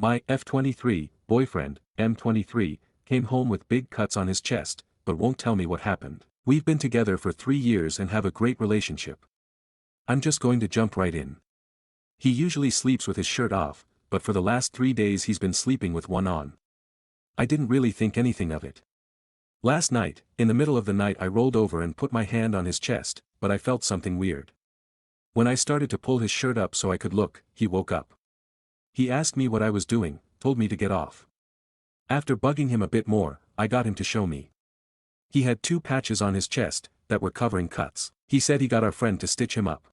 My F23 boyfriend, M23, came home with big cuts on his chest, but won't tell me what happened. We've been together for 3 years and have a great relationship. I'm just going to jump right in. He usually sleeps with his shirt off, but for the last 3 days he's been sleeping with one on. I didn't really think anything of it. Last night, in the middle of the night I rolled over and put my hand on his chest, but I felt something weird. When I started to pull his shirt up so I could look, he woke up. He asked me what I was doing, told me to get off. After bugging him a bit more, I got him to show me. He had 2 patches on his chest that were covering cuts. He said he got our friend to stitch him up.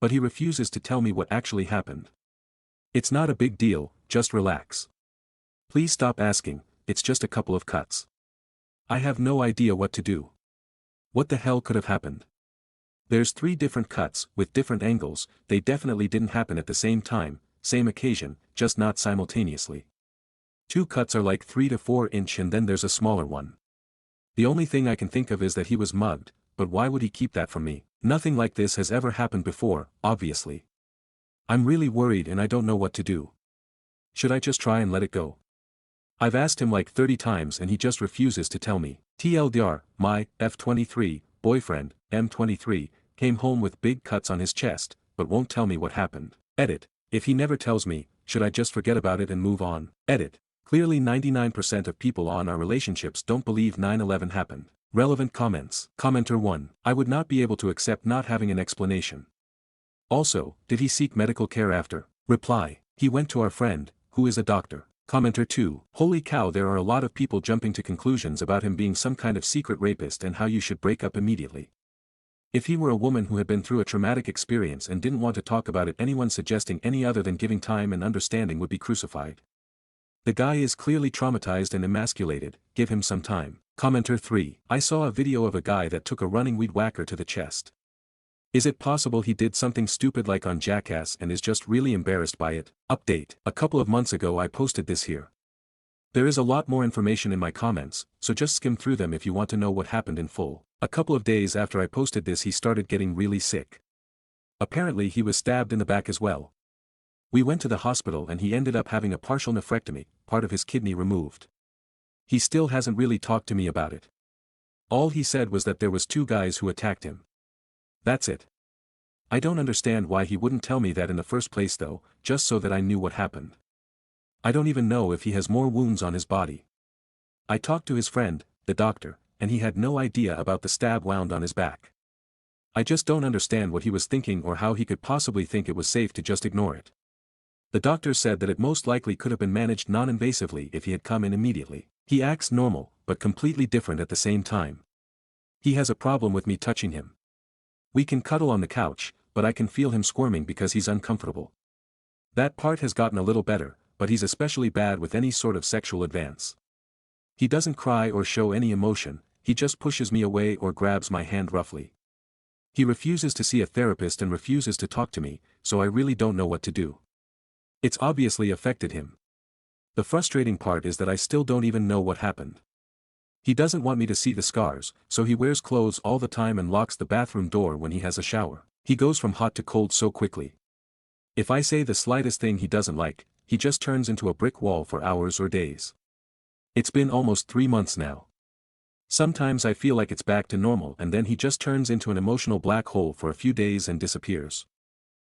But he refuses to tell me what actually happened. It's not a big deal, just relax. Please stop asking, it's just a couple of cuts. I have no idea what to do. What the hell could have happened? There's 3 different cuts, with different angles, they definitely didn't happen at the same time, same occasion, just not simultaneously. 2 cuts are like 3 to 4 inch and then there's a smaller one. The only thing I can think of is that he was mugged, but why would he keep that from me? Nothing like this has ever happened before, obviously. I'm really worried and I don't know what to do. Should I just try and let it go? I've asked him like 30 times and he just refuses to tell me. TLDR, my F23 boyfriend, M23, came home with big cuts on his chest, but won't tell me what happened. Edit. If he never tells me, should I just forget about it and move on? Edit. Clearly 99% of people on our relationships don't believe 9/11 happened. Relevant comments. Commenter 1. I would not be able to accept not having an explanation. Also, did he seek medical care after? Reply. He went to our friend, who is a doctor. Commenter 2. Holy cow, there are a lot of people jumping to conclusions about him being some kind of secret rapist and how you should break up immediately. If he were a woman who had been through a traumatic experience and didn't want to talk about it, anyone suggesting any other than giving time and understanding would be crucified. The guy is clearly traumatized and emasculated, give him some time. Commenter 3. I saw a video of a guy that took a running weed whacker to the chest. Is it possible he did something stupid like on Jackass and is just really embarrassed by it? Update. A couple of months ago I posted this here. There is a lot more information in my comments, so just skim through them if you want to know what happened in full. A couple of days after I posted this he started getting really sick. Apparently he was stabbed in the back as well. We went to the hospital and he ended up having a partial nephrectomy, part of his kidney removed. He still hasn't really talked to me about it. All he said was that there was 2 guys who attacked him. That's it. I don't understand why he wouldn't tell me that in the first place though, just so that I knew what happened. I don't even know if he has more wounds on his body. I talked to his friend, the doctor, and he had no idea about the stab wound on his back. I just don't understand what he was thinking or how he could possibly think it was safe to just ignore it. The doctor said that it most likely could have been managed non-invasively if he had come in immediately. He acts normal, but completely different at the same time. He has a problem with me touching him. We can cuddle on the couch, but I can feel him squirming because he's uncomfortable. That part has gotten a little better, but he's especially bad with any sort of sexual advance. He doesn't cry or show any emotion, he just pushes me away or grabs my hand roughly. He refuses to see a therapist and refuses to talk to me, so I really don't know what to do. It's obviously affected him. The frustrating part is that I still don't even know what happened. He doesn't want me to see the scars, so he wears clothes all the time and locks the bathroom door when he has a shower. He goes from hot to cold so quickly. If I say the slightest thing he doesn't like, he just turns into a brick wall for hours or days. It's been almost 3 months now. Sometimes I feel like it's back to normal and then he just turns into an emotional black hole for a few days and disappears.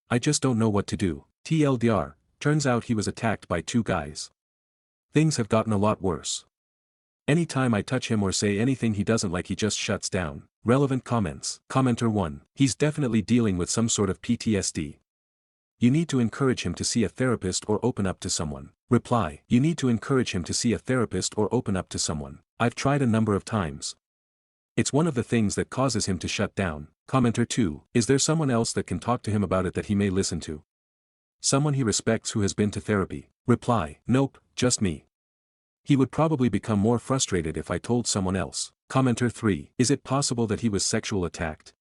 I just don't know what to do. TLDR, turns out he was attacked by 2 guys. Things have gotten a lot worse. Anytime I touch him or say anything he doesn't like he just shuts down. Relevant comments. Commenter 1. He's definitely dealing with some sort of PTSD. You need to encourage him to see a therapist or open up to someone. Reply. You need to encourage him to see a therapist or open up to someone. I've tried a number of times. It's one of the things that causes him to shut down. Commenter 2. Is there someone else that can talk to him about it that he may listen to? Someone he respects who has been to therapy. Reply. Nope, just me. He would probably become more frustrated if I told someone else. Commenter 3. Is it possible that he was sexual attacked?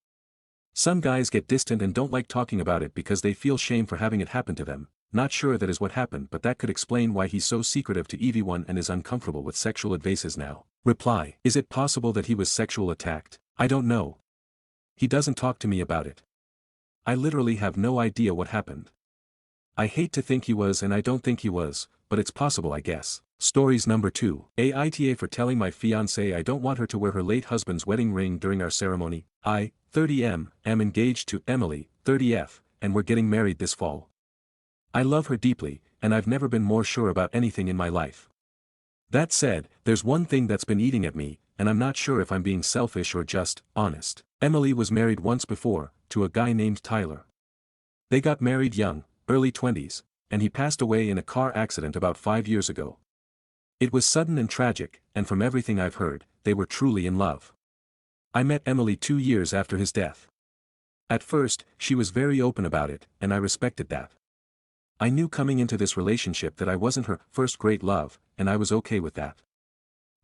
Some guys get distant and don't like talking about it because they feel shame for having it happen to them. Not sure that is what happened, but that could explain why he's so secretive to everyone and is uncomfortable with sexual advances now. Reply. Is it possible that he was sexual attacked? I don't know. He doesn't talk to me about it. I literally have no idea what happened. I hate to think he was and I don't think he was, but it's possible I guess. Stories number 2. AITA for telling my fiancée I don't want her to wear her late husband's wedding ring during our ceremony. I, 30M, am engaged to Emily, 30F, and we're getting married this fall. I love her deeply, and I've never been more sure about anything in my life. That said, there's one thing that's been eating at me, and I'm not sure if I'm being selfish or just honest. Emily was married once before, to a guy named Tyler. They got married young, early 20s, and he passed away in a car accident about 5 years ago. It was sudden and tragic, and from everything I've heard, they were truly in love. I met Emily 2 years after his death. At first, she was very open about it, and I respected that. I knew coming into this relationship that I wasn't her first great love, and I was okay with that.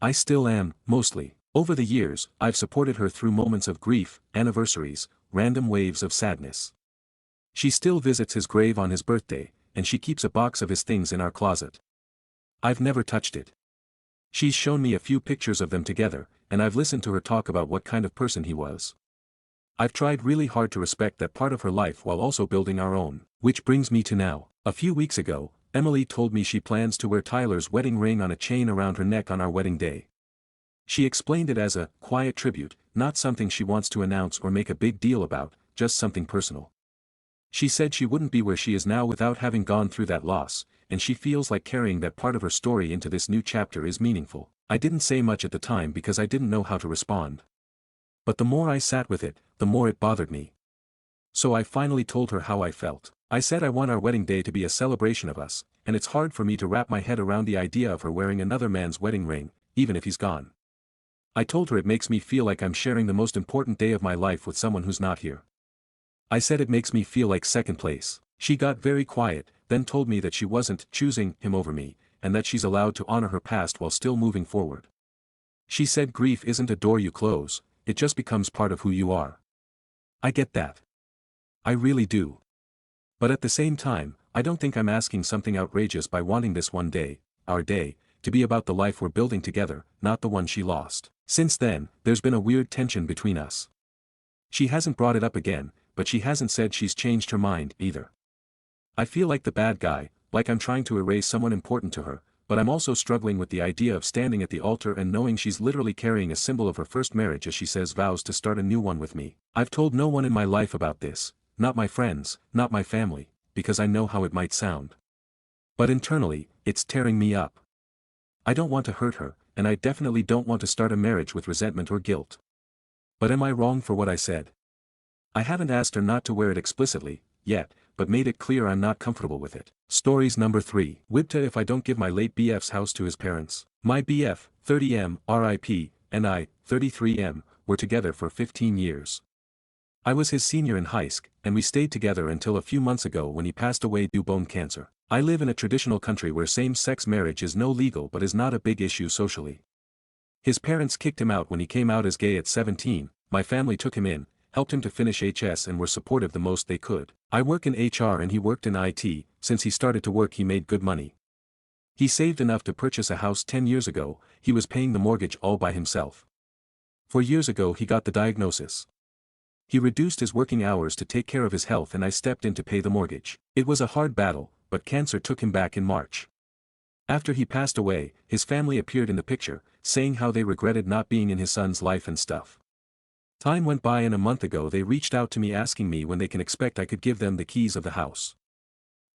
I still am, mostly. Over the years, I've supported her through moments of grief, anniversaries, random waves of sadness. She still visits his grave on his birthday, and she keeps a box of his things in our closet. I've never touched it. She's shown me a few pictures of them together, and I've listened to her talk about what kind of person he was. I've tried really hard to respect that part of her life while also building our own. Which brings me to now. A few weeks ago, Emily told me she plans to wear Tyler's wedding ring on a chain around her neck on our wedding day. She explained it as a quiet tribute, not something she wants to announce or make a big deal about, just something personal. She said she wouldn't be where she is now without having gone through that loss, and she feels like carrying that part of her story into this new chapter is meaningful. I didn't say much at the time because I didn't know how to respond. But the more I sat with it, the more it bothered me. So I finally told her how I felt. I said I want our wedding day to be a celebration of us, and it's hard for me to wrap my head around the idea of her wearing another man's wedding ring, even if he's gone. I told her it makes me feel like I'm sharing the most important day of my life with someone who's not here. I said it makes me feel like second place. She got very quiet, then told me that she wasn't choosing him over me, and that she's allowed to honor her past while still moving forward. She said grief isn't a door you close, it just becomes part of who you are. I get that. I really do. But at the same time, I don't think I'm asking something outrageous by wanting this one day, our day, to be about the life we're building together, not the one she lost. Since then, there's been a weird tension between us. She hasn't brought it up again, but she hasn't said she's changed her mind either. I feel like the bad guy, like I'm trying to erase someone important to her, but I'm also struggling with the idea of standing at the altar and knowing she's literally carrying a symbol of her first marriage as she says vows to start a new one with me. I've told no one in my life about this, not my friends, not my family, because I know how it might sound. But internally, it's tearing me up. I don't want to hurt her, and I definitely don't want to start a marriage with resentment or guilt. But am I wrong for what I said? I haven't asked her not to wear it explicitly, yet, but made it clear I'm not comfortable with it. Stories number 3. Wibta if I don't give my late BF's house to his parents. My BF, 30M, RIP, and I, 33M, were together for 15 years. I was his senior in high school, and we stayed together until a few months ago when he passed away due to bone cancer. I live in a traditional country where same-sex marriage is no legal but is not a big issue socially. His parents kicked him out when he came out as gay at 17, my family took him in, helped him to finish HS and were supportive the most they could. I work in HR and he worked in IT, since he started to work he made good money. He saved enough to purchase a house 10 years ago, he was paying the mortgage all by himself. 4 years ago he got the diagnosis. He reduced his working hours to take care of his health and I stepped in to pay the mortgage. It was a hard battle, but cancer took him back in March. After he passed away, his family appeared in the picture, saying how they regretted not being in his son's life and stuff. Time went by and a month ago they reached out to me asking me when they can expect I could give them the keys of the house.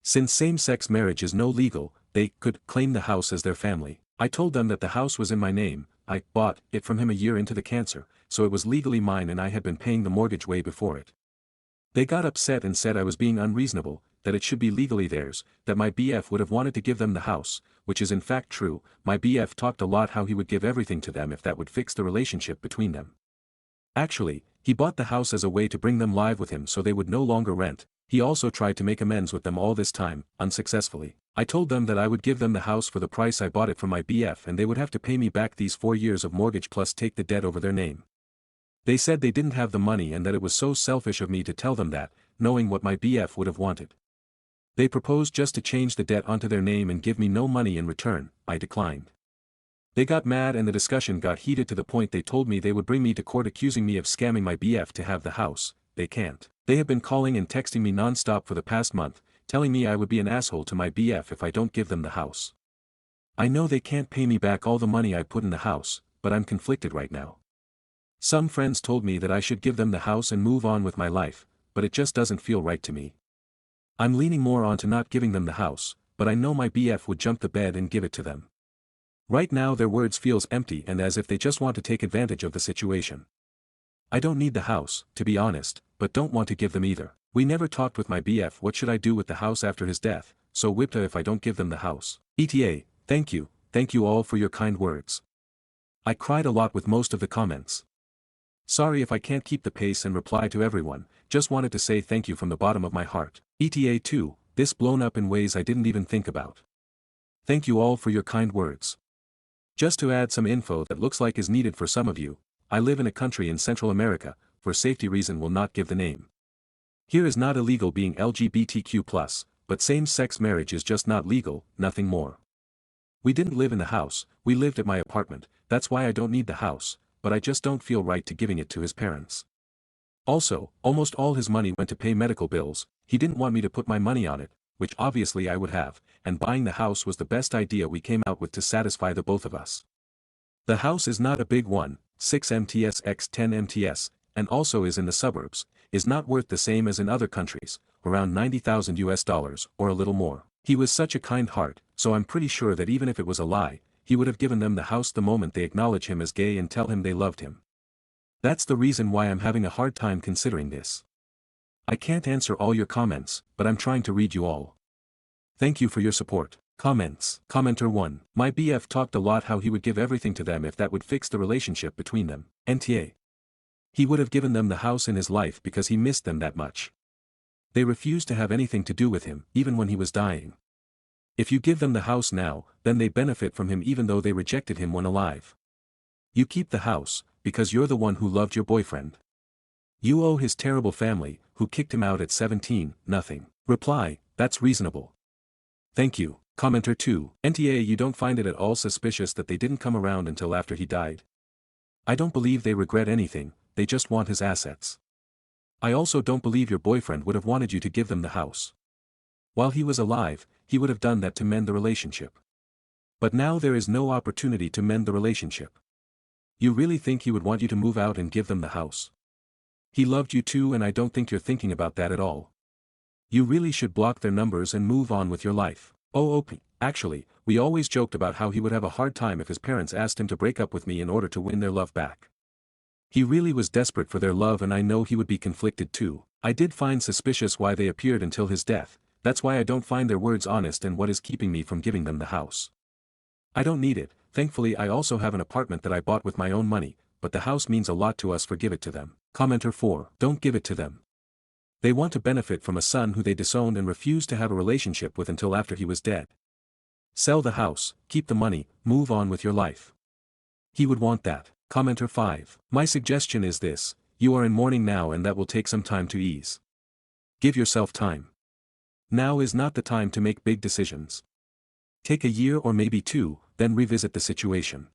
Since same-sex marriage is no legal, they could claim the house as their family. I told them that the house was in my name, I bought it from him a year into the cancer, so it was legally mine and I had been paying the mortgage way before it. They got upset and said I was being unreasonable, that it should be legally theirs, that my BF would have wanted to give them the house, which is in fact true. My BF talked a lot how he would give everything to them if that would fix the relationship between them. Actually, he bought the house as a way to bring them live with him so they would no longer rent. He also tried to make amends with them all this time, unsuccessfully. I told them that I would give them the house for the price I bought it from my BF and they would have to pay me back these 4 years of mortgage plus take the debt over their name. They said they didn't have the money and that it was so selfish of me to tell them that, knowing what my BF would have wanted. They proposed just to change the debt onto their name and give me no money in return. I declined. They got mad and the discussion got heated to the point they told me they would bring me to court accusing me of scamming my BF to have the house. They can't. They have been calling and texting me non-stop for the past month, telling me I would be an asshole to my BF if I don't give them the house. I know they can't pay me back all the money I put in the house, but I'm conflicted right now. Some friends told me that I should give them the house and move on with my life, but it just doesn't feel right to me. I'm leaning more on to not giving them the house, but I know my BF would jump the bed and give it to them. Right now their words feels empty and as if they just want to take advantage of the situation. I don't need the house, to be honest, but don't want to give them either. We never talked with my BF what should I do with the house after his death, so whipta if I don't give them the house. ETA, thank you all for your kind words. I cried a lot with most of the comments. Sorry if I can't keep the pace and reply to everyone, just wanted to say thank you from the bottom of my heart. ETA 2, this blown up in ways I didn't even think about. Thank you all for your kind words. Just to add some info that looks like is needed for some of you, I live in a country in Central America, for safety reason will not give the name. Here is not illegal being LGBTQ+, but same-sex marriage is just not legal, nothing more. We didn't live in the house, we lived at my apartment, that's why I don't need the house, but I just don't feel right to giving it to his parents. Also, almost all his money went to pay medical bills, he didn't want me to put my money on it, which obviously I would have, and buying the house was the best idea we came out with to satisfy the both of us. The house is not a big one, 6 MTS x 10 MTS, and also is in the suburbs, is not worth the same as in other countries, around $90,000 or a little more. He was such a kind heart, so I'm pretty sure that even if it was a lie, he would have given them the house the moment they acknowledge him as gay and tell him they loved him. That's the reason why I'm having a hard time considering this. I can't answer all your comments, but I'm trying to read you all. Thank you for your support. Comments. Commenter 1. My BF talked a lot how he would give everything to them if that would fix the relationship between them. NTA. He would have given them the house in his life because he missed them that much. They refused to have anything to do with him, even when he was dying. If you give them the house now, then they benefit from him even though they rejected him when alive. You keep the house, because you're the one who loved your boyfriend. You owe his terrible family, who kicked him out at 17, nothing. Reply, that's reasonable. Thank you. Commenter 2. NTA you don't find it at all suspicious that they didn't come around until after he died? I don't believe they regret anything, they just want his assets. I also don't believe your boyfriend would have wanted you to give them the house. While he was alive, he would have done that to mend the relationship. But now there is no opportunity to mend the relationship. You really think he would want you to move out and give them the house? He loved you too and I don't think you're thinking about that at all. You really should block their numbers and move on with your life. Actually, we always joked about how he would have a hard time if his parents asked him to break up with me in order to win their love back. He really was desperate for their love and I know he would be conflicted too. I did find suspicious why they appeared until his death, that's why I don't find their words honest and what is keeping me from giving them the house. I don't need it, thankfully I also have an apartment that I bought with my own money, but the house means a lot to us for give it to them. Commenter 4. Don't give it to them. They want to benefit from a son who they disowned and refused to have a relationship with until after he was dead. Sell the house, keep the money, move on with your life. He would want that. Commenter 5. My suggestion is this, you are in mourning now and that will take some time to ease. Give yourself time. Now is not the time to make big decisions. Take a year or maybe 2, then revisit the situation.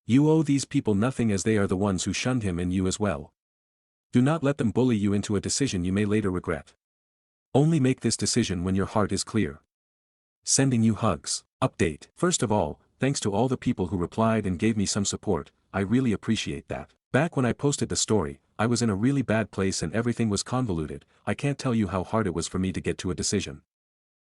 You owe these people nothing as they are the ones who shunned him and you as well. Do not let them bully you into a decision you may later regret. Only make this decision when your heart is clear. Sending you hugs. Update. First of all, thanks to all the people who replied and gave me some support, I really appreciate that. Back when I posted the story, I was in a really bad place and everything was convoluted, I can't tell you how hard it was for me to get to a decision.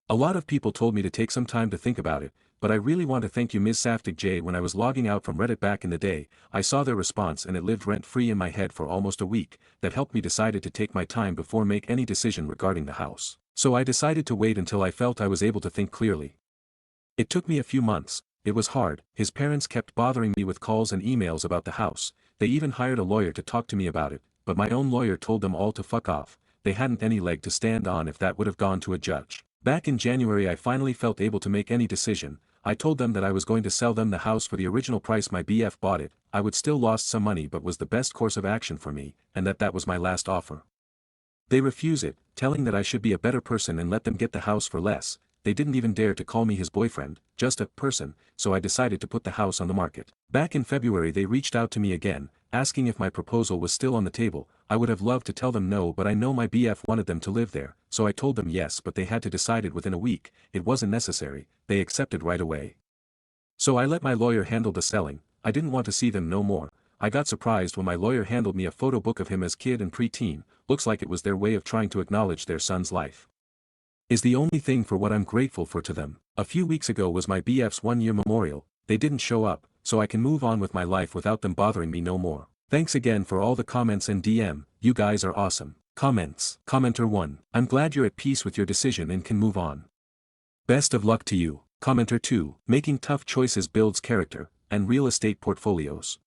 A lot of people told me to take some time to think about it, but I really want to thank you Ms. Saftig J. When I was logging out from Reddit back in the day, I saw their response and it lived rent-free in my head for almost a week, that helped me decided to take my time before make any decision regarding the house. So I decided to wait until I felt I was able to think clearly. It took me a few months, it was hard, his parents kept bothering me with calls and emails about the house, they even hired a lawyer to talk to me about it, but my own lawyer told them all to fuck off, they hadn't any leg to stand on if that would have gone to a judge. Back in January I finally felt able to make any decision, I told them that I was going to sell them the house for the original price my BF bought it, I would still lost some money but was the best course of action for me, and that was my last offer. They refuse it, telling that I should be a better person and let them get the house for less, they didn't even dare to call me his boyfriend, just a person, so I decided to put the house on the market. Back in February they reached out to me again, asking if my proposal was still on the table, I would have loved to tell them no but I know my BF wanted them to live there, so I told them yes but they had to decide it within a week, it wasn't necessary, they accepted right away. So I let my lawyer handle the selling. I didn't want to see them no more. I got surprised when my lawyer handed me a photo book of him as kid and pre-teen. Looks like it was their way of trying to acknowledge their son's life. Is the only thing for what I'm grateful for to them. A few weeks ago was my BF's 1-year memorial. They didn't show up, so I can move on with my life without them bothering me no more. Thanks again for all the comments and DM, you guys are awesome. Comments. Commenter 1. I'm glad you're at peace with your decision and can move on. Best of luck to you. Commenter 2. Making tough choices builds character, and real estate portfolios.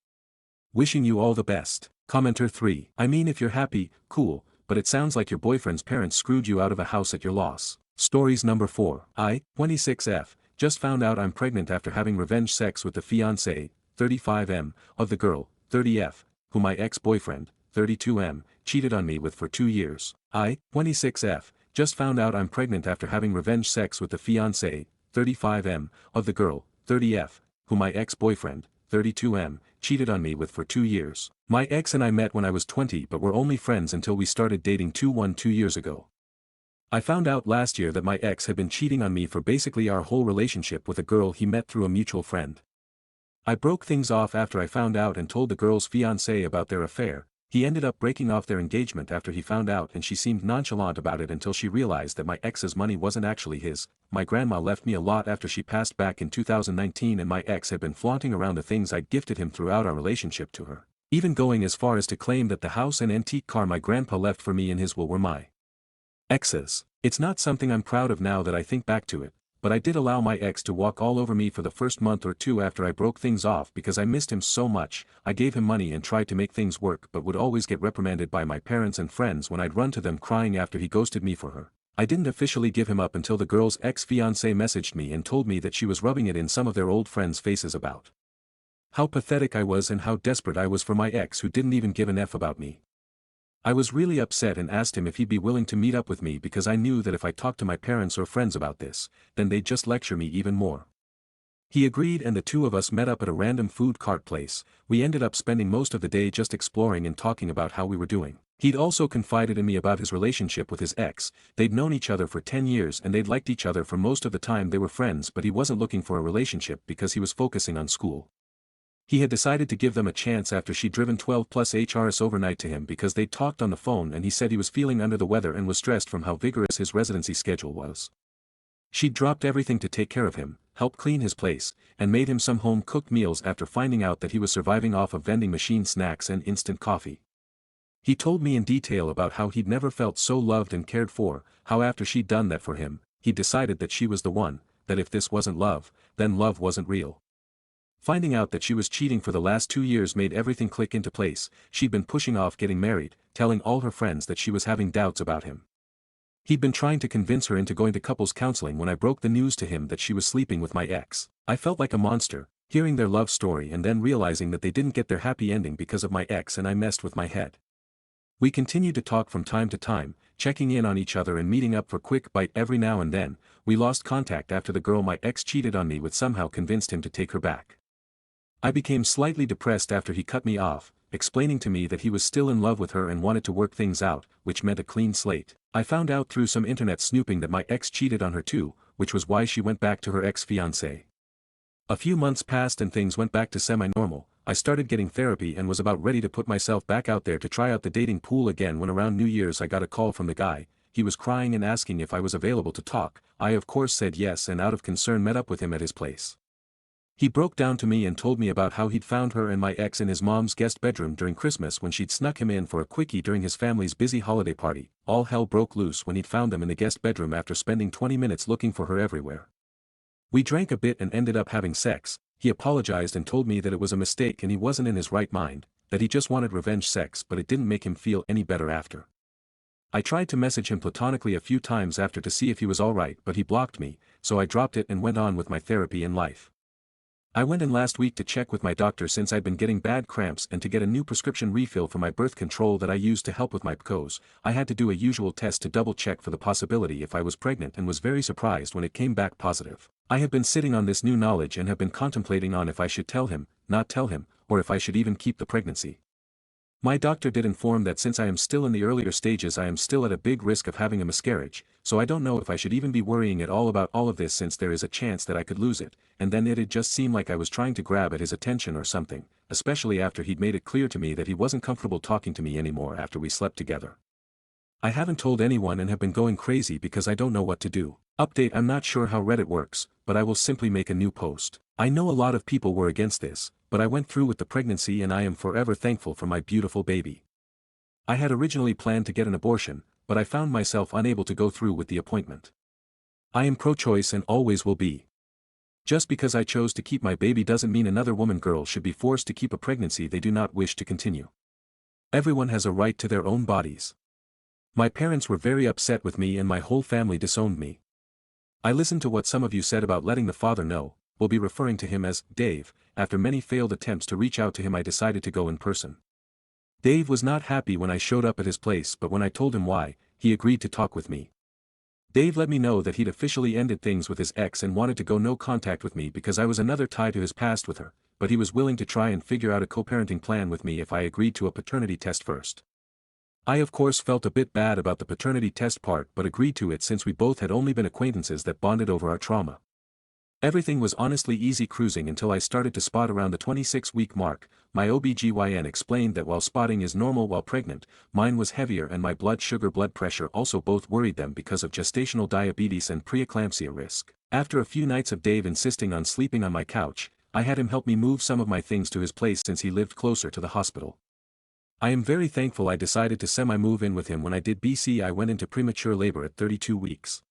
Wishing you all the best. Commenter 3. I mean if you're happy, cool, but it sounds like your boyfriend's parents screwed you out of a house at your loss. Stories number 4. I, 26F, just found out I'm pregnant after having revenge sex with the fiancé, 35M, of the girl, 30F, who my ex-boyfriend, 32M, cheated on me with for 2 years. I, 26F, just found out I'm pregnant after having revenge sex with the fiancé, 35M, of the girl, 30F, who my ex-boyfriend, 32M, cheated on me with for 2 years. My ex and I met when I was 20 but were only friends until we started dating 2 years ago. I found out last year that my ex had been cheating on me for basically our whole relationship with a girl he met through a mutual friend. I broke things off after I found out and told the girl's fiancé about their affair. He ended up breaking off their engagement after he found out and she seemed nonchalant about it until she realized that my ex's money wasn't actually his. My grandma left me a lot after she passed back in 2019 and my ex had been flaunting around the things I'd gifted him throughout our relationship to her. Even going as far as to claim that the house and antique car my grandpa left for me in his will were my ex's. It's not something I'm proud of now that I think back to it, but I did allow my ex to walk all over me for the first month or two after I broke things off because I missed him so much. I gave him money and tried to make things work but would always get reprimanded by my parents and friends when I'd run to them crying after he ghosted me for her. I didn't officially give him up until the girl's ex-fiancé messaged me and told me that she was rubbing it in some of their old friends' faces about how pathetic I was and how desperate I was for my ex who didn't even give an F about me. I was really upset and asked him if he'd be willing to meet up with me because I knew that if I talked to my parents or friends about this, then they'd just lecture me even more. He agreed and the two of us met up at a random food cart place. We ended up spending most of the day just exploring and talking about how we were doing. He'd also confided in me about his relationship with his ex. They'd known each other for 10 years and they'd liked each other for most of the time they were friends but he wasn't looking for a relationship because he was focusing on school. He had decided to give them a chance after she'd driven 12+ HRs overnight to him because they'd talked on the phone and he said he was feeling under the weather and was stressed from how vigorous his residency schedule was. She'd dropped everything to take care of him, helped clean his place, and made him some home-cooked meals after finding out that he was surviving off of vending machine snacks and instant coffee. He told me in detail about how he'd never felt so loved and cared for, how after she'd done that for him, he'd decided that she was the one, that if this wasn't love, then love wasn't real. Finding out that she was cheating for the last 2 years made everything click into place. She'd been pushing off getting married, telling all her friends that she was having doubts about him. He'd been trying to convince her into going to couples counseling when I broke the news to him that she was sleeping with my ex. I felt like a monster, hearing their love story and then realizing that they didn't get their happy ending because of my ex and I messed with my head. We continued to talk from time to time, checking in on each other and meeting up for quick bite every now and then. We lost contact after the girl my ex cheated on me with somehow convinced him to take her back. I became slightly depressed after he cut me off, explaining to me that he was still in love with her and wanted to work things out, which meant a clean slate. I found out through some internet snooping that my ex cheated on her too, which was why she went back to her ex-fiancé. A few months passed and things went back to semi-normal. I started getting therapy and was about ready to put myself back out there to try out the dating pool again when around New Year's I got a call from the guy. He was crying and asking if I was available to talk. I of course said yes and out of concern met up with him at his place. He broke down to me and told me about how he'd found her and my ex in his mom's guest bedroom during Christmas when she'd snuck him in for a quickie during his family's busy holiday party. All hell broke loose when he'd found them in the guest bedroom after spending 20 minutes looking for her everywhere. We drank a bit and ended up having sex. He apologized and told me that it was a mistake and he wasn't in his right mind, that he just wanted revenge sex but it didn't make him feel any better after. I tried to message him platonically a few times after to see if he was alright but he blocked me, so I dropped it and went on with my therapy and life. I went in last week to check with my doctor since I'd been getting bad cramps and to get a new prescription refill for my birth control that I use to help with my PCOS. I had to do a usual test to double check for the possibility if I was pregnant and was very surprised when it came back positive. I have been sitting on this new knowledge and have been contemplating on if I should tell him, not tell him, or if I should even keep the pregnancy. My doctor did inform that since I am still in the earlier stages I am still at a big risk of having a miscarriage, so I don't know if I should even be worrying at all about all of this since there is a chance that I could lose it, and then it'd just seem like I was trying to grab at his attention or something, especially after he'd made it clear to me that he wasn't comfortable talking to me anymore after we slept together. I haven't told anyone and have been going crazy because I don't know what to do. Update: I'm not sure how Reddit works, but I will simply make a new post. I know a lot of people were against this, but I went through with the pregnancy and I am forever thankful for my beautiful baby. I had originally planned to get an abortion, but I found myself unable to go through with the appointment. I am pro-choice and always will be. Just because I chose to keep my baby doesn't mean another girl should be forced to keep a pregnancy they do not wish to continue. Everyone has a right to their own bodies. My parents were very upset with me and my whole family disowned me. I listened to what some of you said about letting the father know, we'll be referring to him as Dave. After many failed attempts to reach out to him I decided to go in person. Dave was not happy when I showed up at his place, but when I told him why, he agreed to talk with me. Dave let me know that he'd officially ended things with his ex and wanted to go no contact with me because I was another tie to his past with her, but he was willing to try and figure out a co-parenting plan with me if I agreed to a paternity test first. I of course felt a bit bad about the paternity test part but agreed to it since we both had only been acquaintances that bonded over our trauma. Everything was honestly easy cruising until I started to spot around the 26-week mark. My OBGYN explained that while spotting is normal while pregnant, mine was heavier and my blood pressure also both worried them because of gestational diabetes and preeclampsia risk. After a few nights of Dave insisting on sleeping on my couch, I had him help me move some of my things to his place since he lived closer to the hospital. I am very thankful I decided to semi-move in with him when I did. I went into premature labor at 32 weeks.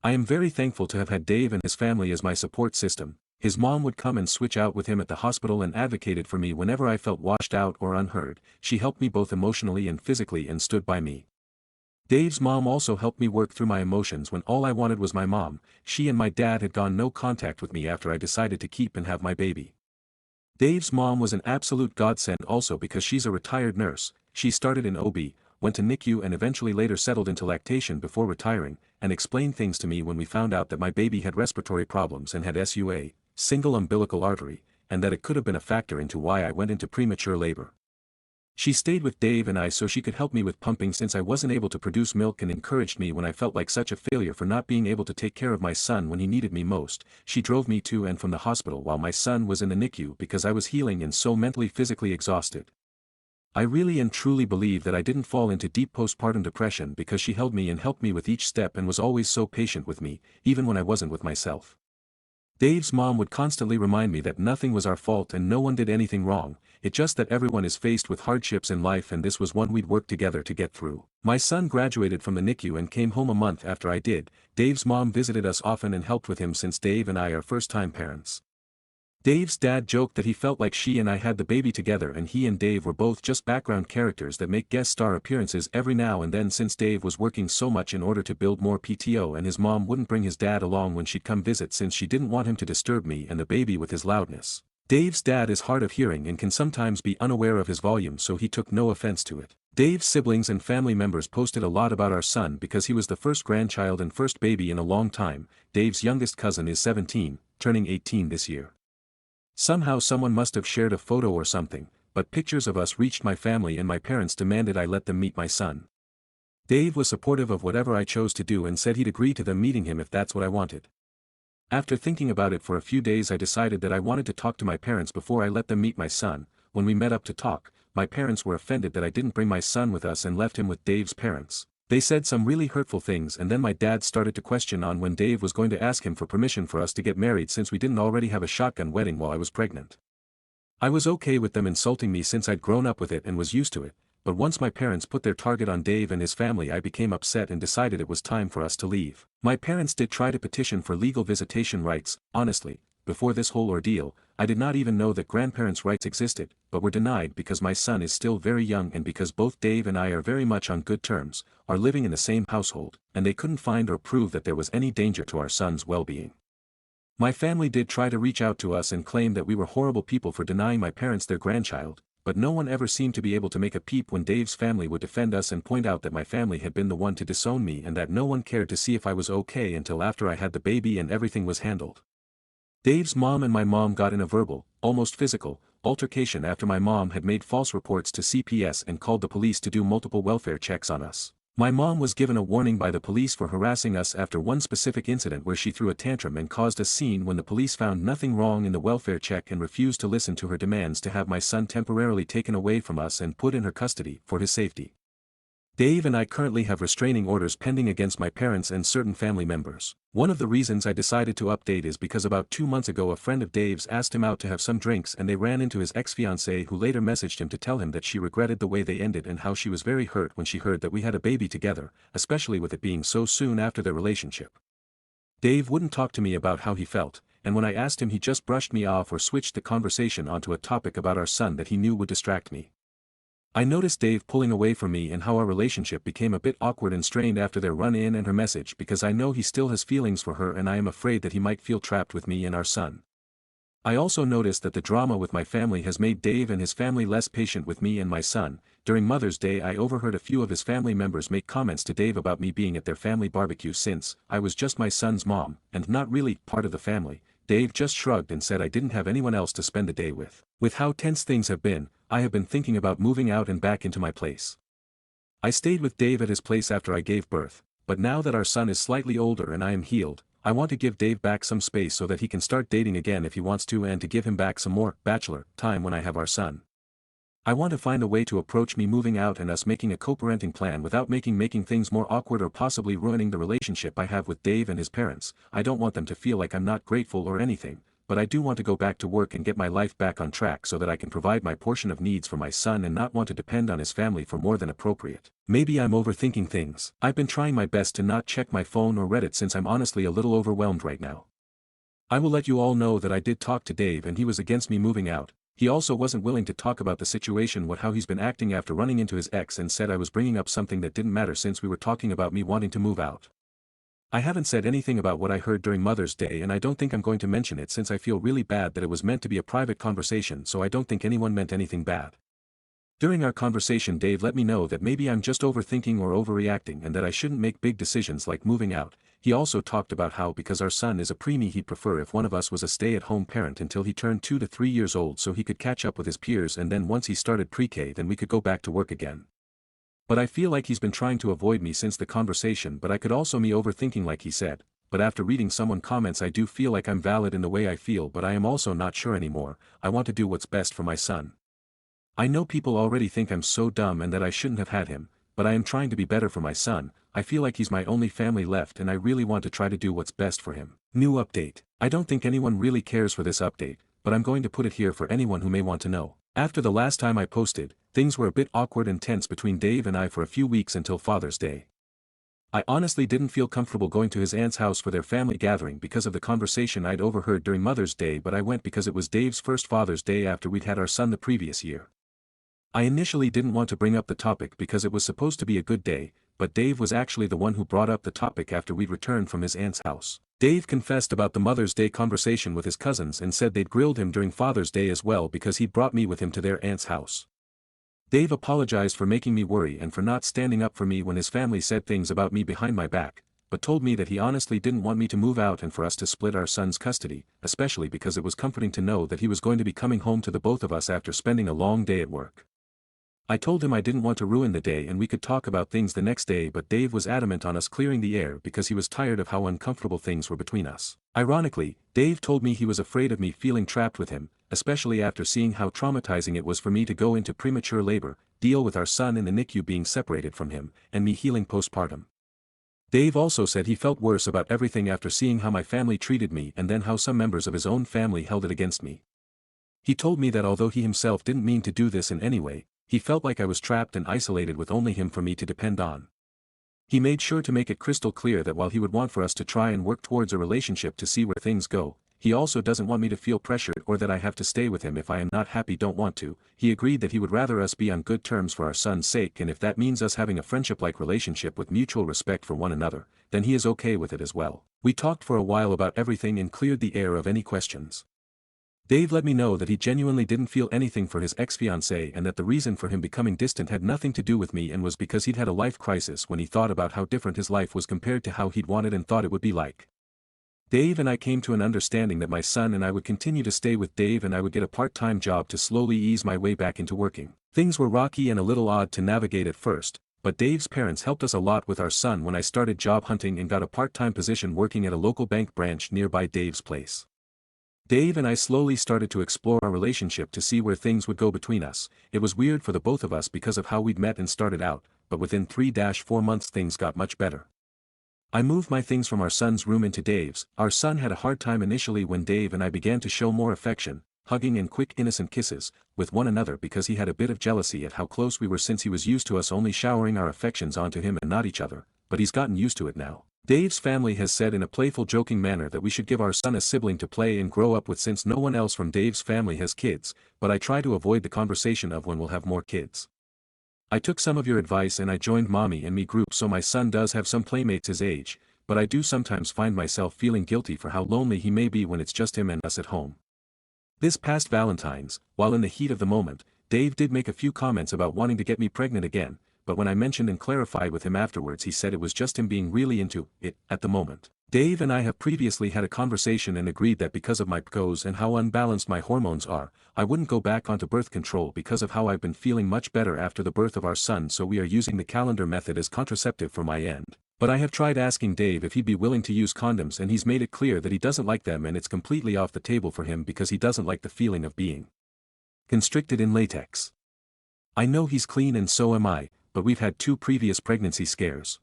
I am very thankful to have had Dave and his family as my support system. His mom would come and switch out with him at the hospital and advocated for me whenever I felt washed out or unheard. She helped me both emotionally and physically and stood by me. Dave's mom also helped me work through my emotions when all I wanted was my mom. She and my dad had gone no contact with me after I decided to keep and have my baby. Dave's mom was an absolute godsend also because she's a retired nurse. She started in OB, went to NICU and eventually later settled into lactation before retiring, and explained things to me when we found out that my baby had respiratory problems and had SUA, single umbilical artery, and that it could have been a factor into why I went into premature labor. She stayed with Dave and I so she could help me with pumping since I wasn't able to produce milk and encouraged me when I felt like such a failure for not being able to take care of my son when he needed me most. She drove me to and from the hospital while my son was in the NICU because I was healing and so mentally physically exhausted. I really and truly believe that I didn't fall into deep postpartum depression because she held me and helped me with each step and was always so patient with me, even when I wasn't with myself. Dave's mom would constantly remind me that nothing was our fault and no one did anything wrong, it's just that everyone is faced with hardships in life and this was one we'd work together to get through. My son graduated from the NICU and came home a month after I did. Dave's mom visited us often and helped with him since Dave and I are first-time parents. Dave's dad joked that he felt like she and I had the baby together and he and Dave were both just background characters that make guest star appearances every now and then since Dave was working so much in order to build more PTO and his mom wouldn't bring his dad along when she'd come visit since she didn't want him to disturb me and the baby with his loudness. Dave's dad is hard of hearing and can sometimes be unaware of his volume so he took no offense to it. Dave's siblings and family members posted a lot about our son because he was the first grandchild and first baby in a long time. Dave's youngest cousin is 17, turning 18 this year. Somehow someone must have shared a photo or something, but pictures of us reached my family and my parents demanded I let them meet my son. Dave was supportive of whatever I chose to do and said he'd agree to them meeting him if that's what I wanted. After thinking about it for a few days I decided that I wanted to talk to my parents before I let them meet my son. When we met up to talk, my parents were offended that I didn't bring my son with us and left him with Dave's parents. They said some really hurtful things and then my dad started to question on when Dave was going to ask him for permission for us to get married since we didn't already have a shotgun wedding while I was pregnant. I was okay with them insulting me since I'd grown up with it and was used to it, but once my parents put their target on Dave and his family I became upset and decided it was time for us to leave. My parents did try to petition for legal visitation rights. Honestly, before this whole ordeal, I did not even know that grandparents' rights existed, but were denied because my son is still very young and because both Dave and I are very much on good terms, are living in the same household, and they couldn't find or prove that there was any danger to our son's well-being. My family did try to reach out to us and claim that we were horrible people for denying my parents their grandchild, but no one ever seemed to be able to make a peep when Dave's family would defend us and point out that my family had been the one to disown me and that no one cared to see if I was okay until after I had the baby and everything was handled. Dave's mom and my mom got in a verbal, almost physical, altercation after my mom had made false reports to CPS and called the police to do multiple welfare checks on us. My mom was given a warning by the police for harassing us after one specific incident where she threw a tantrum and caused a scene when the police found nothing wrong in the welfare check and refused to listen to her demands to have my son temporarily taken away from us and put in her custody for his safety. Dave and I currently have restraining orders pending against my parents and certain family members. One of the reasons I decided to update is because about 2 months ago a friend of Dave's asked him out to have some drinks and they ran into his ex-fiancée, who later messaged him to tell him that she regretted the way they ended and how she was very hurt when she heard that we had a baby together, especially with it being so soon after their relationship. Dave wouldn't talk to me about how he felt, and when I asked him he just brushed me off or switched the conversation onto a topic about our son that he knew would distract me. I noticed Dave pulling away from me and how our relationship became a bit awkward and strained after their run-in and her message, because I know he still has feelings for her and I am afraid that he might feel trapped with me and our son. I also noticed that the drama with my family has made Dave and his family less patient with me and my son. During Mother's Day I overheard a few of his family members make comments to Dave about me being at their family barbecue since I was just my son's mom, and not really part of the family. Dave just shrugged and said I didn't have anyone else to spend the day with. With how tense things have been, I have been thinking about moving out and back into my place. I stayed with Dave at his place after I gave birth, but now that our son is slightly older and I am healed, I want to give Dave back some space so that he can start dating again if he wants to, and to give him back some more bachelor time when I have our son. I want to find a way to approach me moving out and us making a co-parenting plan without making things more awkward or possibly ruining the relationship I have with Dave and his parents. I don't want them to feel like I'm not grateful or anything, but I do want to go back to work and get my life back on track so that I can provide my portion of needs for my son and not want to depend on his family for more than appropriate. Maybe I'm overthinking things. I've been trying my best to not check my phone or Reddit since I'm honestly a little overwhelmed right now. I will let you all know that I did talk to Dave and he was against me moving out. He also wasn't willing to talk about the situation with how he's been acting after running into his ex, and said I was bringing up something that didn't matter since we were talking about me wanting to move out. I haven't said anything about what I heard during Mother's Day, and I don't think I'm going to mention it since I feel really bad that it was meant to be a private conversation, so I don't think anyone meant anything bad. During our conversation Dave let me know that maybe I'm just overthinking or overreacting and that I shouldn't make big decisions like moving out. He also talked about how because our son is a preemie he'd prefer if one of us was a stay-at-home parent until he turned 2 to 3 years old so he could catch up with his peers, and then once he started pre-K then we could go back to work again. But I feel like he's been trying to avoid me since the conversation, but I could also be overthinking like he said. But after reading someone comments I do feel like I'm valid in the way I feel, but I am also not sure anymore. I want to do what's best for my son. I know people already think I'm so dumb and that I shouldn't have had him, but I am trying to be better for my son. I feel like he's my only family left and I really want to try to do what's best for him. New update. I don't think anyone really cares for this update, but I'm going to put it here for anyone who may want to know. After the last time I posted, things were a bit awkward and tense between Dave and I for a few weeks until Father's Day. I honestly didn't feel comfortable going to his aunt's house for their family gathering because of the conversation I'd overheard during Mother's Day, but I went because it was Dave's first Father's Day after we'd had our son the previous year. I initially didn't want to bring up the topic because it was supposed to be a good day, but Dave was actually the one who brought up the topic after we'd returned from his aunt's house. Dave confessed about the Mother's Day conversation with his cousins and said they'd grilled him during Father's Day as well because he'd brought me with him to their aunt's house. Dave apologized for making me worry and for not standing up for me when his family said things about me behind my back, but told me that he honestly didn't want me to move out and for us to split our son's custody, especially because it was comforting to know that he was going to be coming home to the both of us after spending a long day at work. I told him I didn't want to ruin the day and we could talk about things the next day, but Dave was adamant on us clearing the air because he was tired of how uncomfortable things were between us. Ironically, Dave told me he was afraid of me feeling trapped with him, especially after seeing how traumatizing it was for me to go into premature labor, deal with our son in the NICU being separated from him, and me healing postpartum. Dave also said he felt worse about everything after seeing how my family treated me and then how some members of his own family held it against me. He told me that although he himself didn't mean to do this in any way, he felt like I was trapped and isolated with only him for me to depend on. He made sure to make it crystal clear that while he would want for us to try and work towards a relationship to see where things go, he also doesn't want me to feel pressured or that I have to stay with him if I am not happy, don't want to. He agreed that he would rather us be on good terms for our son's sake, and if that means us having a friendship-like relationship with mutual respect for one another, then he is okay with it as well. We talked for a while about everything and cleared the air of any questions. Dave let me know that he genuinely didn't feel anything for his ex-fiancée and that the reason for him becoming distant had nothing to do with me and was because he'd had a life crisis when he thought about how different his life was compared to how he'd wanted and thought it would be like. Dave and I came to an understanding that my son and I would continue to stay with Dave and I would get a part-time job to slowly ease my way back into working. Things were rocky and a little odd to navigate at first, but Dave's parents helped us a lot with our son when I started job hunting and got a part-time position working at a local bank branch nearby Dave's place. Dave and I slowly started to explore our relationship to see where things would go between us. It was weird for the both of us because of how we'd met and started out, but within 3-4 months things got much better. I moved my things from our son's room into Dave's. Our son had a hard time initially when Dave and I began to show more affection, hugging and quick innocent kisses, with one another because he had a bit of jealousy at how close we were since he was used to us only showering our affections onto him and not each other, but he's gotten used to it now. Dave's family has said in a playful joking manner that we should give our son a sibling to play and grow up with since no one else from Dave's family has kids, but I try to avoid the conversation of when we'll have more kids. I took some of your advice and I joined Mommy and Me group so my son does have some playmates his age, but I do sometimes find myself feeling guilty for how lonely he may be when it's just him and us at home. This past Valentine's, while in the heat of the moment, Dave did make a few comments about wanting to get me pregnant again, but when I mentioned and clarified with him afterwards he said it was just him being really into it at the moment. Dave and I have previously had a conversation and agreed that because of my PCOS and how unbalanced my hormones are, I wouldn't go back onto birth control because of how I've been feeling much better after the birth of our son, so we are using the calendar method as contraceptive for my end. But I have tried asking Dave if he'd be willing to use condoms and he's made it clear that he doesn't like them and it's completely off the table for him because he doesn't like the feeling of being constricted in latex. I know he's clean and so am I, but we've had 2 previous pregnancy scares.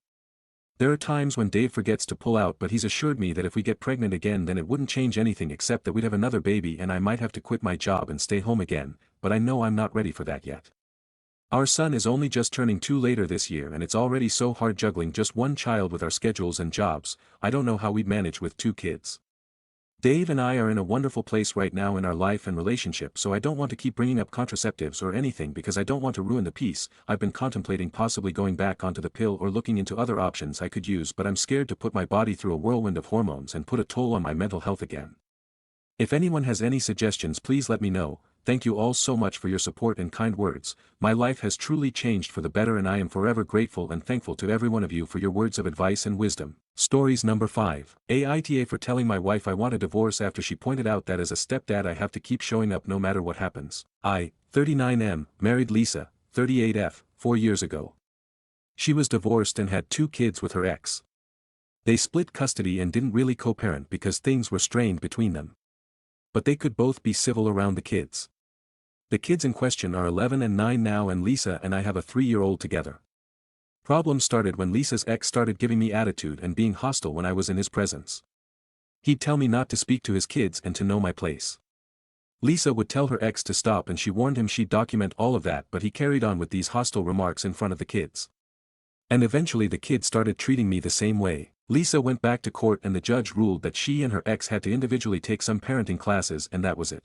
There are times when Dave forgets to pull out, but he's assured me that if we get pregnant again then it wouldn't change anything except that we'd have another baby and I might have to quit my job and stay home again, but I know I'm not ready for that yet. Our son is only just turning 2 later this year and it's already so hard juggling just one child with our schedules and jobs. I don't know how we'd manage with 2 kids. Dave and I are in a wonderful place right now in our life and relationship, so I don't want to keep bringing up contraceptives or anything because I don't want to ruin the peace. I've been contemplating possibly going back onto the pill or looking into other options I could use, but I'm scared to put my body through a whirlwind of hormones and put a toll on my mental health again. If anyone has any suggestions, please let me know. Thank you all so much for your support and kind words. My life has truly changed for the better and I am forever grateful and thankful to every one of you for your words of advice and wisdom. Stories number 5. AITA for telling my wife I want a divorce after she pointed out that as a stepdad I have to keep showing up no matter what happens. I, 39M, married Lisa, 38F, 4 years ago. She was divorced and had 2 kids with her ex. They split custody and didn't really co-parent because things were strained between them. But they could both be civil around the kids. The kids in question are 11 and 9 now and Lisa and I have a 3-year-old together. Problems started when Lisa's ex started giving me attitude and being hostile when I was in his presence. He'd tell me not to speak to his kids and to know my place. Lisa would tell her ex to stop and she warned him she'd document all of that, but he carried on with these hostile remarks in front of the kids. And eventually the kids started treating me the same way. Lisa went back to court and the judge ruled that she and her ex had to individually take some parenting classes and that was it.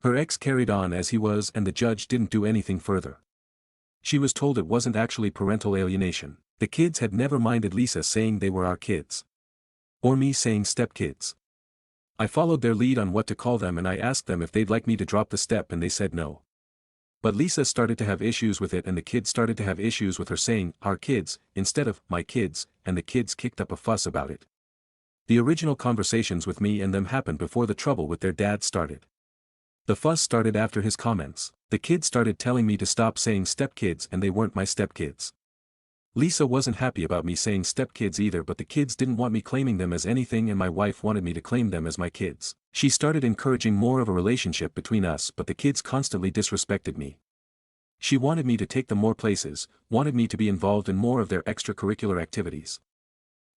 Her ex carried on as he was and the judge didn't do anything further. She was told it wasn't actually parental alienation. The kids had never minded Lisa saying they were our kids. Or me saying stepkids. I followed their lead on what to call them and I asked them if they'd like me to drop the step and they said no. But Lisa started to have issues with it and the kids started to have issues with her saying, our kids, instead of, my kids, and the kids kicked up a fuss about it. The original conversations with me and them happened before the trouble with their dad started. The fuss started after his comments. The kids started telling me to stop saying stepkids and they weren't my stepkids. Lisa wasn't happy about me saying stepkids either, but the kids didn't want me claiming them as anything and my wife wanted me to claim them as my kids. She started encouraging more of a relationship between us, but the kids constantly disrespected me. She wanted me to take them more places, wanted me to be involved in more of their extracurricular activities.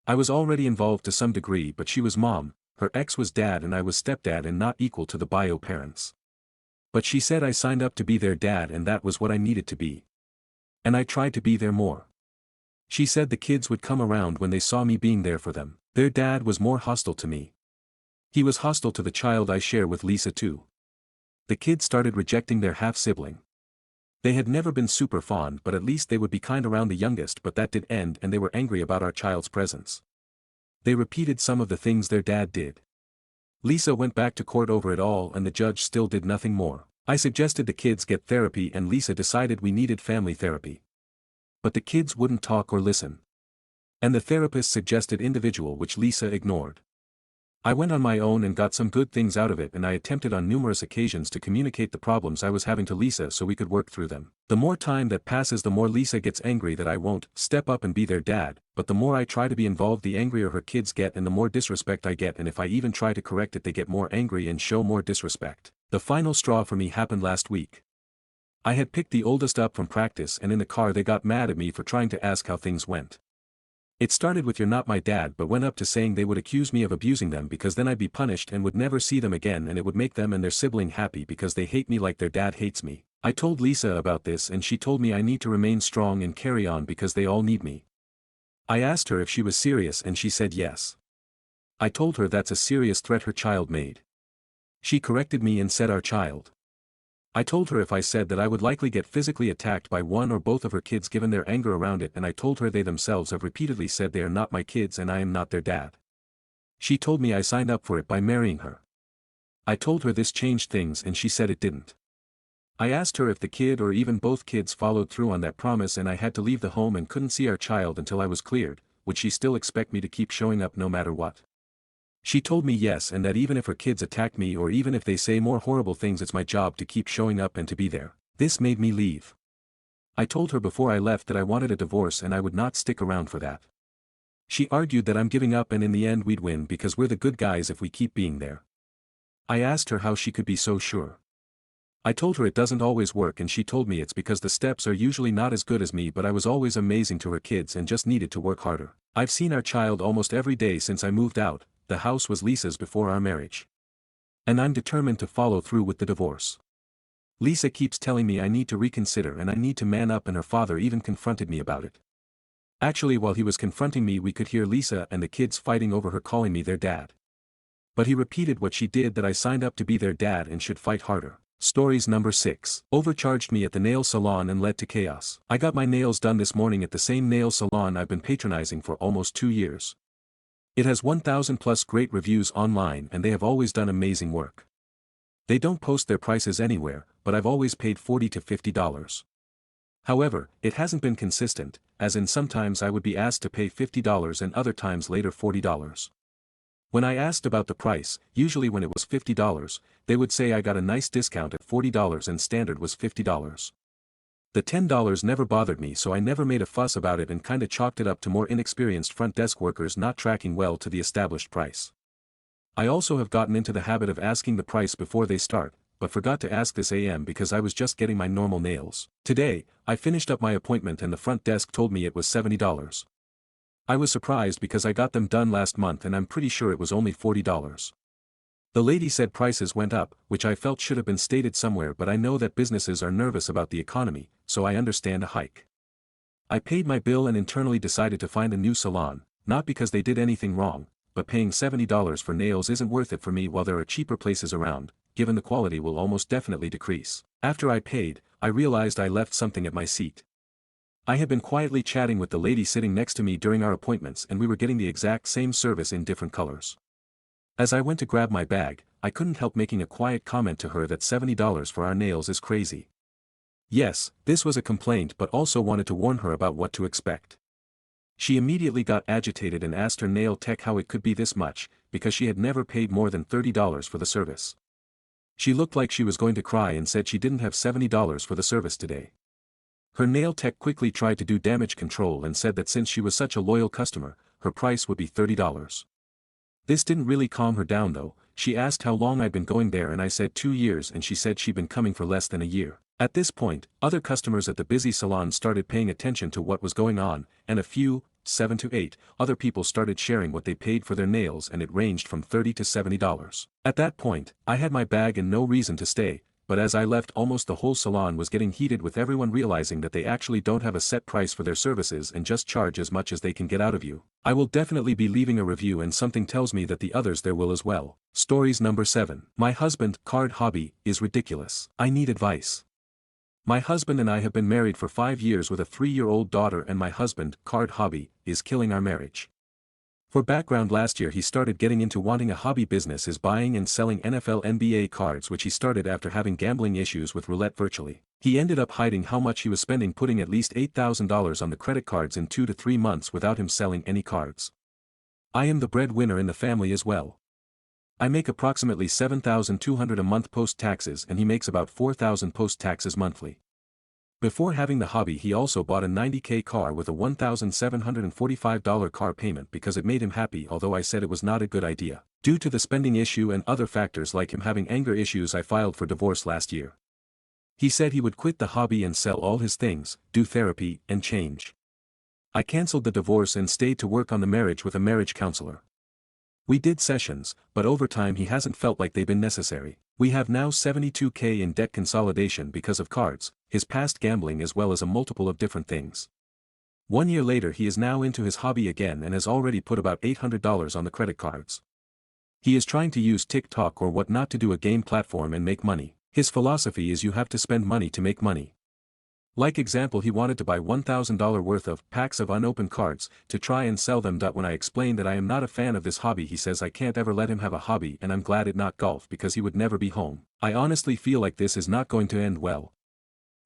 I was already involved to some degree, but she was mom, her ex was dad and I was stepdad and not equal to the bio parents. But she said I signed up to be their dad and that was what I needed to be. And I tried to be there more. She said the kids would come around when they saw me being there for them. Their dad was more hostile to me. He was hostile to the child I share with Lisa too. The kids started rejecting their half-sibling. They had never been super fond, but at least they would be kind around the youngest, but that did end and they were angry about our child's presence. They repeated some of the things their dad did. Lisa went back to court over it all and the judge still did nothing more. I suggested the kids get therapy and Lisa decided we needed family therapy. But the kids wouldn't talk or listen. And the therapist suggested individual, which Lisa ignored. I went on my own and got some good things out of it, and I attempted on numerous occasions to communicate the problems I was having to Lisa so we could work through them. The more time that passes, the more Lisa gets angry that I won't step up and be their dad, but the more I try to be involved, the angrier her kids get and the more disrespect I get, and if I even try to correct it, they get more angry and show more disrespect. The final straw for me happened last week. I had picked the oldest up from practice, and in the car they got mad at me for trying to ask how things went. It started with "you're not my dad," but went up to saying they would accuse me of abusing them because then I'd be punished and would never see them again, and it would make them and their sibling happy because they hate me like their dad hates me. I told Lisa about this and she told me I need to remain strong and carry on because they all need me. I asked her if she was serious and she said yes. I told her that's a serious threat her child made. She corrected me and said our child. I told her if I said that I would likely get physically attacked by one or both of her kids given their anger around it, and I told her they themselves have repeatedly said they are not my kids and I am not their dad. She told me I signed up for it by marrying her. I told her this changed things and she said it didn't. I asked her if the kid or even both kids followed through on that promise and I had to leave the home and couldn't see our child until I was cleared, would she still expect me to keep showing up no matter what? She told me yes, and that even if her kids attack me or even if they say more horrible things, it's my job to keep showing up and to be there. This made me leave. I told her before I left that I wanted a divorce and I would not stick around for that. She argued that I'm giving up and in the end we'd win because we're the good guys if we keep being there. I asked her how she could be so sure. I told her it doesn't always work, and she told me it's because the steps are usually not as good as me, but I was always amazing to her kids and just needed to work harder. I've seen our child almost every day since I moved out. The house was Lisa's before our marriage. And I'm determined to follow through with the divorce. Lisa keeps telling me I need to reconsider and I need to man up, and her father even confronted me about it. Actually, while he was confronting me, we could hear Lisa and the kids fighting over her calling me their dad. But he repeated what she did, that I signed up to be their dad and should fight harder. Stories number 6. Overcharged me at the nail salon and led to chaos. I got my nails done this morning at the same nail salon I've been patronizing for almost 2 years. It has 1,000 plus great reviews online and they have always done amazing work. They don't post their prices anywhere, but I've always paid $40 to $50. However, it hasn't been consistent, as in sometimes I would be asked to pay $50 and other times later $40. When I asked about the price, usually when it was $50, they would say I got a nice discount at $40 and standard was $50. The $10 never bothered me, so I never made a fuss about it and kinda chalked it up to more inexperienced front desk workers not tracking well to the established price. I also have gotten into the habit of asking the price before they start, but forgot to ask this AM because I was just getting my normal nails. Today, I finished up my appointment and the front desk told me it was $70. I was surprised because I got them done last month and I'm pretty sure it was only $40. The lady said prices went up, which I felt should have been stated somewhere, but I know that businesses are nervous about the economy, so I understand a hike. I paid my bill and internally decided to find a new salon, not because they did anything wrong, but paying $70 for nails isn't worth it for me while there are cheaper places around, given the quality will almost definitely decrease. After I paid, I realized I left something at my seat. I had been quietly chatting with the lady sitting next to me during our appointments and we were getting the exact same service in different colors. As I went to grab my bag, I couldn't help making a quiet comment to her that $70 for our nails is crazy. Yes, this was a complaint, but also wanted to warn her about what to expect. She immediately got agitated and asked her nail tech how it could be this much, because she had never paid more than $30 for the service. She looked like she was going to cry and said she didn't have $70 for the service today. Her nail tech quickly tried to do damage control and said that since she was such a loyal customer, her price would be $30. This didn't really calm her down though. She asked how long I'd been going there and I said 2 years, and she said she'd been coming for less than a year. At this point, other customers at the busy salon started paying attention to what was going on, and a few, 7 to 8, other people started sharing what they paid for their nails, and it ranged from $30 to $70. At that point, I had my bag and no reason to stay, but as I left almost the whole salon was getting heated with everyone realizing that they actually don't have a set price for their services and just charge as much as they can get out of you. I will definitely be leaving a review and something tells me that the others there will as well. Stories number 7. My husband, card hobby, is ridiculous. I need advice. My husband and I have been married for 5 years with a 3-year-old daughter, and my husband, card hobby, is killing our marriage. For background, last year he started getting into wanting a hobby business is buying and selling NFL NBA cards, which he started after having gambling issues with roulette virtually. He ended up hiding how much he was spending, putting at least $8,000 on the credit cards in 2 to 3 months without him selling any cards. I am the breadwinner in the family as well. I make approximately $7,200 a month post-taxes and he makes about $4,000 post-taxes monthly. Before having the hobby he also bought a $90K car with a $1,745 car payment because it made him happy, although I said it was not a good idea. Due to the spending issue and other factors like him having anger issues, I filed for divorce last year. He said he would quit the hobby and sell all his things, do therapy, and change. I cancelled the divorce and stayed to work on the marriage with a marriage counselor. We did sessions, but over time he hasn't felt like they've been necessary. We have now $72K in debt consolidation because of cards, his past gambling as well as a multiple of different things. 1 year later he is now into his hobby again and has already put about $800 on the credit cards. He is trying to use TikTok or whatnot to do a game platform and make money. His philosophy is you have to spend money to make money. Like example, he wanted to buy $1,000 worth of packs of unopened cards to try and sell them. When I explained that I am not a fan of this hobby, he says I can't ever let him have a hobby and I'm glad it not golf because he would never be home. I honestly feel like this is not going to end well.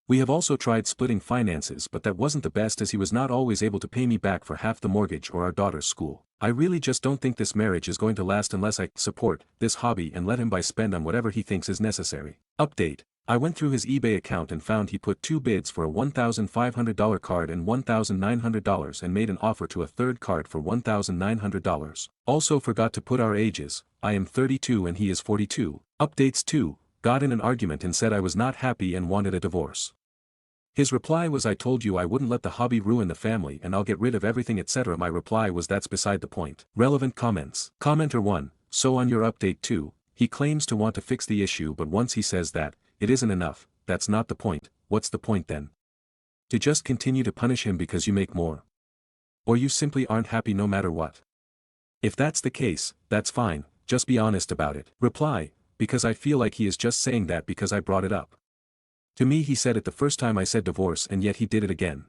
We have also tried splitting finances, but that wasn't the best as he was not always able to pay me back for half the mortgage or our daughter's school. I really just don't think this marriage is going to last unless I support this hobby and let him spend on whatever he thinks is necessary. Update. I went through his eBay account and found he put 2 bids for a $1,500 card and $1,900 and made an offer to a third card for $1,900. Also forgot to put our ages. I am 32 and he is 42. Updates 2. Got in an argument and said I was not happy and wanted a divorce. His reply was I told you I wouldn't let the hobby ruin the family and I'll get rid of everything etc. My reply was that's beside the point. Relevant comments. Commenter 1. So on your update 2, he claims to want to fix the issue, but once he says that it isn't enough, that's not the point. What's the point then? To just continue to punish him because you make more? Or you simply aren't happy no matter what? If that's the case, that's fine, just be honest about it. Reply, because I feel like he is just saying that because I brought it up. To me he said it the first time I said divorce and yet he did it again.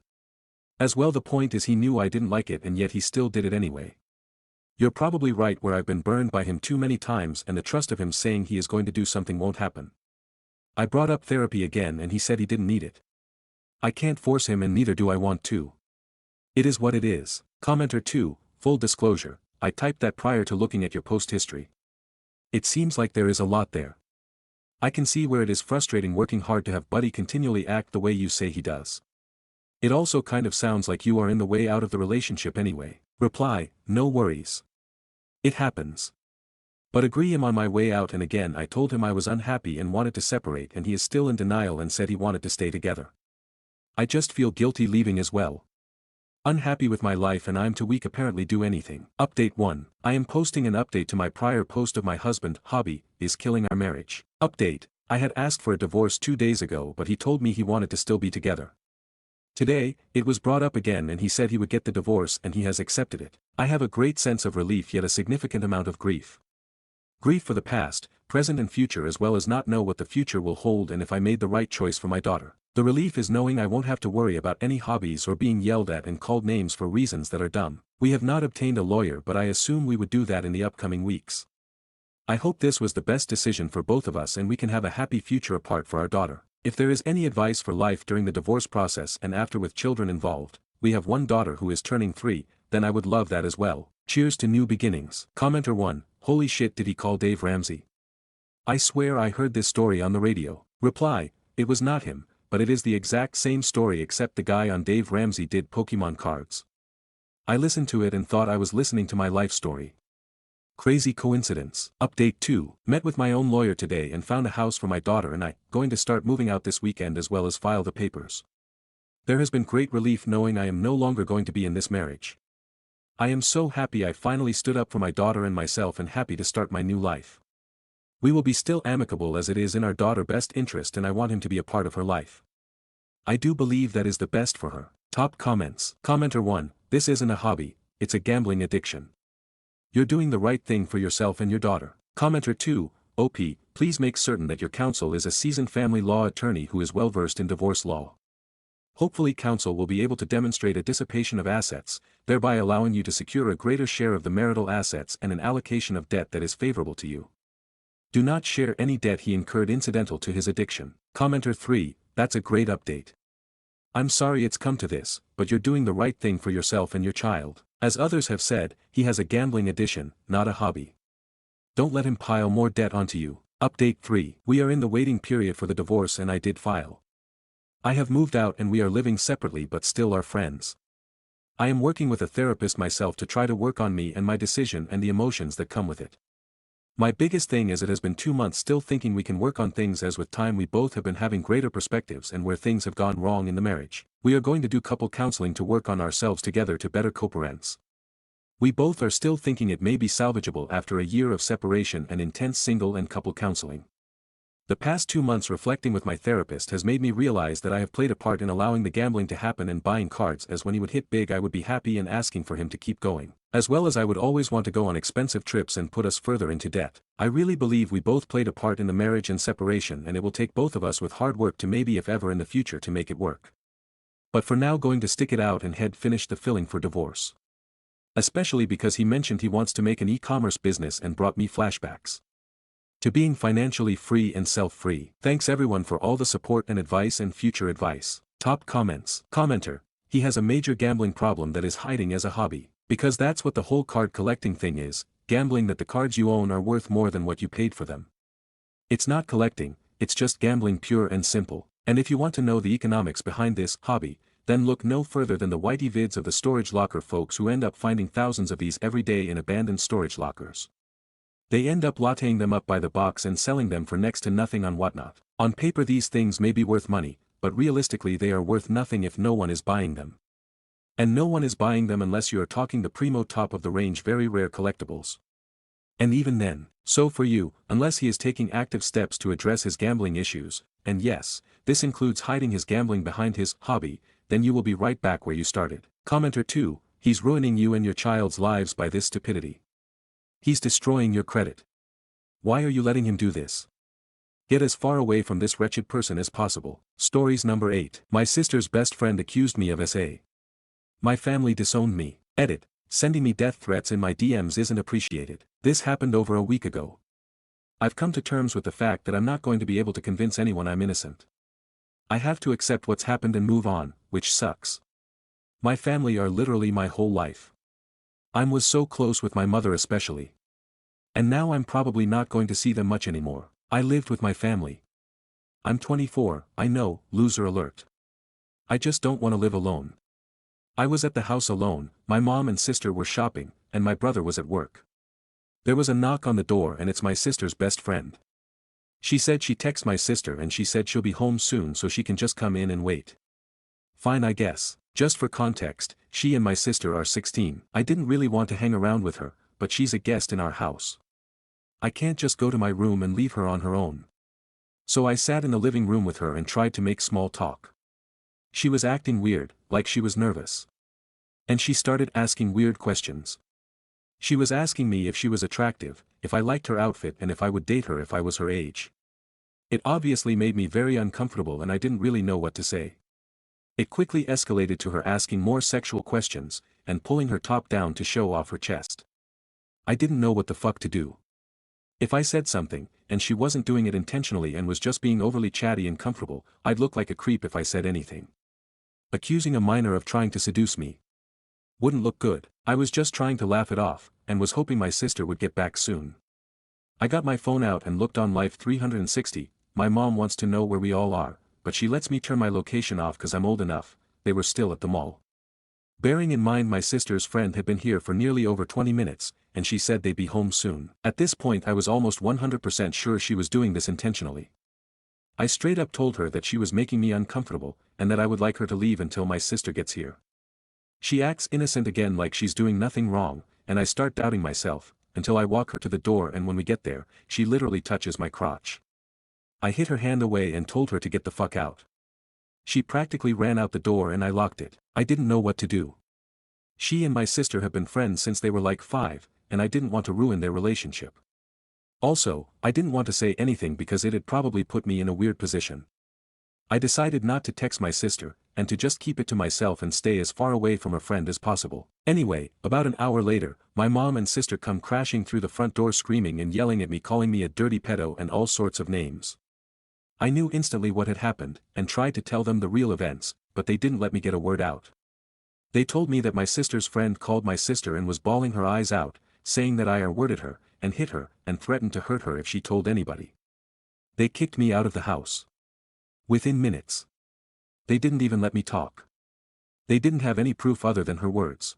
As well, the point is he knew I didn't like it and yet he still did it anyway. You're probably right where I've been burned by him too many times and the trust of him saying he is going to do something won't happen. I brought up therapy again and he said he didn't need it. I can't force him and neither do I want to. It is what it is. Commenter 2, full disclosure, I typed that prior to looking at your post history. It seems like there is a lot there. I can see where it is frustrating working hard to have Buddy continually act the way you say he does. It also kind of sounds like you are in the way out of the relationship anyway. Reply, no worries. It happens. But agree I'm on my way out, and again I told him I was unhappy and wanted to separate and he is still in denial and said he wanted to stay together. I just feel guilty leaving as well. Unhappy with my life and I'm too weak apparently do anything. Update 1. I am posting an update to my prior post of my husband, hobby, is killing our marriage. Update. I had asked for a divorce 2 days ago but he told me he wanted to still be together. Today, it was brought up again and he said he would get the divorce and he has accepted it. I have a great sense of relief yet a significant amount of grief. Grief for the past, present and future, as well as not know what the future will hold and if I made the right choice for my daughter. The relief is knowing I won't have to worry about any hobbies or being yelled at and called names for reasons that are dumb. We have not obtained a lawyer but I assume we would do that in the upcoming weeks. I hope this was the best decision for both of us and we can have a happy future apart for our daughter. If there is any advice for life during the divorce process and after with children involved, we have one daughter who is turning 3, then I would love that as well. Cheers to new beginnings. Commenter 1. Holy shit, did he call Dave Ramsey? I swear I heard this story on the radio. Reply, it was not him, but it is the exact same story except the guy on Dave Ramsey did Pokemon cards. I listened to it and thought I was listening to my life story. Crazy coincidence. Update 2. Met with my own lawyer today and found a house for my daughter and I, going to start moving out this weekend as well as file the papers. There has been great relief knowing I am no longer going to be in this marriage. I am so happy I finally stood up for my daughter and myself and happy to start my new life. We will be still amicable as it is in our daughter's best interest and I want him to be a part of her life. I do believe that is the best for her. Top comments. Commenter 1. This isn't a hobby, it's a gambling addiction. You're doing the right thing for yourself and your daughter. Commenter 2. OP, please make certain that your counsel is a seasoned family law attorney who is well versed in divorce law. Hopefully counsel will be able to demonstrate a dissipation of assets, thereby allowing you to secure a greater share of the marital assets and an allocation of debt that is favorable to you. Do not share any debt he incurred incidental to his addiction. Commenter 3, that's a great update. I'm sorry it's come to this, but you're doing the right thing for yourself and your child. As others have said, he has a gambling addiction, not a hobby. Don't let him pile more debt onto you. Update 3. We are in the waiting period for the divorce and I did file. I have moved out and we are living separately but still are friends. I am working with a therapist myself to try to work on me and my decision and the emotions that come with it. My biggest thing is it has been 2 months still thinking we can work on things, as with time we both have been having greater perspectives and where things have gone wrong in the marriage. We are going to do couple counseling to work on ourselves together to better co-parents. We both are still thinking it may be salvageable after a year of separation and intense single and couple counseling. The past 2 months reflecting with my therapist has made me realize that I have played a part in allowing the gambling to happen and buying cards, as when he would hit big I would be happy and asking for him to keep going, as well as I would always want to go on expensive trips and put us further into debt. I really believe we both played a part in the marriage and separation, and it will take both of us with hard work to maybe if ever in the future to make it work. But for now going to stick it out and head finish the filling for divorce. Especially because he mentioned he wants to make an e-commerce business and brought me flashbacks to being financially free and self-free. Thanks everyone for all the support and advice and future advice. Top comments. Commenter: he has a major gambling problem that is hiding as a hobby. Because that's what the whole card collecting thing is, gambling that the cards you own are worth more than what you paid for them. It's not collecting, it's just gambling pure and simple. And if you want to know the economics behind this hobby, then look no further than the whitey vids of the storage locker folks who end up finding thousands of these every day in abandoned storage lockers. They end up latteing them up by the box and selling them for next to nothing on Whatnot. On paper these things may be worth money, but realistically they are worth nothing if no one is buying them. And no one is buying them unless you are talking the primo top of the range very rare collectibles. And even then, so for you, unless he is taking active steps to address his gambling issues, and yes, this includes hiding his gambling behind his hobby, then you will be right back where you started. Commenter 2, he's ruining you and your child's lives by this stupidity. He's destroying your credit. Why are you letting him do this? Get as far away from this wretched person as possible. Stories number 8. My sister's best friend accused me of SA. My family disowned me. Edit: sending me death threats in my DMs isn't appreciated. This happened over a week ago. I've come to terms with the fact that I'm not going to be able to convince anyone I'm innocent. I have to accept what's happened and move on, which sucks. My family are literally my whole life. I was so close with my mother especially. And now I'm probably not going to see them much anymore. I lived with my family. I'm 24, I know, loser alert. I just don't want to live alone. I was at the house alone, my mom and sister were shopping, and my brother was at work. There was a knock on the door and it's my sister's best friend. She said she texted my sister and she said she'll be home soon so she can just come in and wait. Fine, I guess. Just for context, she and my sister are 16. I didn't really want to hang around with her, but she's a guest in our house. I can't just go to my room and leave her on her own. So I sat in the living room with her and tried to make small talk. She was acting weird, like she was nervous. And she started asking weird questions. She was asking me if she was attractive, if I liked her outfit and if I would date her if I was her age. It obviously made me very uncomfortable and I didn't really know what to say. It quickly escalated to her asking more sexual questions, and pulling her top down to show off her chest. I didn't know what the fuck to do. If I said something, and she wasn't doing it intentionally and was just being overly chatty and comfortable, I'd look like a creep if I said anything. Accusing a minor of trying to seduce me wouldn't look good. I was just trying to laugh it off, and was hoping my sister would get back soon. I got my phone out and looked on Life 360, my mom wants to know where we all are, but she lets me turn my location off cause I'm old enough. They were still at the mall. Bearing in mind my sister's friend had been here for nearly over 20 minutes, and she said they'd be home soon. At this point I was almost 100% sure she was doing this intentionally. I straight up told her that she was making me uncomfortable, and that I would like her to leave until my sister gets here. She acts innocent again like she's doing nothing wrong, and I start doubting myself, until I walk her to the door and when we get there, she literally touches my crotch. I hit her hand away and told her to get the fuck out. She practically ran out the door and I locked it. I didn't know what to do. She and my sister have been friends since they were like 5, and I didn't want to ruin their relationship. Also, I didn't want to say anything because it'd probably put me in a weird position. I decided not to text my sister, and to just keep it to myself and stay as far away from a friend as possible. Anyway, about an hour later, my mom and sister come crashing through the front door screaming and yelling at me, calling me a dirty pedo and all sorts of names. I knew instantly what had happened, and tried to tell them the real events, but they didn't let me get a word out. They told me that my sister's friend called my sister and was bawling her eyes out, saying that I R-worded her, and hit her, and threatened to hurt her if she told anybody. They kicked me out of the house. Within minutes. They didn't even let me talk. They didn't have any proof other than her words.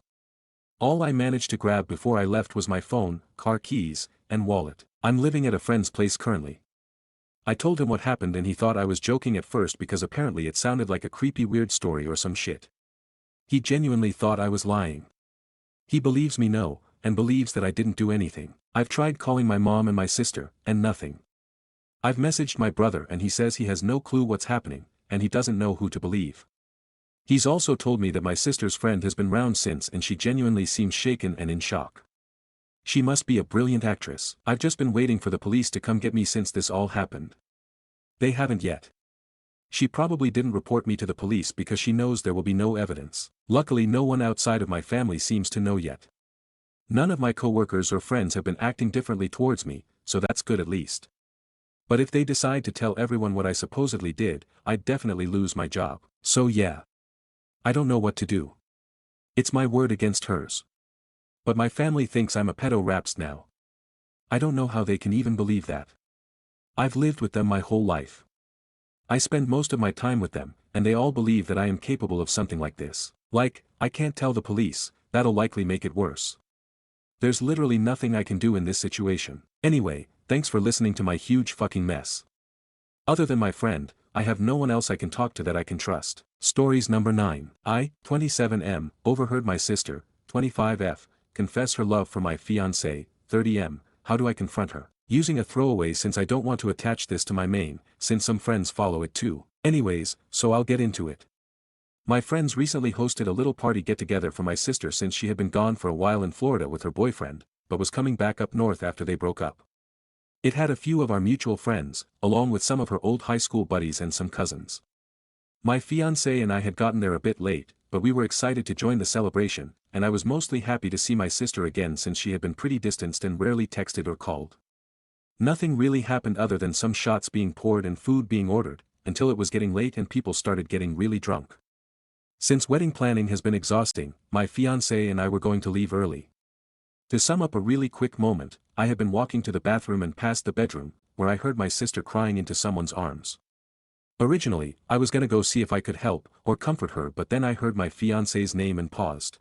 All I managed to grab before I left was my phone, car keys, and wallet. I'm living at a friend's place currently. I told him what happened and he thought I was joking at first because apparently it sounded like a creepy weird story or some shit. He genuinely thought I was lying. He believes me now, and believes that I didn't do anything. I've tried calling my mom and my sister, and nothing. I've messaged my brother and he says he has no clue what's happening, and he doesn't know who to believe. He's also told me that my sister's friend has been round since and she genuinely seems shaken and in shock. She must be a brilliant actress. I've just been waiting for the police to come get me since this all happened. They haven't yet. She probably didn't report me to the police because she knows there will be no evidence. Luckily no one outside of my family seems to know yet. None of my coworkers or friends have been acting differently towards me, so that's good at least. But if they decide to tell everyone what I supposedly did, I'd definitely lose my job. So yeah. I don't know what to do. It's my word against hers. But my family thinks I'm a pedo raps now. I don't know how they can even believe that. I've lived with them my whole life. I spend most of my time with them, and they all believe that I am capable of something like this. Like, I can't tell the police, that'll likely make it worse. There's literally nothing I can do in this situation. Anyway, thanks for listening to my huge fucking mess. Other than my friend, I have no one else I can talk to that I can trust. Stories number 9. I, 27M, overheard my sister, 25F, confess her love for my fiancé, 30M, how do I confront her? Using a throwaway since I don't want to attach this to my main, since some friends follow it too. Anyways, so I'll get into it. My friends recently hosted a little party get-together for my sister since she had been gone for a while in Florida with her boyfriend, but was coming back up north after they broke up. It had a few of our mutual friends, along with some of her old high school buddies and some cousins. My fiancé and I had gotten there a bit late, but we were excited to join the celebration, and I was mostly happy to see my sister again since she had been pretty distanced and rarely texted or called. Nothing really happened other than some shots being poured and food being ordered, until it was getting late and people started getting really drunk. Since wedding planning has been exhausting, my fiancé and I were going to leave early. To sum up a really quick moment, I had been walking to the bathroom and past the bedroom, where I heard my sister crying into someone's arms. Originally, I was gonna go see if I could help, or comfort her, but then I heard my fiancé's name and paused.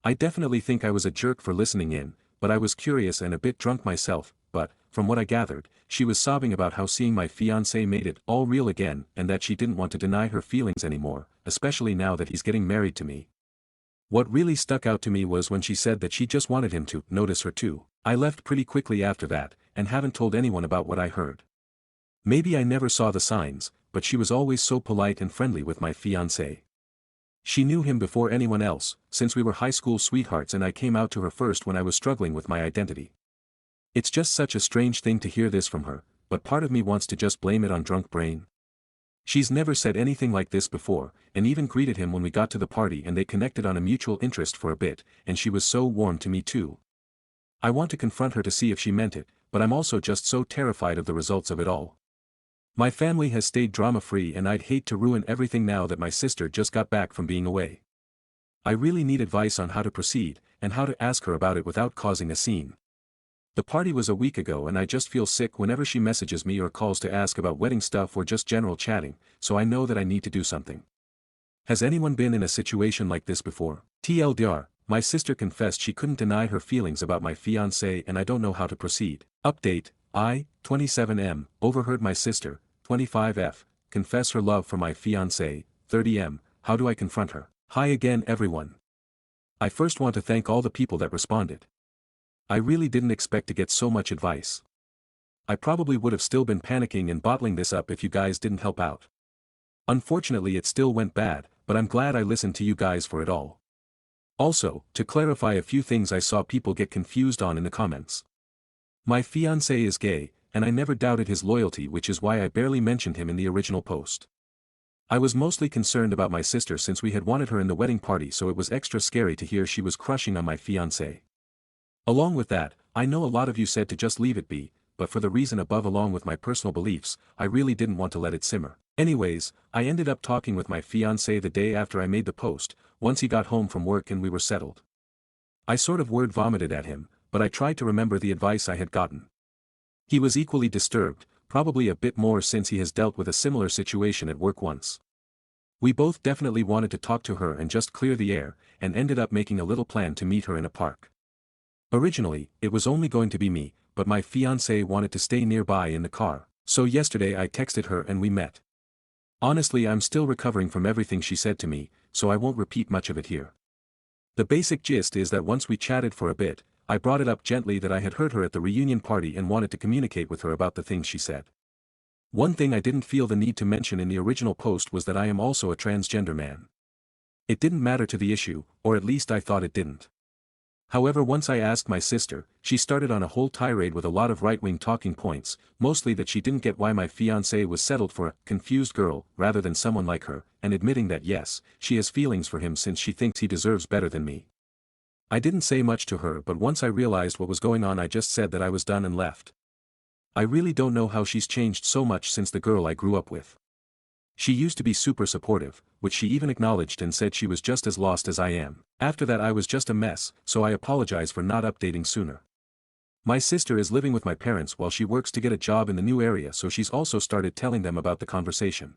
I definitely think I was a jerk for listening in, but I was curious and a bit drunk myself, but, from what I gathered, she was sobbing about how seeing my fiancé made it all real again and that she didn't want to deny her feelings anymore, especially now that he's getting married to me. What really stuck out to me was when she said that she just wanted him to notice her too. I left pretty quickly after that, and haven't told anyone about what I heard. Maybe I never saw the signs, but she was always so polite and friendly with my fiancé. She knew him before anyone else, since we were high school sweethearts and I came out to her first when I was struggling with my identity. It's just such a strange thing to hear this from her, but part of me wants to just blame it on drunk brain. She's never said anything like this before, and even greeted him when we got to the party and they connected on a mutual interest for a bit, and she was so warm to me too. I want to confront her to see if she meant it, but I'm also just so terrified of the results of it all. My family has stayed drama-free and I'd hate to ruin everything now that my sister just got back from being away. I really need advice on how to proceed, and how to ask her about it without causing a scene. The party was a week ago and I just feel sick whenever she messages me or calls to ask about wedding stuff or just general chatting, so I know that I need to do something. Has anyone been in a situation like this before? TLDR, my sister confessed she couldn't deny her feelings about my fiancé and I don't know how to proceed. Update, I, 27M, overheard my sister, 25F, confess her love for my fiancé, 30M, how do I confront her? Hi again everyone. I first want to thank all the people that responded. I really didn't expect to get so much advice. I probably would have still been panicking and bottling this up if you guys didn't help out. Unfortunately it still went bad, but I'm glad I listened to you guys for it all. Also, to clarify a few things I saw people get confused on in the comments. My fiancé is gay, and I never doubted his loyalty, which is why I barely mentioned him in the original post. I was mostly concerned about my sister since we had wanted her in the wedding party, so it was extra scary to hear she was crushing on my fiancé. Along with that, I know a lot of you said to just leave it be, but for the reason above along with my personal beliefs, I really didn't want to let it simmer. Anyways, I ended up talking with my fiancé the day after I made the post, once he got home from work and we were settled. I sort of word vomited at him, but I tried to remember the advice I had gotten. He was equally disturbed, probably a bit more since he has dealt with a similar situation at work once. We both definitely wanted to talk to her and just clear the air, and ended up making a little plan to meet her in a park. Originally, it was only going to be me, but my fiancée wanted to stay nearby in the car, so yesterday I texted her and we met. Honestly, I'm still recovering from everything she said to me, so I won't repeat much of it here. The basic gist is that once we chatted for a bit, I brought it up gently that I had heard her at the reunion party and wanted to communicate with her about the things she said. One thing I didn't feel the need to mention in the original post was that I am also a transgender man. It didn't matter to the issue, or at least I thought it didn't. However, once I asked my sister, she started on a whole tirade with a lot of right-wing talking points, mostly that she didn't get why my fiancé was settled for a confused girl rather than someone like her, and admitting that yes, she has feelings for him since she thinks he deserves better than me. I didn't say much to her, but once I realized what was going on, I just said that I was done and left. I really don't know how she's changed so much since the girl I grew up with. She used to be super supportive, which she even acknowledged and said she was just as lost as I am. After that I was just a mess, so I apologize for not updating sooner. My sister is living with my parents while she works to get a job in the new area, so she's also started telling them about the conversation.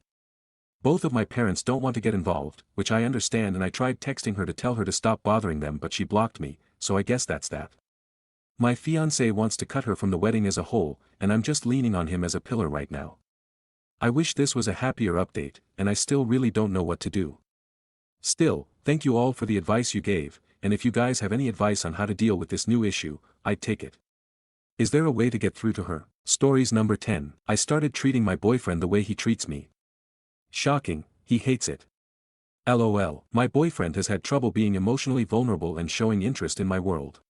Both of my parents don't want to get involved, which I understand, and I tried texting her to tell her to stop bothering them, but she blocked me, so I guess that's that. My fiancé wants to cut her from the wedding as a whole, and I'm just leaning on him as a pillar right now. I wish this was a happier update, and I still really don't know what to do. Still, thank you all for the advice you gave, and if you guys have any advice on how to deal with this new issue, I'd take it. Is there a way to get through to her? Stories number 10. I started treating my boyfriend the way he treats me. Shocking, he hates it. LOL. My boyfriend has had trouble being emotionally vulnerable and showing interest in my world.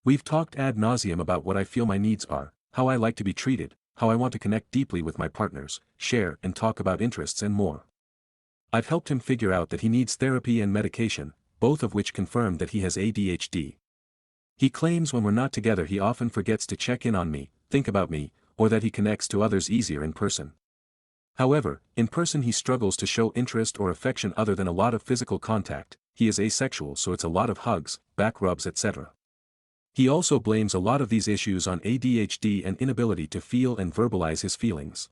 We've talked ad nauseum about what I feel my needs are, how I like to be treated, how I want to connect deeply with my partners, share and talk about interests and more. I've helped him figure out that he needs therapy and medication, both of which confirm that he has ADHD. He claims when we're not together he often forgets to check in on me, think about me, or that he connects to others easier in person. However, in person he struggles to show interest or affection other than a lot of physical contact. He is asexual, so it's a lot of hugs, back rubs, etc. He also blames a lot of these issues on ADHD and inability to feel and verbalize his feelings.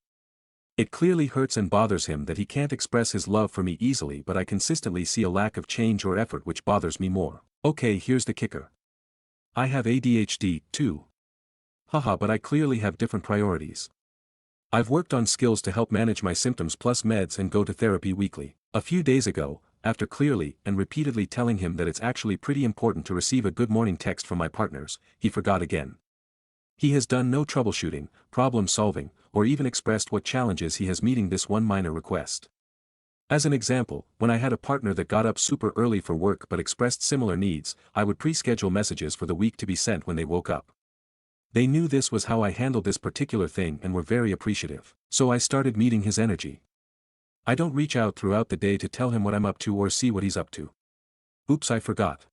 It clearly hurts and bothers him that he can't express his love for me easily, but I consistently see a lack of change or effort, which bothers me more. Okay, here's the kicker. I have ADHD, too. Haha, but I clearly have different priorities. I've worked on skills to help manage my symptoms plus meds and go to therapy weekly. A few days ago, after clearly and repeatedly telling him that it's actually pretty important to receive a good morning text from my partners, he forgot again. He has done no troubleshooting, problem solving, or even expressed what challenges he has meeting this one minor request. As an example, when I had a partner that got up super early for work but expressed similar needs, I would pre-schedule messages for the week to be sent when they woke up. They knew this was how I handled this particular thing and were very appreciative, so I started meeting his energy. I don't reach out throughout the day to tell him what I'm up to or see what he's up to. Oops, I forgot.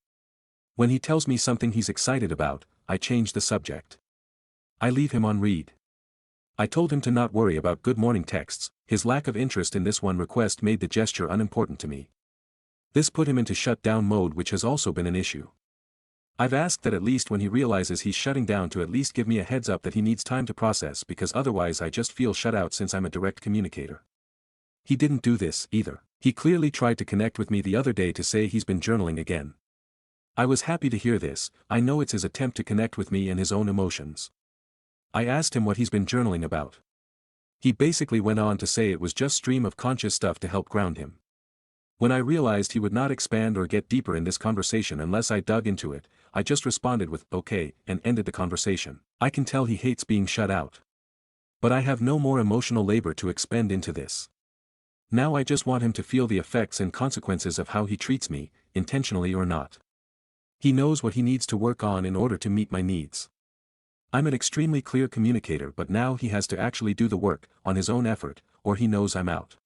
When he tells me something he's excited about, I change the subject. I leave him on read. I told him to not worry about good morning texts. His lack of interest in this one request made the gesture unimportant to me. This put him into shutdown mode, which has also been an issue. I've asked that at least when he realizes he's shutting down to at least give me a heads up that he needs time to process, because otherwise I just feel shut out since I'm a direct communicator. He didn't do this either. He clearly tried to connect with me the other day to say he's been journaling again. I was happy to hear this. I know it's his attempt to connect with me and his own emotions. I asked him what he's been journaling about. He basically went on to say it was just stream of conscious stuff to help ground him. When I realized he would not expand or get deeper in this conversation unless I dug into it, I just responded with okay and ended the conversation. I can tell he hates being shut out. But I have no more emotional labor to expend into this. Now I just want him to feel the effects and consequences of how he treats me, intentionally or not. He knows what he needs to work on in order to meet my needs. I'm an extremely clear communicator, but now he has to actually do the work, on his own effort, or he knows I'm out.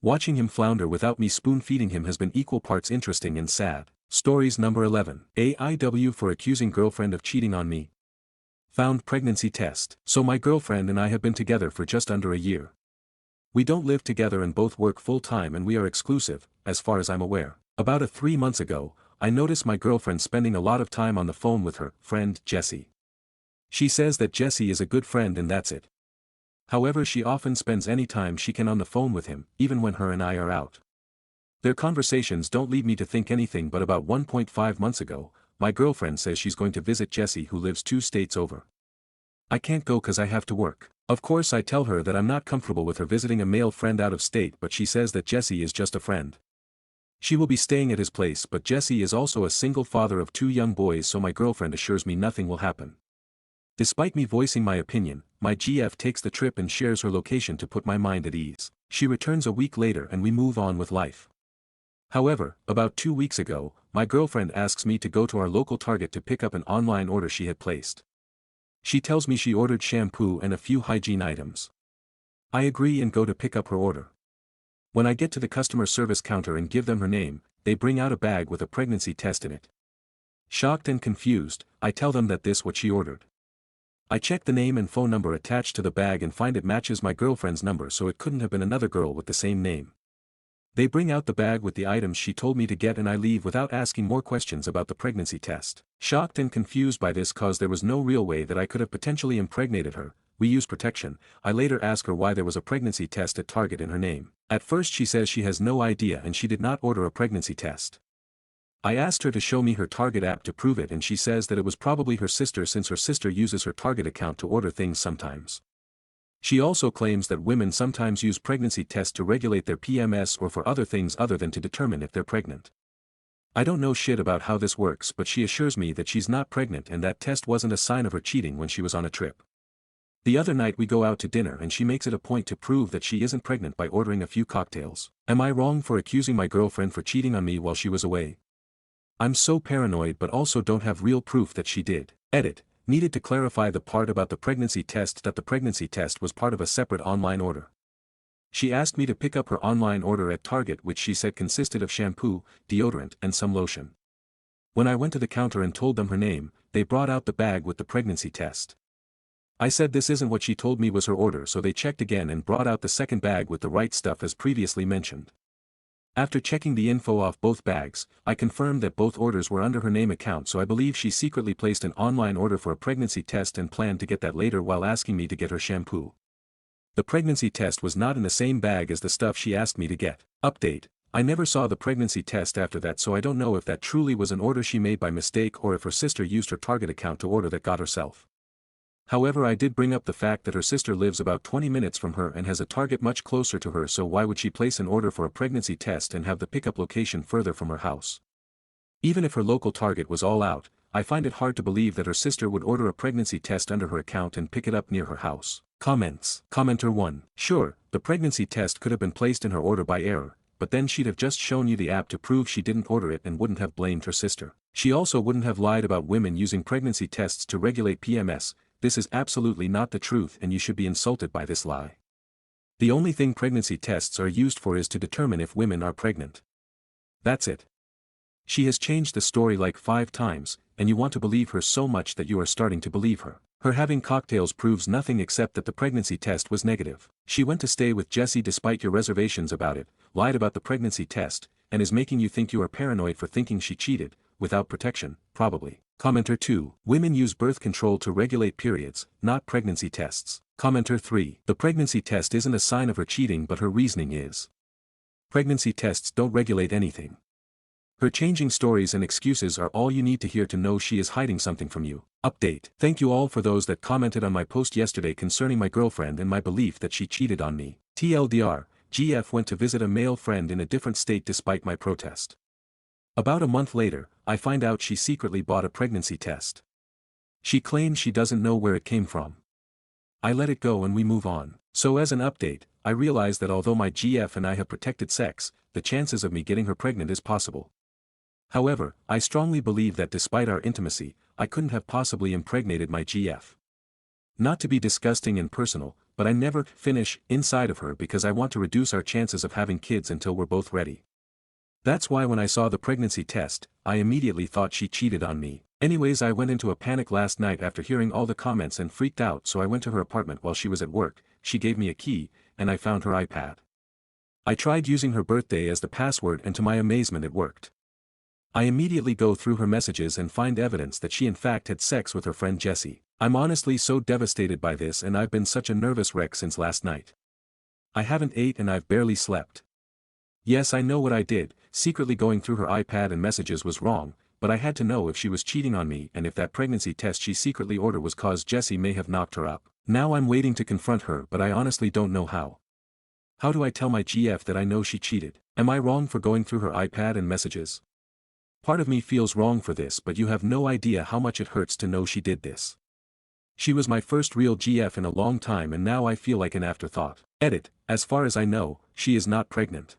Watching him flounder without me spoon-feeding him has been equal parts interesting and sad. Stories number 11. AIW for accusing girlfriend of cheating on me. Found pregnancy test. So my girlfriend and I have been together for just under a year. We don't live together and both work full-time, and we are exclusive, as far as I'm aware. About 3 months ago, I notice my girlfriend spending a lot of time on the phone with her friend Jessie. She says that Jessie is a good friend and that's it. However, she often spends any time she can on the phone with him, even when her and I are out. Their conversations don't lead me to think anything, but about 1.5 months ago, my girlfriend says she's going to visit Jessie, who lives 2 states over. I can't go cause I have to work. Of course I tell her that I'm not comfortable with her visiting a male friend out of state, but she says that Jessie is just a friend. She will be staying at his place, but Jessie is also a single father of 2 young boys, so my girlfriend assures me nothing will happen. Despite me voicing my opinion, my GF takes the trip and shares her location to put my mind at ease. She returns a week later and we move on with life. However, about 2 weeks ago, my girlfriend asks me to go to our local Target to pick up an online order she had placed. She tells me she ordered shampoo and a few hygiene items. I agree and go to pick up her order. When I get to the customer service counter and give them her name, they bring out a bag with a pregnancy test in it. Shocked and confused, I tell them that this what she ordered. I check the name and phone number attached to the bag and find it matches my girlfriend's number, so it couldn't have been another girl with the same name. They bring out the bag with the items she told me to get and I leave without asking more questions about the pregnancy test. Shocked and confused by this cause there was no real way that I could have potentially impregnated her. We use protection. I later ask her why there was a pregnancy test at Target in her name. At first she says she has no idea and she did not order a pregnancy test. I asked her to show me her Target app to prove it and she says that it was probably her sister, since her sister uses her Target account to order things sometimes. She also claims that women sometimes use pregnancy tests to regulate their PMS or for other things other than to determine if they're pregnant. I don't know shit about how this works, but she assures me that she's not pregnant and that test wasn't a sign of her cheating when she was on a trip. The other night we go out to dinner and she makes it a point to prove that she isn't pregnant by ordering a few cocktails. Am I wrong for accusing my girlfriend for cheating on me while she was away? I'm so paranoid but also don't have real proof that she did. Edit. Needed to clarify the part about the pregnancy test, that the pregnancy test was part of a separate online order. She asked me to pick up her online order at Target, which she said consisted of shampoo, deodorant and some lotion. When I went to the counter and told them her name, they brought out the bag with the pregnancy test. I said this isn't what she told me was her order, so they checked again and brought out the second bag with the right stuff as previously mentioned. After checking the info off both bags, I confirmed that both orders were under her name account, so I believe she secretly placed an online order for a pregnancy test and planned to get that later while asking me to get her shampoo. The pregnancy test was not in the same bag as the stuff she asked me to get. Update. I never saw the pregnancy test after that, so I don't know if that truly was an order she made by mistake or if her sister used her Target account to order that got herself. However, I did bring up the fact that her sister lives about 20 minutes from her and has a Target much closer to her, so why would she place an order for a pregnancy test and have the pickup location further from her house? Even if her local Target was all out, I find it hard to believe that her sister would order a pregnancy test under her account and pick it up near her house. Comments. Commenter 1. Sure, the pregnancy test could have been placed in her order by error, but then she'd have just shown you the app to prove she didn't order it and wouldn't have blamed her sister. She also wouldn't have lied about women using pregnancy tests to regulate PMS. This is absolutely not the truth and you should be insulted by this lie. The only thing pregnancy tests are used for is to determine if women are pregnant. That's it. She has changed the story like 5 times, and you want to believe her so much that you are starting to believe her. Her having cocktails proves nothing except that the pregnancy test was negative. She went to stay with Jessie despite your reservations about it, lied about the pregnancy test, and is making you think you are paranoid for thinking she cheated, without protection, probably. Commenter 2. Women use birth control to regulate periods, not pregnancy tests. Commenter 3. The pregnancy test isn't a sign of her cheating, but her reasoning is. Pregnancy tests don't regulate anything. Her changing stories and excuses are all you need to hear to know she is hiding something from you. Update. Thank you all for those that commented on my post yesterday concerning my girlfriend and my belief that she cheated on me. TLDR, GF went to visit a male friend in a different state despite my protest. About a month later, I find out she secretly bought a pregnancy test. She claims she doesn't know where it came from. I let it go and we move on. So as an update, I realize that although my GF and I have protected sex, the chances of me getting her pregnant is possible. However, I strongly believe that despite our intimacy, I couldn't have possibly impregnated my GF. Not to be disgusting and personal, but I never finish inside of her because I want to reduce our chances of having kids until we're both ready. That's why when I saw the pregnancy test, I immediately thought she cheated on me. Anyways, I went into a panic last night after hearing all the comments and freaked out, so I went to her apartment while she was at work. She gave me a key, and I found her iPad. I tried using her birthday as the password and to my amazement it worked. I immediately go through her messages and find evidence that she in fact had sex with her friend Jessie. I'm honestly so devastated by this, and I've been such a nervous wreck since last night. I haven't ate and I've barely slept. Yes, I know what I did. Secretly going through her iPad and messages was wrong, but I had to know if she was cheating on me and if that pregnancy test she secretly ordered was cause Jessie may have knocked her up. Now I'm waiting to confront her, but I honestly don't know how. How do I tell my GF that I know she cheated? Am I wrong for going through her iPad and messages? Part of me feels wrong for this, but you have no idea how much it hurts to know she did this. She was my first real GF in a long time, and now I feel like an afterthought. Edit, as far as I know, she is not pregnant.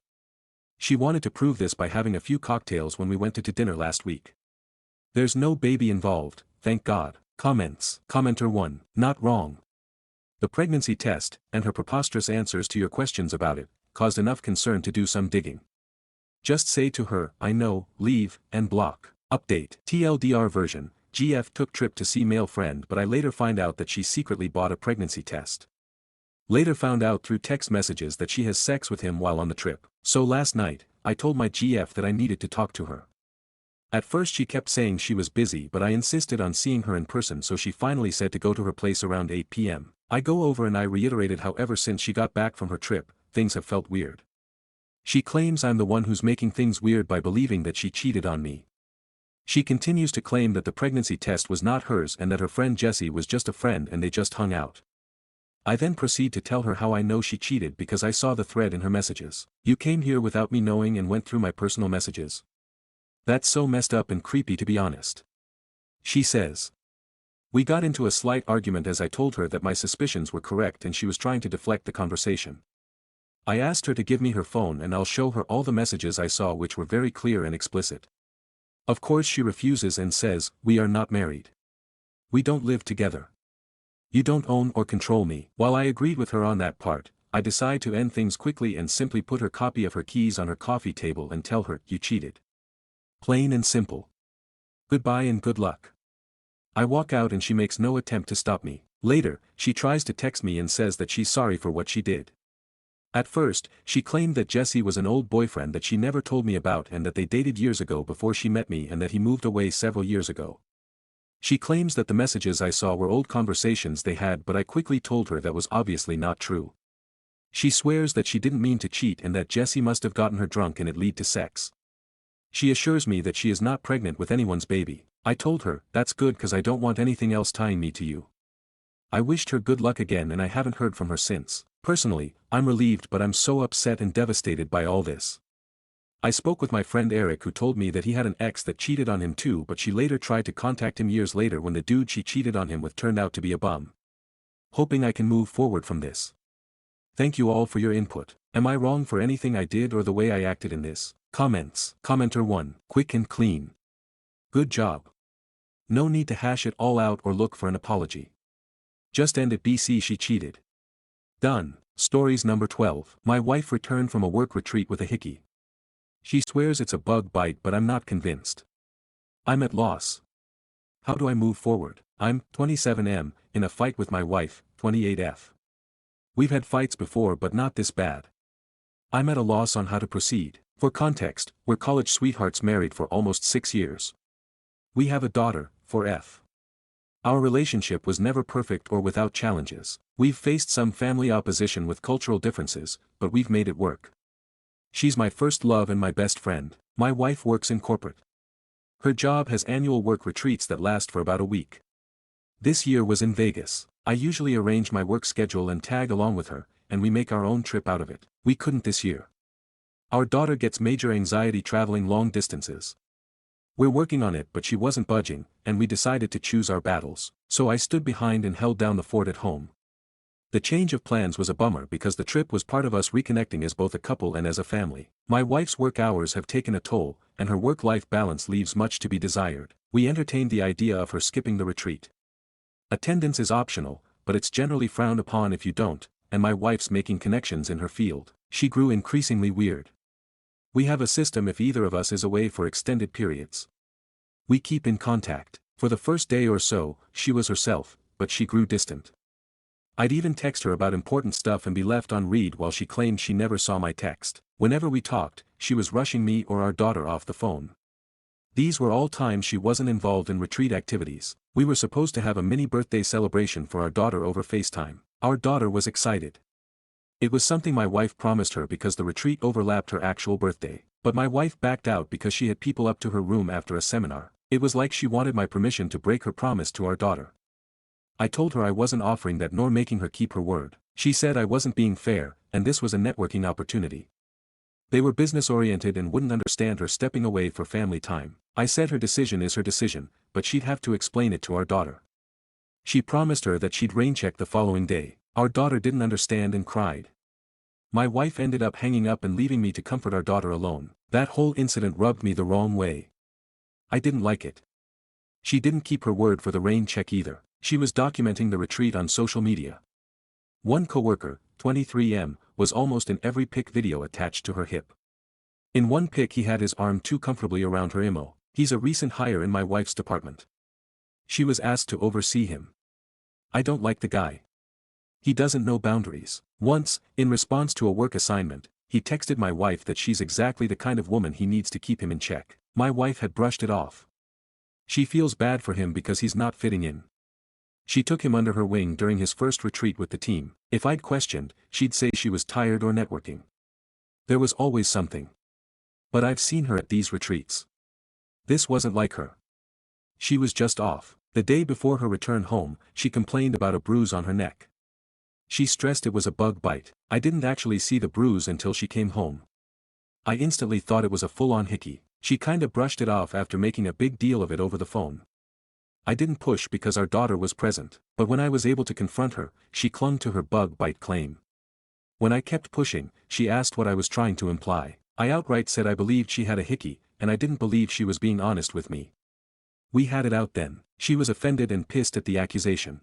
She wanted to prove this by having a few cocktails when we went to dinner last week. There's no baby involved, thank God. Comments. Commenter 1. Not wrong. The pregnancy test, and her preposterous answers to your questions about it, caused enough concern to do some digging. Just say to her, I know, leave, and block. Update. TLDR version, GF took trip to see male friend, but I later find out that she secretly bought a pregnancy test. Later found out through text messages that she has sex with him while on the trip. So last night, I told my GF that I needed to talk to her. At first she kept saying she was busy, but I insisted on seeing her in person, so she finally said to go to her place around 8 p.m. I go over and I reiterated how ever since she got back from her trip, things have felt weird. She claims I'm the one who's making things weird by believing that she cheated on me. She continues to claim that the pregnancy test was not hers and that her friend Jessie was just a friend and they just hung out. I then proceed to tell her how I know she cheated because I saw the thread in her messages. You came here without me knowing and went through my personal messages. That's so messed up and creepy, to be honest. She says. We got into a slight argument as I told her that my suspicions were correct and she was trying to deflect the conversation. I asked her to give me her phone and I'll show her all the messages I saw, which were very clear and explicit. Of course she refuses and says, we are not married. We don't live together. You don't own or control me. While I agreed with her on that part, I decide to end things quickly and simply put her copy of her keys on her coffee table and tell her, you cheated. Plain and simple. Goodbye and good luck. I walk out and she makes no attempt to stop me. Later, she tries to text me and says that she's sorry for what she did. At first, she claimed that Jessie was an old boyfriend that she never told me about and that they dated years ago before she met me and that he moved away several years ago. She claims that the messages I saw were old conversations they had, but I quickly told her that was obviously not true. She swears that she didn't mean to cheat and that Jessie must have gotten her drunk and it led to sex. She assures me that she is not pregnant with anyone's baby. I told her, that's good cause I don't want anything else tying me to you. I wished her good luck again and I haven't heard from her since. Personally, I'm relieved, but I'm so upset and devastated by all this. I spoke with my friend Eric, who told me that he had an ex that cheated on him too, but she later tried to contact him years later when the dude she cheated on him with turned out to be a bum. Hoping I can move forward from this. Thank you all for your input. Am I wrong for anything I did or the way I acted in this? Comments. Commenter 1. Quick and clean. Good job. No need to hash it all out or look for an apology. Just end it. BC she cheated. Done. Stories number 12. My wife returned from a work retreat with a hickey. She swears it's a bug bite, but I'm not convinced. I'm at loss. How do I move forward? I'm 27M, in a fight with my wife, 28F. We've had fights before but not this bad. I'm at a loss on how to proceed. For context, we're college sweethearts married for almost 6 years. We have a daughter, 4F. Our relationship was never perfect or without challenges. We've faced some family opposition with cultural differences, but we've made it work. She's my first love and my best friend. My wife works in corporate. Her job has annual work retreats that last for about a week. This year was in Vegas. I usually arrange my work schedule and tag along with her, and we make our own trip out of it. We couldn't this year. Our daughter gets major anxiety traveling long distances. We're working on it, but she wasn't budging, and we decided to choose our battles. So I stood behind and held down the fort at home. The change of plans was a bummer because the trip was part of us reconnecting as both a couple and as a family. My wife's work hours have taken a toll, and her work-life balance leaves much to be desired. We entertained the idea of her skipping the retreat. Attendance is optional, but it's generally frowned upon if you don't, and my wife's making connections in her field. She grew increasingly weird. We have a system if either of us is away for extended periods. We keep in contact. For the first day or so, she was herself, but she grew distant. I'd even text her about important stuff and be left on read while she claimed she never saw my text. Whenever we talked, she was rushing me or our daughter off the phone. These were all times she wasn't involved in retreat activities. We were supposed to have a mini birthday celebration for our daughter over FaceTime. Our daughter was excited. It was something my wife promised her because the retreat overlapped her actual birthday. But my wife backed out because she had people up to her room after a seminar. It was like she wanted my permission to break her promise to our daughter. I told her I wasn't offering that nor making her keep her word. She said I wasn't being fair, and this was a networking opportunity. They were business-oriented and wouldn't understand her stepping away for family time. I said her decision is her decision, but she'd have to explain it to our daughter. She promised her that she'd rain-check the following day. Our daughter didn't understand and cried. My wife ended up hanging up and leaving me to comfort our daughter alone. That whole incident rubbed me the wrong way. I didn't like it. She didn't keep her word for the rain check either. She was documenting the retreat on social media. One coworker, 23M, was almost in every pic video attached to her hip. In one pic he had his arm too comfortably around her IMO. He's a recent hire in my wife's department. She was asked to oversee him. I don't like the guy. He doesn't know boundaries. Once, in response to a work assignment, he texted my wife that she's exactly the kind of woman he needs to keep him in check. My wife had brushed it off. She feels bad for him because he's not fitting in. She took him under her wing during his first retreat with the team. If I'd questioned, she'd say she was tired or networking. There was always something. But I've seen her at these retreats. This wasn't like her. She was just off. The day before her return home, she complained about a bruise on her neck. She stressed it was a bug bite. I didn't actually see the bruise until she came home. I instantly thought it was a full-on hickey. She kinda brushed it off after making a big deal of it over the phone. I didn't push because our daughter was present, but when I was able to confront her, she clung to her bug bite claim. When I kept pushing, she asked what I was trying to imply. I outright said I believed she had a hickey, and I didn't believe she was being honest with me. We had it out then. She was offended and pissed at the accusation.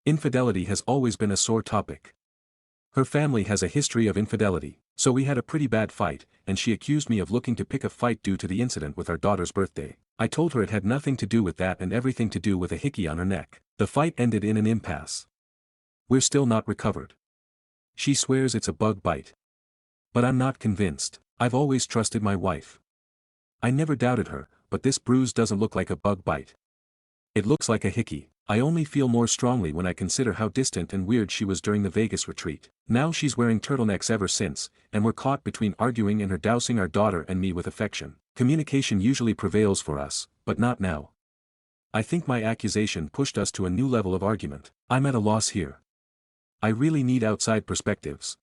Infidelity has always been a sore topic. Her family has a history of infidelity, so we had a pretty bad fight, and she accused me of looking to pick a fight due to the incident with our daughter's birthday. I told her it had nothing to do with that and everything to do with a hickey on her neck. The fight ended in an impasse. We're still not recovered. She swears it's a bug bite. But I'm not convinced. I've always trusted my wife. I never doubted her, but this bruise doesn't look like a bug bite. It looks like a hickey. I only feel more strongly when I consider how distant and weird she was during the Vegas retreat. Now she's wearing turtlenecks ever since, and we're caught between arguing and her dousing our daughter and me with affection. Communication usually prevails for us, but not now. I think my accusation pushed us to a new level of argument. I'm at a loss here. I really need outside perspectives.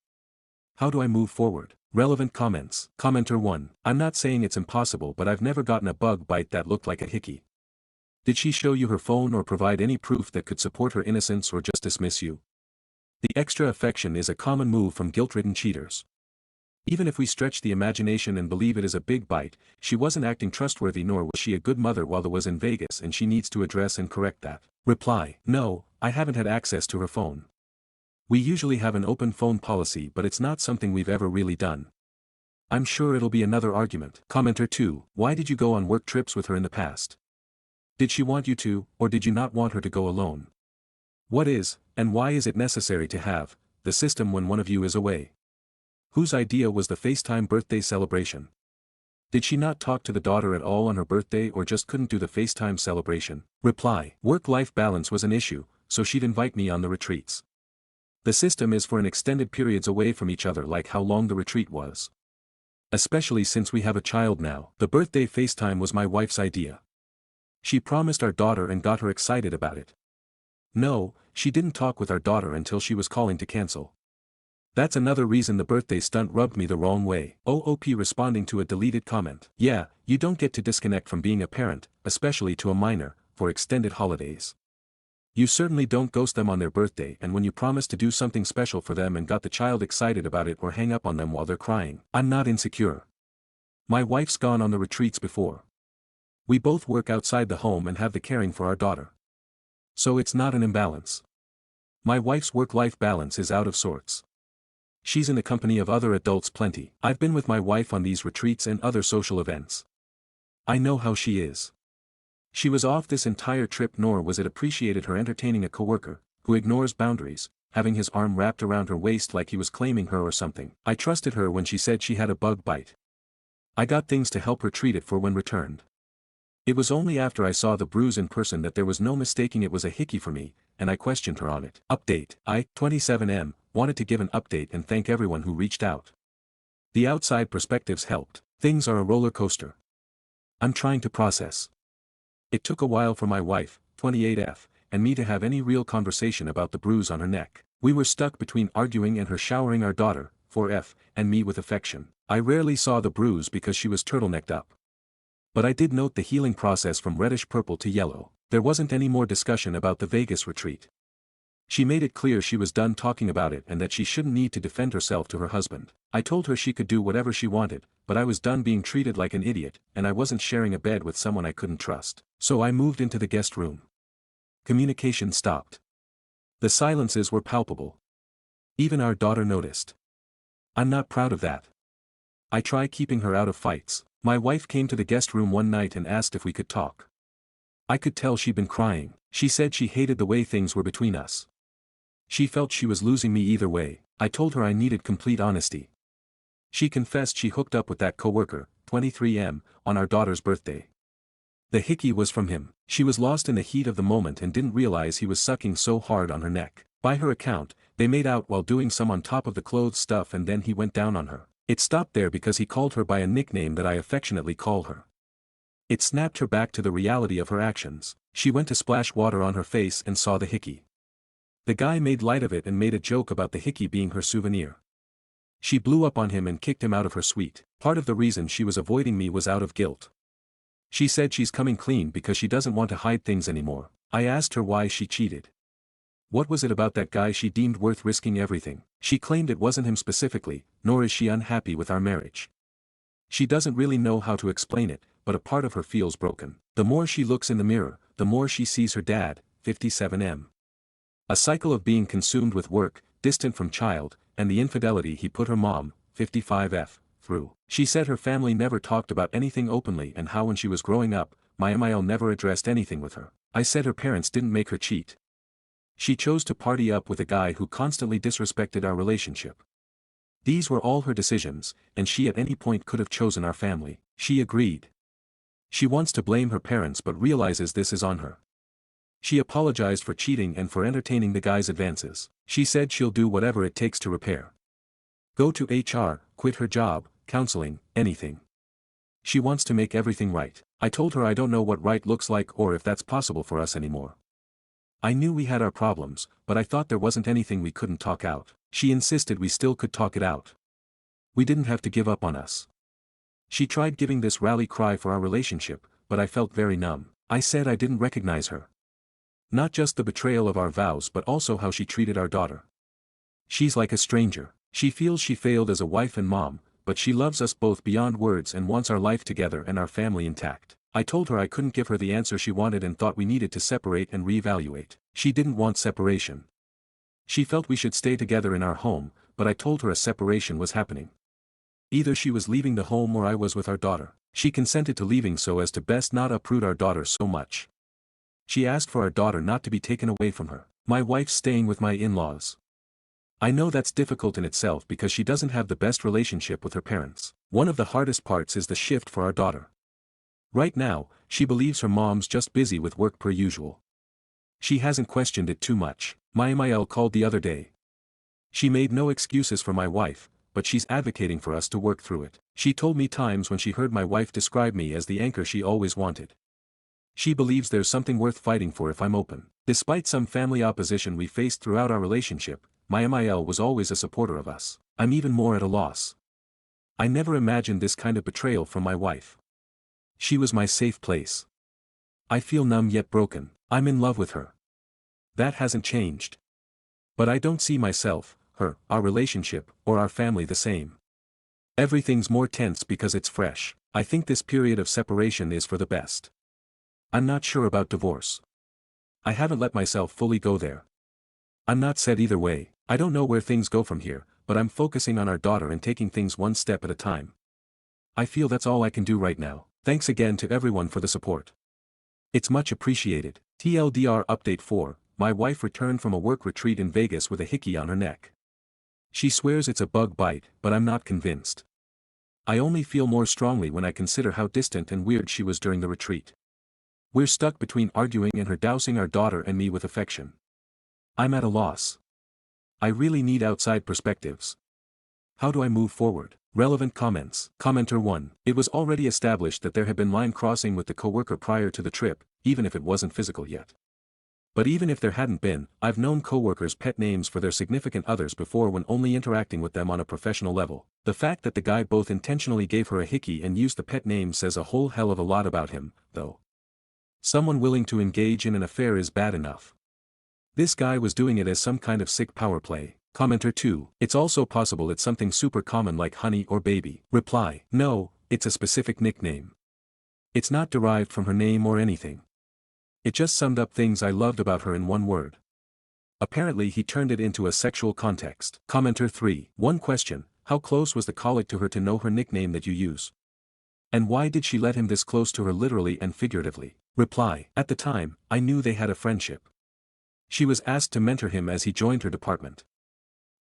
How do I move forward? Relevant comments. Commenter 1. I'm not saying it's impossible, but I've never gotten a bug bite that looked like a hickey. Did she show you her phone or provide any proof that could support her innocence or just dismiss you? The extra affection is a common move from guilt-ridden cheaters. Even if we stretch the imagination and believe it is a big bite, she wasn't acting trustworthy nor was she a good mother while I was in Vegas, and she needs to address and correct that. Reply. No, I haven't had access to her phone. We usually have an open phone policy, but it's not something we've ever really done. I'm sure it'll be another argument. Commenter 2. Why did you go on work trips with her in the past? Did she want you to, or did you not want her to go alone? What is, and why is it necessary to have, the system when one of you is away? Whose idea was the FaceTime birthday celebration? Did she not talk to the daughter at all on her birthday or just couldn't do the FaceTime celebration? Reply. Work-life balance was an issue, so she'd invite me on the retreats. The system is for an extended periods away from each other, like how long the retreat was. Especially since we have a child now. The birthday FaceTime was my wife's idea. She promised our daughter and got her excited about it. No, she didn't talk with our daughter until she was calling to cancel. That's another reason the birthday stunt rubbed me the wrong way. OOP responding to a deleted comment. Yeah, you don't get to disconnect from being a parent, especially to a minor, for extended holidays. You certainly don't ghost them on their birthday and when you promise to do something special for them and got the child excited about it or hang up on them while they're crying. I'm not insecure. My wife's gone on the retreats before. We both work outside the home and have the caring for our daughter. So it's not an imbalance. My wife's work-life balance is out of sorts. She's in the company of other adults plenty. I've been with my wife on these retreats and other social events. I know how she is. She was off this entire trip, nor was it appreciated her entertaining a coworker, who ignores boundaries, having his arm wrapped around her waist like he was claiming her or something. I trusted her when she said she had a bug bite. I got things to help her treat it for when returned. It was only after I saw the bruise in person that there was no mistaking it was a hickey for me, and I questioned her on it. Update. I, 27M, wanted to give an update and thank everyone who reached out. The outside perspectives helped. Things are a roller coaster. I'm trying to process. It took a while for my wife, 28F, and me to have any real conversation about the bruise on her neck. We were stuck between arguing and her showering our daughter, 4F, and me with affection. I rarely saw the bruise because she was turtlenecked up. But I did note the healing process from reddish purple to yellow. There wasn't any more discussion about the Vegas retreat. She made it clear she was done talking about it and that she shouldn't need to defend herself to her husband. I told her she could do whatever she wanted, but I was done being treated like an idiot, and I wasn't sharing a bed with someone I couldn't trust. So I moved into the guest room. Communication stopped. The silences were palpable. Even our daughter noticed. I'm not proud of that. I try keeping her out of fights. My wife came to the guest room one night and asked if we could talk. I could tell she'd been crying. She said she hated the way things were between us. She felt she was losing me either way. I told her I needed complete honesty. She confessed she hooked up with that coworker, 23M, on our daughter's birthday. The hickey was from him. She was lost in the heat of the moment and didn't realize he was sucking so hard on her neck. By her account, they made out while doing some on top of the clothes stuff and then he went down on her. It stopped there because he called her by a nickname that I affectionately call her. It snapped her back to the reality of her actions. She went to splash water on her face and saw the hickey. The guy made light of it and made a joke about the hickey being her souvenir. She blew up on him and kicked him out of her suite. Part of the reason she was avoiding me was out of guilt. She said she's coming clean because she doesn't want to hide things anymore. I asked her why she cheated. What was it about that guy she deemed worth risking everything? She claimed it wasn't him specifically, nor is she unhappy with our marriage. She doesn't really know how to explain it, but a part of her feels broken. The more she looks in the mirror, the more she sees her dad, 57M. A cycle of being consumed with work, distant from child, and the infidelity he put her mom, 55F, through. She said her family never talked about anything openly and how when she was growing up, my MIL never addressed anything with her. I said her parents didn't make her cheat. She chose to party up with a guy who constantly disrespected our relationship. These were all her decisions, and she at any point could have chosen our family. She agreed. She wants to blame her parents but realizes this is on her. She apologized for cheating and for entertaining the guy's advances. She said she'll do whatever it takes to repair. Go to HR, quit her job, counseling, anything. She wants to make everything right. I told her I don't know what right looks like or if that's possible for us anymore. I knew we had our problems, but I thought there wasn't anything we couldn't talk out. She insisted we still could talk it out. We didn't have to give up on us. She tried giving this rally cry for our relationship, but I felt very numb. I said I didn't recognize her. Not just the betrayal of our vows but also how she treated our daughter. She's like a stranger. She feels she failed as a wife and mom, but she loves us both beyond words and wants our life together and our family intact. I told her I couldn't give her the answer she wanted and thought we needed to separate and reevaluate. She didn't want separation. She felt we should stay together in our home, but I told her a separation was happening. Either she was leaving the home or I was with our daughter. She consented to leaving so as to best not uproot our daughter so much. She asked for our daughter not to be taken away from her. My wife's staying with my in-laws. I know that's difficult in itself because she doesn't have the best relationship with her parents. One of the hardest parts is the shift for our daughter. Right now, she believes her mom's just busy with work per usual. She hasn't questioned it too much. My MIL called the other day. She made no excuses for my wife, but she's advocating for us to work through it. She told me times when she heard my wife describe me as the anchor she always wanted. She believes there's something worth fighting for if I'm open. Despite some family opposition we faced throughout our relationship, my MIL was always a supporter of us. I'm even more at a loss. I never imagined this kind of betrayal from my wife. She was my safe place. I feel numb yet broken. I'm in love with her. That hasn't changed. But I don't see myself, her, our relationship, or our family the same. Everything's more tense because it's fresh. I think this period of separation is for the best. I'm not sure about divorce. I haven't let myself fully go there. I'm not set either way. I don't know where things go from here, but I'm focusing on our daughter and taking things one step at a time. I feel that's all I can do right now. Thanks again to everyone for the support. It's much appreciated. TLDR Update 4, my wife returned from a work retreat in Vegas with a hickey on her neck. She swears it's a bug bite, but I'm not convinced. I only feel more strongly when I consider how distant and weird she was during the retreat. We're stuck between arguing and her dousing our daughter and me with affection. I'm at a loss. I really need outside perspectives. How do I move forward? Relevant comments. Commenter 1. It was already established that there had been line crossing with the coworker prior to the trip, even if it wasn't physical yet. But even if there hadn't been, I've known coworkers pet names for their significant others before when only interacting with them on a professional level. The fact that the guy both intentionally gave her a hickey and used the pet name says a whole hell of a lot about him, though. Someone willing to engage in an affair is bad enough. This guy was doing it as some kind of sick power play. Commenter 2. It's also possible it's something super common like honey or baby. Reply. No, it's a specific nickname. It's not derived from her name or anything. It just summed up things I loved about her in one word. Apparently he turned it into a sexual context. Commenter 3. One question, how close was the colleague to her to know her nickname that you use? And why did she let him this close to her literally and figuratively? Reply. At the time, I knew they had a friendship. She was asked to mentor him as he joined her department.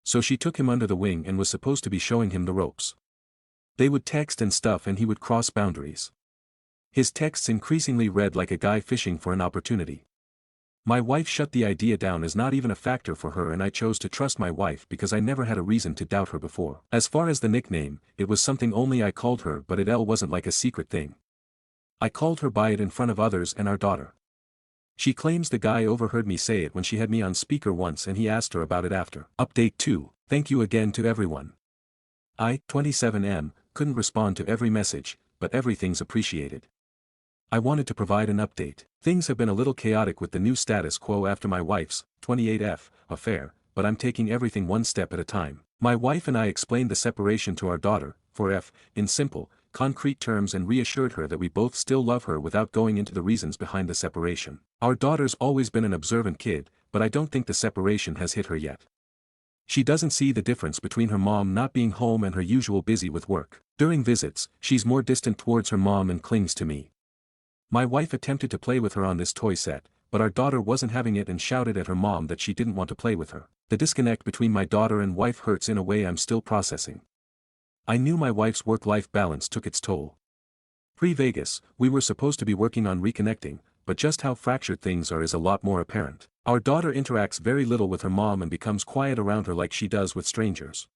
So she took him under the wing and was supposed to be showing him the ropes. They would text and stuff and he would cross boundaries. His texts increasingly read like a guy fishing for an opportunity. My wife shut the idea down as not even a factor for her, and I chose to trust my wife because I never had a reason to doubt her before. As far as the nickname, it was something only I called her, but it wasn't like a secret thing. I called her by it in front of others and our daughter. She claims the guy overheard me say it when she had me on speaker once and he asked her about it after. Update 2. Thank you again to everyone. I, 27M, couldn't respond to every message, but everything's appreciated. I wanted to provide an update. Things have been a little chaotic with the new status quo after my wife's, 28F, affair, but I'm taking everything one step at a time. My wife and I explained the separation to our daughter, 4F, in simple, concrete terms and reassured her that we both still love her without going into the reasons behind the separation. Our daughter's always been an observant kid, but I don't think the separation has hit her yet. She doesn't see the difference between her mom not being home and her usual busy with work. During visits, she's more distant towards her mom and clings to me. My wife attempted to play with her on this toy set, but our daughter wasn't having it and shouted at her mom that she didn't want to play with her. The disconnect between my daughter and wife hurts in a way I'm still processing. I knew my wife's work-life balance took its toll. Pre-Vegas, we were supposed to be working on reconnecting, but just how fractured things are is a lot more apparent. Our daughter interacts very little with her mom and becomes quiet around her like she does with strangers.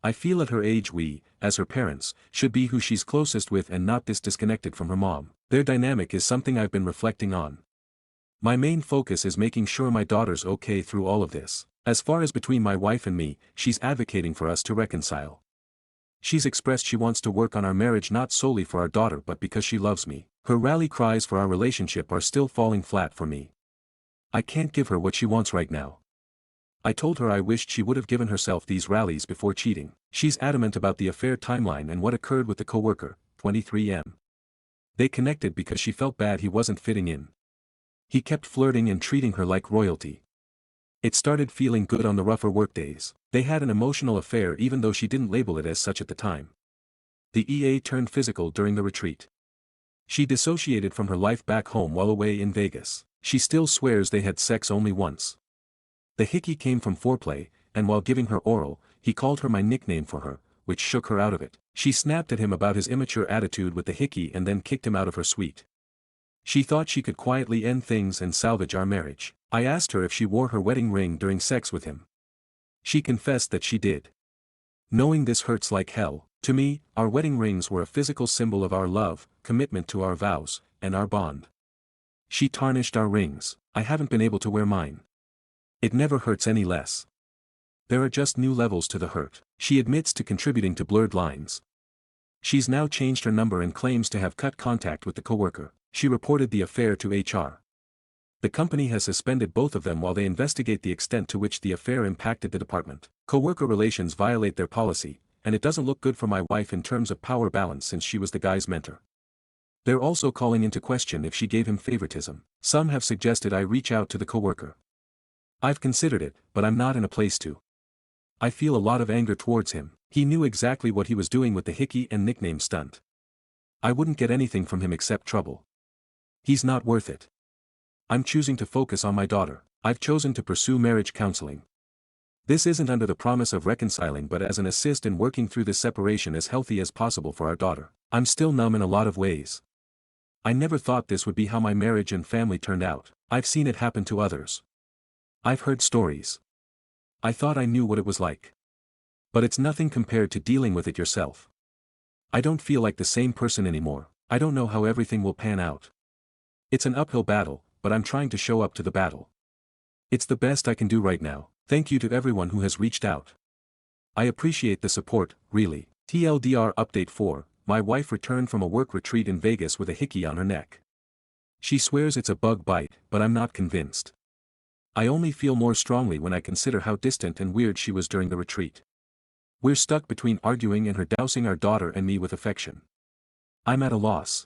I feel at her age we, as her parents, should be who she's closest with and not this disconnected from her mom. Their dynamic is something I've been reflecting on. My main focus is making sure my daughter's okay through all of this. As far as between my wife and me, she's advocating for us to reconcile. She's expressed she wants to work on our marriage not solely for our daughter but because she loves me. Her rally cries for our relationship are still falling flat for me. I can't give her what she wants right now. I told her I wished she would have given herself these rallies before cheating. She's adamant about the affair timeline and what occurred with the coworker, 23M. They connected because she felt bad he wasn't fitting in. He kept flirting and treating her like royalty. It started feeling good on the rougher workdays. They had an emotional affair even though she didn't label it as such at the time. The EA turned physical during the retreat. She dissociated from her life back home while away in Vegas. She still swears they had sex only once. The hickey came from foreplay, and while giving her oral, he called her my nickname for her, which shook her out of it. She snapped at him about his immature attitude with the hickey and then kicked him out of her suite. She thought she could quietly end things and salvage our marriage. I asked her if she wore her wedding ring during sex with him. She confessed that she did. Knowing this hurts like hell. To me, our wedding rings were a physical symbol of our love, commitment to our vows, and our bond. She tarnished our rings. I haven't been able to wear mine. It never hurts any less. There are just new levels to the hurt. She admits to contributing to blurred lines. She's now changed her number and claims to have cut contact with the coworker. She reported the affair to HR. The company has suspended both of them while they investigate the extent to which the affair impacted the department. Coworker relations violate their policy, and it doesn't look good for my wife in terms of power balance since she was the guy's mentor. They're also calling into question if she gave him favoritism. Some have suggested I reach out to the coworker. I've considered it, but I'm not in a place to. I feel a lot of anger towards him. He knew exactly what he was doing with the hickey and nickname stunt. I wouldn't get anything from him except trouble. He's not worth it. I'm choosing to focus on my daughter. I've chosen to pursue marriage counseling. This isn't under the promise of reconciling but as an assist in working through this separation as healthy as possible for our daughter. I'm still numb in a lot of ways. I never thought this would be how my marriage and family turned out. I've seen it happen to others. I've heard stories. I thought I knew what it was like. But it's nothing compared to dealing with it yourself. I don't feel like the same person anymore. I don't know how everything will pan out. It's an uphill battle, but I'm trying to show up to the battle. It's the best I can do right now. Thank you to everyone who has reached out. I appreciate the support, really. TLDR Update 4, my wife returned from a work retreat in Vegas with a hickey on her neck. She swears it's a bug bite, but I'm not convinced. I only feel more strongly when I consider how distant and weird she was during the retreat. We're stuck between arguing and her dousing our daughter and me with affection. I'm at a loss.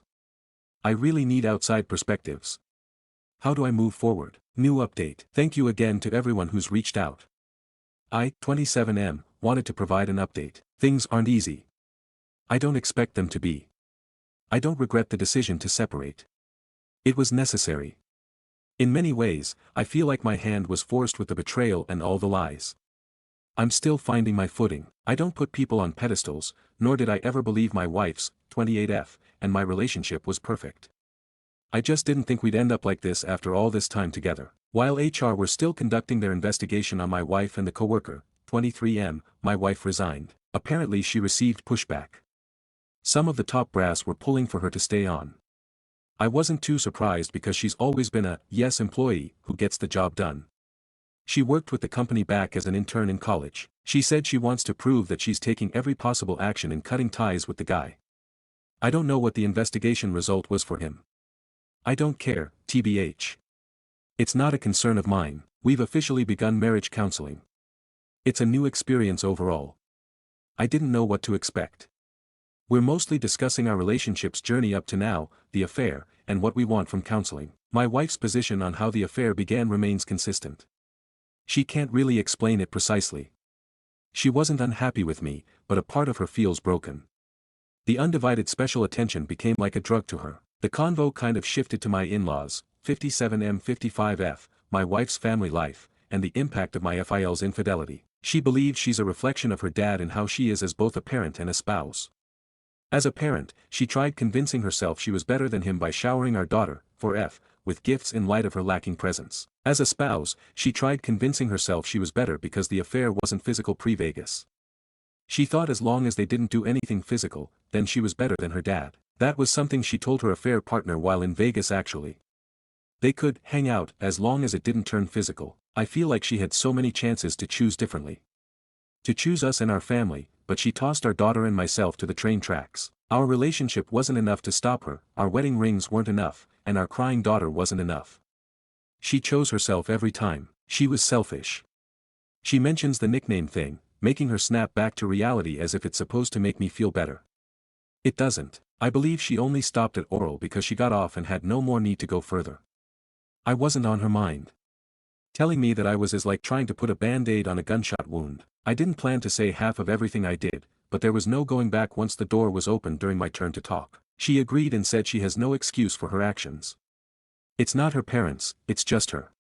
I really need outside perspectives. How do I move forward? New update. Thank you again to everyone who's reached out. I, 27M, wanted to provide an update. Things aren't easy. I don't expect them to be. I don't regret the decision to separate. It was necessary. In many ways, I feel like my hand was forced with the betrayal and all the lies. I'm still finding my footing. I don't put people on pedestals, nor did I ever believe my wife's, 28F, and my relationship was perfect. I just didn't think we'd end up like this after all this time together. While HR were still conducting their investigation on my wife and the coworker, 23M, my wife resigned. Apparently she received pushback. Some of the top brass were pulling for her to stay on. I wasn't too surprised because she's always been a yes employee who gets the job done. She worked with the company back as an intern in college. She said she wants to prove that she's taking every possible action in cutting ties with the guy. I don't know what the investigation result was for him. I don't care, TBH. It's not a concern of mine. We've officially begun marriage counseling. It's a new experience overall. I didn't know what to expect. We're mostly discussing our relationship's journey up to now, the affair, and what we want from counseling. My wife's position on how the affair began remains consistent. She can't really explain it precisely. She wasn't unhappy with me, but a part of her feels broken. The undivided special attention became like a drug to her. The convo kind of shifted to my in-laws, 57M55F, my wife's family life, and the impact of my FIL's infidelity. She believes she's a reflection of her dad and how she is as both a parent and a spouse. As a parent, she tried convincing herself she was better than him by showering our daughter, 4F, with gifts in light of her lacking presence. As a spouse, she tried convincing herself she was better because the affair wasn't physical pre-Vegas. She thought as long as they didn't do anything physical, then she was better than her dad. That was something she told her affair partner while in Vegas actually. They could hang out as long as it didn't turn physical. I feel like she had so many chances to choose differently. To choose us and our family, but she tossed our daughter and myself to the train tracks. Our relationship wasn't enough to stop her, our wedding rings weren't enough, and our crying daughter wasn't enough. She chose herself every time. She was selfish. She mentions the nickname thing, making her snap back to reality as if it's supposed to make me feel better. It doesn't. I believe she only stopped at oral because she got off and had no more need to go further. I wasn't on her mind. Telling me that I was is like trying to put a band-aid on a gunshot wound. I didn't plan to say half of everything I did, but there was no going back once the door was opened during my turn to talk. She agreed and said she has no excuse for her actions. It's not her parents, it's just her.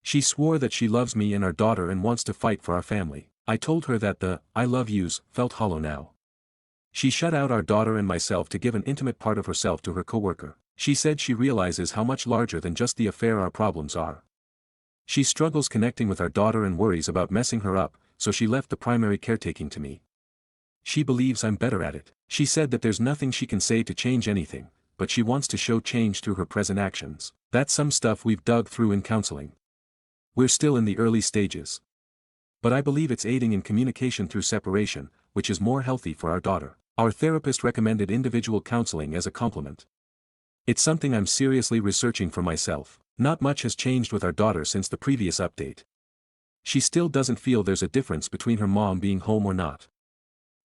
She swore that she loves me and our daughter and wants to fight for our family. I told her that the "I love yous" felt hollow now. She shut out our daughter and myself to give an intimate part of herself to her coworker. She said she realizes how much larger than just the affair our problems are. She struggles connecting with our daughter and worries about messing her up, so she left the primary caretaking to me. She believes I'm better at it. She said that there's nothing she can say to change anything, but she wants to show change through her present actions. That's some stuff we've dug through in counseling. We're still in the early stages. But I believe it's aiding in communication through separation, which is more healthy for our daughter. Our therapist recommended individual counseling as a complement. It's something I'm seriously researching for myself. Not much has changed with our daughter since the previous update. She still doesn't feel there's a difference between her mom being home or not.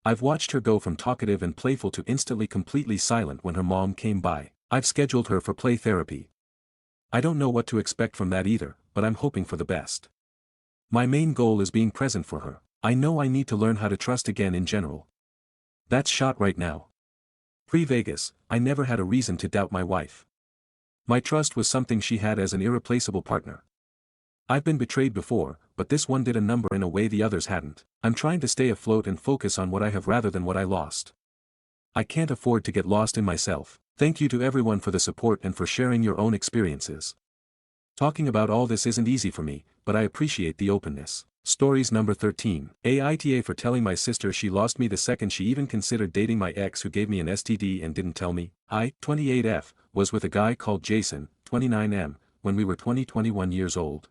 I've watched her go from talkative and playful to instantly completely silent when her mom came by. I've scheduled her for play therapy. I don't know what to expect from that either, but I'm hoping for the best. My main goal is being present for her. I know I need to learn how to trust again in general. That's shot right now. Pre-Vegas, I never had a reason to doubt my wife. My trust was something she had as an irreplaceable partner. I've been betrayed before, but this one did a number in a way the others hadn't. I'm trying to stay afloat and focus on what I have rather than what I lost. I can't afford to get lost in myself. Thank you to everyone for the support and for sharing your own experiences. Talking about all this isn't easy for me, but I appreciate the openness. Stories number 13. AITA for telling my sister she lost me the second she even considered dating my ex who gave me an STD and didn't tell me. I, 28F, was with a guy called Jason, 29M, when we were 21 years old.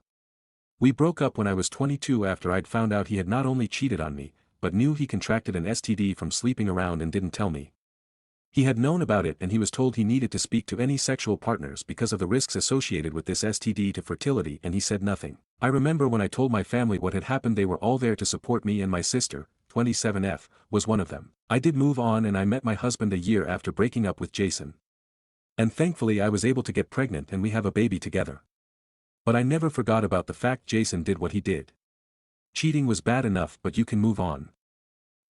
We broke up when I was 22 after I'd found out he had not only cheated on me, but knew he contracted an STD from sleeping around and didn't tell me. He had known about it and he was told he needed to speak to any sexual partners because of the risks associated with this STD to fertility and he said nothing. I remember when I told my family what had happened they were all there to support me and my sister, 27F, was one of them. I did move on and I met my husband a year after breaking up with Jason. And thankfully I was able to get pregnant and we have a baby together. But I never forgot about the fact Jason did what he did. Cheating was bad enough but you can move on.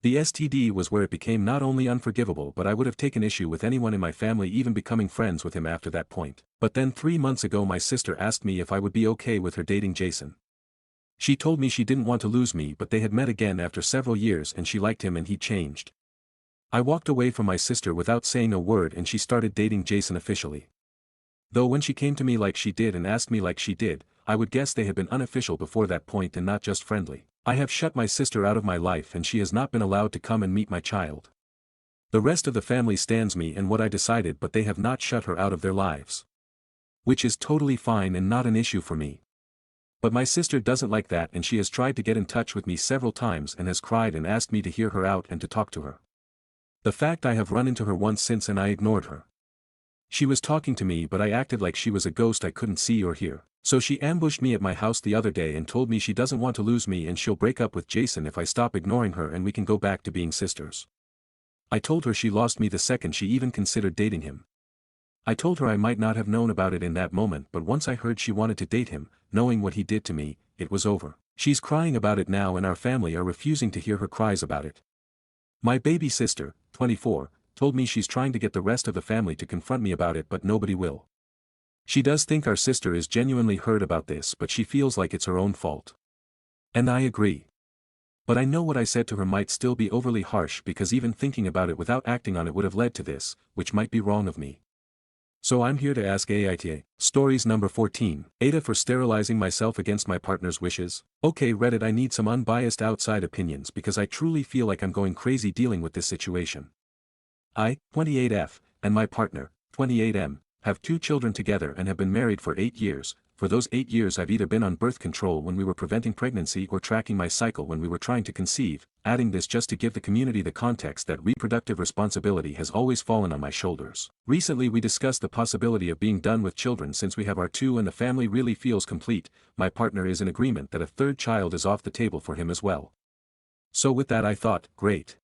The STD was where it became not only unforgivable but I would have taken issue with anyone in my family even becoming friends with him after that point. But then 3 months ago my sister asked me if I would be okay with her dating Jason. She told me she didn't want to lose me but they had met again after several years and she liked him and he changed. I walked away from my sister without saying a word and she started dating Jason officially. Though when she came to me like she did and asked me like she did, I would guess they had been unofficial before that point and not just friendly. I have shut my sister out of my life and she has not been allowed to come and meet my child. The rest of the family stands me and what I decided but they have not shut her out of their lives. Which is totally fine and not an issue for me. But my sister doesn't like that and she has tried to get in touch with me several times and has cried and asked me to hear her out and to talk to her. The fact I have run into her once since and I ignored her. She was talking to me but I acted like she was a ghost I couldn't see or hear. So she ambushed me at my house the other day and told me she doesn't want to lose me and she'll break up with Jason if I stop ignoring her and we can go back to being sisters. I told her she lost me the second she even considered dating him. I told her I might not have known about it in that moment but once I heard she wanted to date him, knowing what he did to me, it was over. She's crying about it now and our family are refusing to hear her cries about it. My baby sister, 24, told me she's trying to get the rest of the family to confront me about it but nobody will. She does think our sister is genuinely hurt about this but she feels like it's her own fault. And I agree. But I know what I said to her might still be overly harsh because even thinking about it without acting on it would have led to this, which might be wrong of me. So I'm here to ask AITA. Stories number 14. Aita for sterilizing myself against my partner's wishes. Okay Reddit, I need some unbiased outside opinions because I truly feel like I'm going crazy dealing with this situation. I, 28F, and my partner, 28M, have 2 children together and have been married for 8 years. For those 8 years I've either been on birth control when we were preventing pregnancy or tracking my cycle when we were trying to conceive, adding this just to give the community the context that reproductive responsibility has always fallen on my shoulders. Recently we discussed the possibility of being done with children since we have our 2 and the family really feels complete. My partner is in agreement that a 3rd child is off the table for him as well. So with that I thought, great.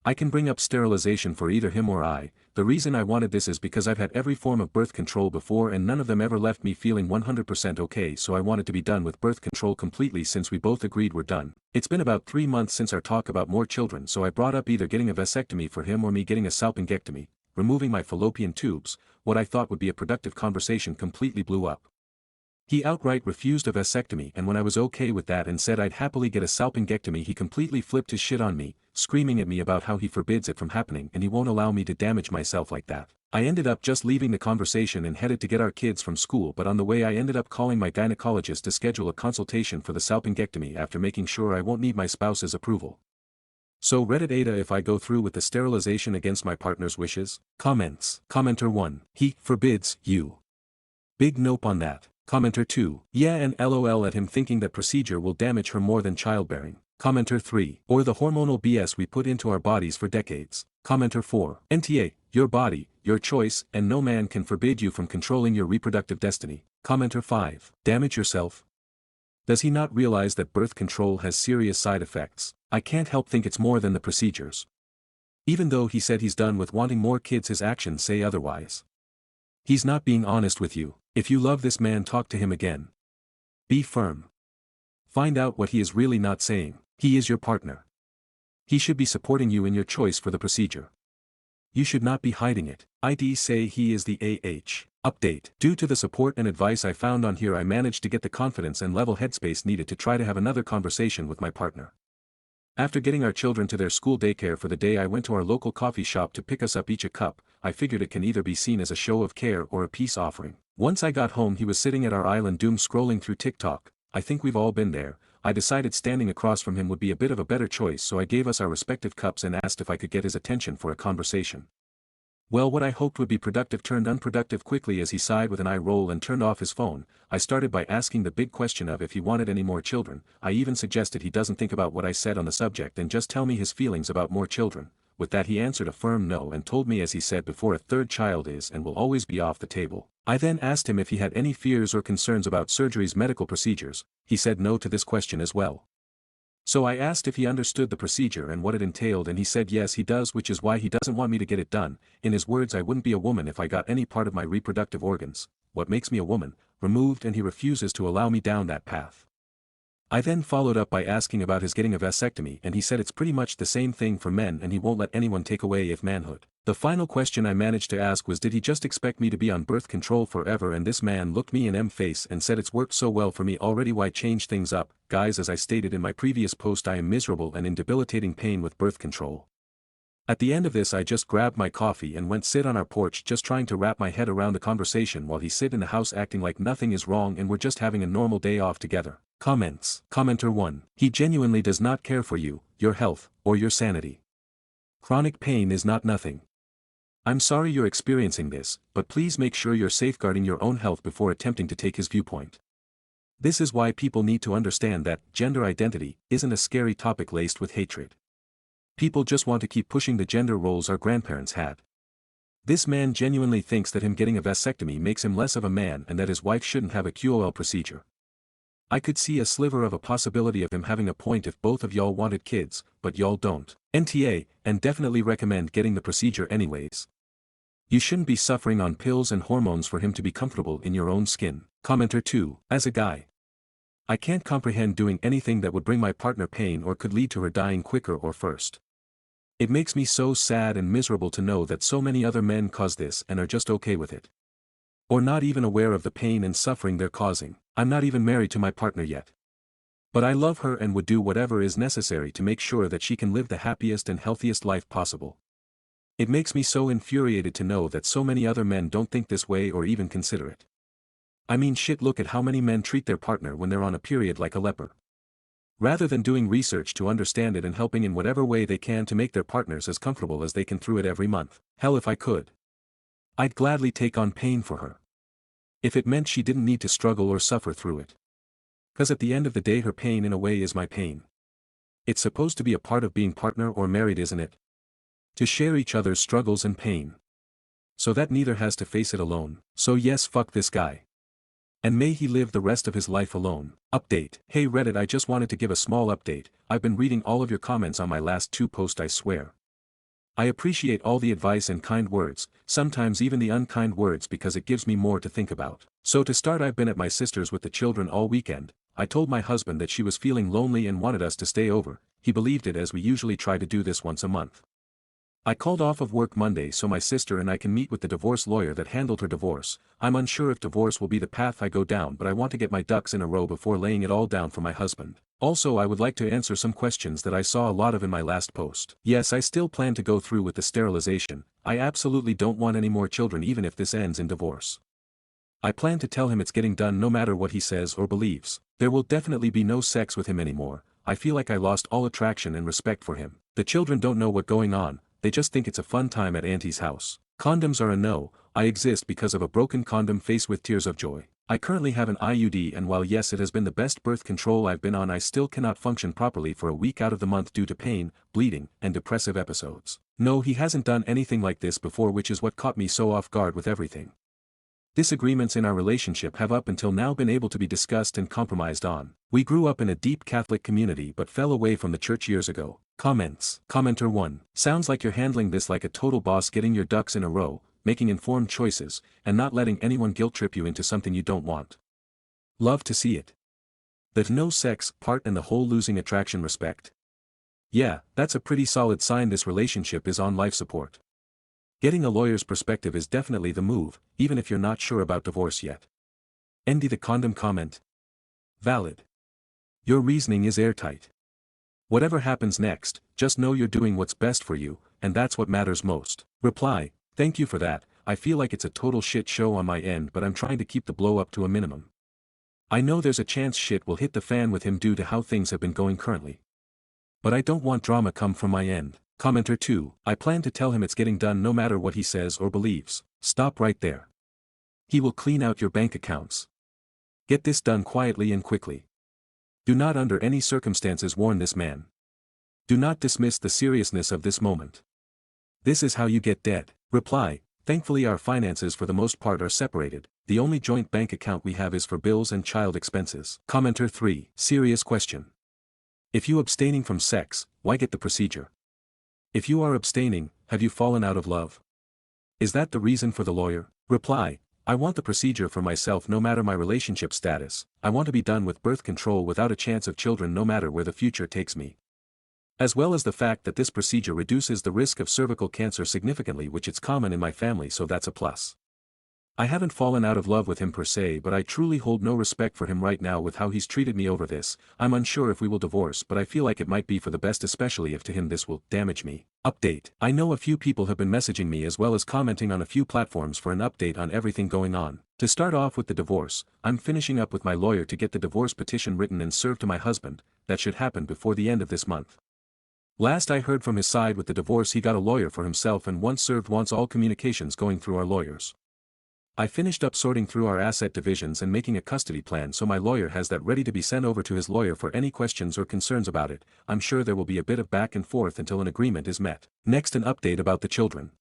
I can bring up sterilization for either him or I. The reason I wanted this is because I've had every form of birth control before and none of them ever left me feeling 100% okay, so I wanted to be done with birth control completely since we both agreed we're done. It's been about 3 months since our talk about more children, so I brought up either getting a vasectomy for him or me getting a salpingectomy, removing my fallopian tubes. What I thought would be a productive conversation completely blew up. He outright refused a vasectomy, and when I was okay with that and said I'd happily get a salpingectomy, he completely flipped his shit on me, screaming at me about how he forbids it from happening and he won't allow me to damage myself like that. I ended up just leaving the conversation and headed to get our kids from school, but on the way I ended up calling my gynecologist to schedule a consultation for the salpingectomy after making sure I won't need my spouse's approval. So Reddit Aita, if I go through with the sterilization against my partner's wishes? Comments. Commenter 1. He forbids you. Big nope on that. Commenter 2. Yeah, and LOL at him thinking that procedure will damage her more than childbearing. Commenter 3. Or the hormonal BS we put into our bodies for decades. Commenter 4. NTA, your body, your choice, and no man can forbid you from controlling your reproductive destiny. Commenter 5. Damage yourself? Does he not realize that birth control has serious side effects? I can't help think it's more than the procedures. Even though he said he's done with wanting more kids, his actions say otherwise. He's not being honest with you. If you love this man, talk to him again. Be firm. Find out what he is really not saying. He is your partner. He should be supporting you in your choice for the procedure. You should not be hiding it. ID say he is the AH. Update. Due to the support and advice I found on here, I managed to get the confidence and level headspace needed to try to have another conversation with my partner. After getting our children to their school daycare for the day, I went to our local coffee shop to pick us up each a cup. I figured it can either be seen as a show of care or a peace offering. Once I got home he was sitting at our island doom scrolling through TikTok. I think we've all been there. I decided standing across from him would be a bit of a better choice, so I gave us our respective cups and asked if I could get his attention for a conversation. Well, what I hoped would be productive turned unproductive quickly as he sighed with an eye roll and turned off his phone. I started by asking the big question of if he wanted any more children. I even suggested he doesn't think about what I said on the subject and just tell me his feelings about more children. With that he answered a firm no and told me, as he said before, a third child is and will always be off the table. I then asked him if he had any fears or concerns about surgery's medical procedures. He said no to this question as well. So I asked if he understood the procedure and what it entailed, and he said yes he does, which is why he doesn't want me to get it done. In his words, I wouldn't be a woman if I got any part of my reproductive organs, what makes me a woman, removed, and he refuses to allow me down that path. I then followed up by asking about his getting a vasectomy, and he said it's pretty much the same thing for men and he won't let anyone take away if manhood. The final question I managed to ask was, did he just expect me to be on birth control forever? And this man looked me in face and said, it's worked so well for me already, why change things up? Guys, as I stated in my previous post, I am miserable and in debilitating pain with birth control. At the end of this I just grabbed my coffee and went sit on our porch, just trying to wrap my head around the conversation while he sit in the house acting like nothing is wrong and we're just having a normal day off together. Comments. Commenter 1. He genuinely does not care for you, your health, or your sanity. Chronic pain is not nothing. I'm sorry you're experiencing this, but please make sure you're safeguarding your own health before attempting to take his viewpoint. This is why people need to understand that gender identity isn't a scary topic laced with hatred. People just want to keep pushing the gender roles our grandparents had. This man genuinely thinks that him getting a vasectomy makes him less of a man and that his wife shouldn't have a QOL procedure. I could see a sliver of a possibility of him having a point if both of y'all wanted kids, but y'all don't. NTA, and definitely recommend getting the procedure anyways. You shouldn't be suffering on pills and hormones for him to be comfortable in your own skin. Commenter 2. As a guy, I can't comprehend doing anything that would bring my partner pain or could lead to her dying quicker or first. It makes me so sad and miserable to know that so many other men cause this and are just okay with it. Or not even aware of the pain and suffering they're causing. I'm not even married to my partner yet. But I love her and would do whatever is necessary to make sure that she can live the happiest and healthiest life possible. It makes me so infuriated to know that so many other men don't think this way or even consider it. I mean shit, look at how many men treat their partner when they're on a period like a leper. Rather than doing research to understand it and helping in whatever way they can to make their partners as comfortable as they can through it every month. Hell, if I could, I'd gladly take on pain for her. If it meant she didn't need to struggle or suffer through it. 'Cause at the end of the day her pain in a way is my pain. It's supposed to be a part of being partner or married, isn't it? To share each other's struggles and pain. So that neither has to face it alone. So yes, fuck this guy. And may he live the rest of his life alone. Update. Hey Reddit, I just wanted to give a small update. I've been reading all of your comments on my last 2 posts, I swear. I appreciate all the advice and kind words, sometimes even the unkind words, because it gives me more to think about. So to start, I've been at my sister's with the children all weekend. I told my husband that she was feeling lonely and wanted us to stay over. He believed it, as we usually try to do this once a month. I called off of work Monday so my sister and I can meet with the divorce lawyer that handled her divorce. I'm unsure if divorce will be the path I go down, but I want to get my ducks in a row before laying it all down for my husband. Also, I would like to answer some questions that I saw a lot of in my last post. Yes, I still plan to go through with the sterilization. I absolutely don't want any more children, even if this ends in divorce. I plan to tell him it's getting done no matter what he says or believes. There will definitely be no sex with him anymore. I feel like I lost all attraction and respect for him. The children don't know what's going on. They just think it's a fun time at Auntie's house. Condoms are a no. I exist because of a broken condom face with tears of joy. I currently have an IUD, and while yes, it has been the best birth control I've been on, I still cannot function properly for a week out of the month due to pain, bleeding, and depressive episodes. No, he hasn't done anything like this before, which is what caught me so off guard with everything. Disagreements in our relationship have up until now been able to be discussed and compromised on. We grew up in a deep Catholic community but fell away from the church years ago. Comments. Commenter 1. Sounds like you're handling this like a total boss, getting your ducks in a row, making informed choices, and not letting anyone guilt trip you into something you don't want. Love to see it. The no sex part and the whole losing attraction respect. Yeah, that's a pretty solid sign this relationship is on life support. Getting a lawyer's perspective is definitely the move, even if you're not sure about divorce yet. Andy the condom comment. Valid. Your reasoning is airtight. Whatever happens next, just know you're doing what's best for you, and that's what matters most. Reply. Thank you for that. I feel like it's a total shit show on my end, but I'm trying to keep the blow up to a minimum. I know there's a chance shit will hit the fan with him due to how things have been going currently. But I don't want drama come from my end. Commenter 2, I plan to tell him it's getting done no matter what he says or believes. Stop right there. He will clean out your bank accounts. Get this done quietly and quickly. Do not under any circumstances warn this man. Do not dismiss the seriousness of this moment. This is how you get dead. Reply, thankfully our finances for the most part are separated, the only joint bank account we have is for bills and child expenses. Commenter 3, serious question. If you abstaining from sex, why get the procedure? If you are abstaining, have you fallen out of love? Is that the reason for the lawyer? Reply, I want the procedure for myself no matter my relationship status, I want to be done with birth control without a chance of children no matter where the future takes me. As well as the fact that this procedure reduces the risk of cervical cancer significantly, which it's common in my family, so that's a plus. I haven't fallen out of love with him per se, but I truly hold no respect for him right now with how he's treated me over this. I'm unsure if we will divorce, but I feel like it might be for the best, especially if to him this will damage me. Update. I know a few people have been messaging me as well as commenting on a few platforms for an update on everything going on. To start off with the divorce, I'm finishing up with my lawyer to get the divorce petition written and served to my husband. That should happen before the end of this month. Last I heard from his side with the divorce, he got a lawyer for himself and once served wants all communications going through our lawyers. I finished up sorting through our asset divisions and making a custody plan, so my lawyer has that ready to be sent over to his lawyer for any questions or concerns about it. I'm sure there will be a bit of back and forth until an agreement is met. Next, an update about the children.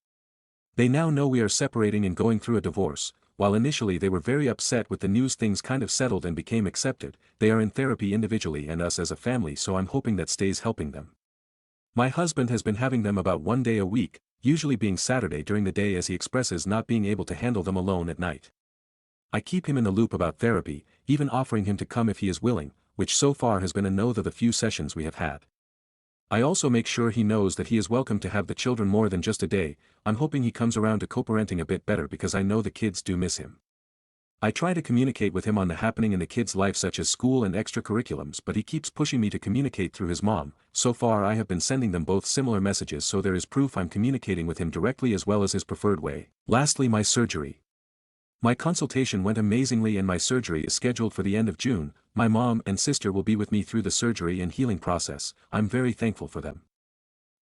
They now know we are separating and going through a divorce. While initially they were very upset with the news, things kind of settled and became accepted. They are in therapy individually and us as a family, so I'm hoping that stays helping them. My husband has been having them about 1 day a week, usually being Saturday during the day, as he expresses not being able to handle them alone at night. I keep him in the loop about therapy, even offering him to come if he is willing, which so far has been a no the few sessions we have had. I also make sure he knows that he is welcome to have the children more than just a day. I'm hoping he comes around to co-parenting a bit better because I know the kids do miss him. I try to communicate with him on the happening in the kids' life such as school and extracurriculums, but he keeps pushing me to communicate through his mom. So far I have been sending them both similar messages, so there is proof I'm communicating with him directly as well as his preferred way. Lastly, my surgery. My consultation went amazingly and my surgery is scheduled for the end of June. My mom and sister will be with me through the surgery and healing process. I'm very thankful for them.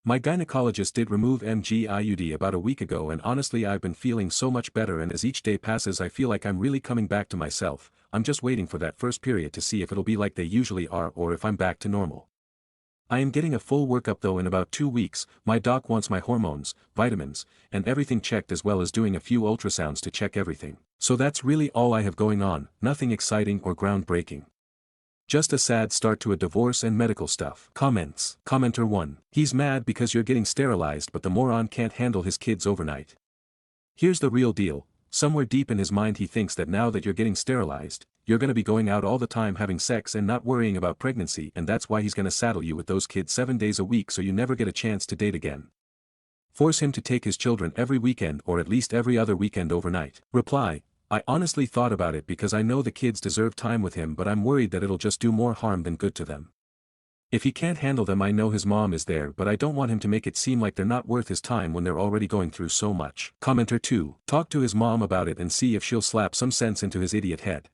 My gynecologist did remove IUD about a week ago, and honestly I've been feeling so much better, and as each day passes I feel like I'm really coming back to myself. I'm just waiting for that first period to see if it'll be like they usually are or if I'm back to normal. I am getting a full workup though in about 2 weeks. My doc wants my hormones, vitamins, and everything checked, as well as doing a few ultrasounds to check everything. So that's really all I have going on, nothing exciting or groundbreaking. Just a sad start to a divorce and medical stuff. Comments. Commenter 1. He's mad because you're getting sterilized, but the moron can't handle his kids overnight. Here's the real deal. Somewhere deep in his mind he thinks that now that you're getting sterilized, you're gonna be going out all the time having sex and not worrying about pregnancy, and that's why he's gonna saddle you with those kids 7 days a week so you never get a chance to date again. Force him to take his children every weekend or at least every other weekend overnight. Reply. I honestly thought about it because I know the kids deserve time with him, but I'm worried that it'll just do more harm than good to them. If he can't handle them, I know his mom is there, but I don't want him to make it seem like they're not worth his time when they're already going through so much. Commenter 2. Talk to his mom about it and see if she'll slap some sense into his idiot head.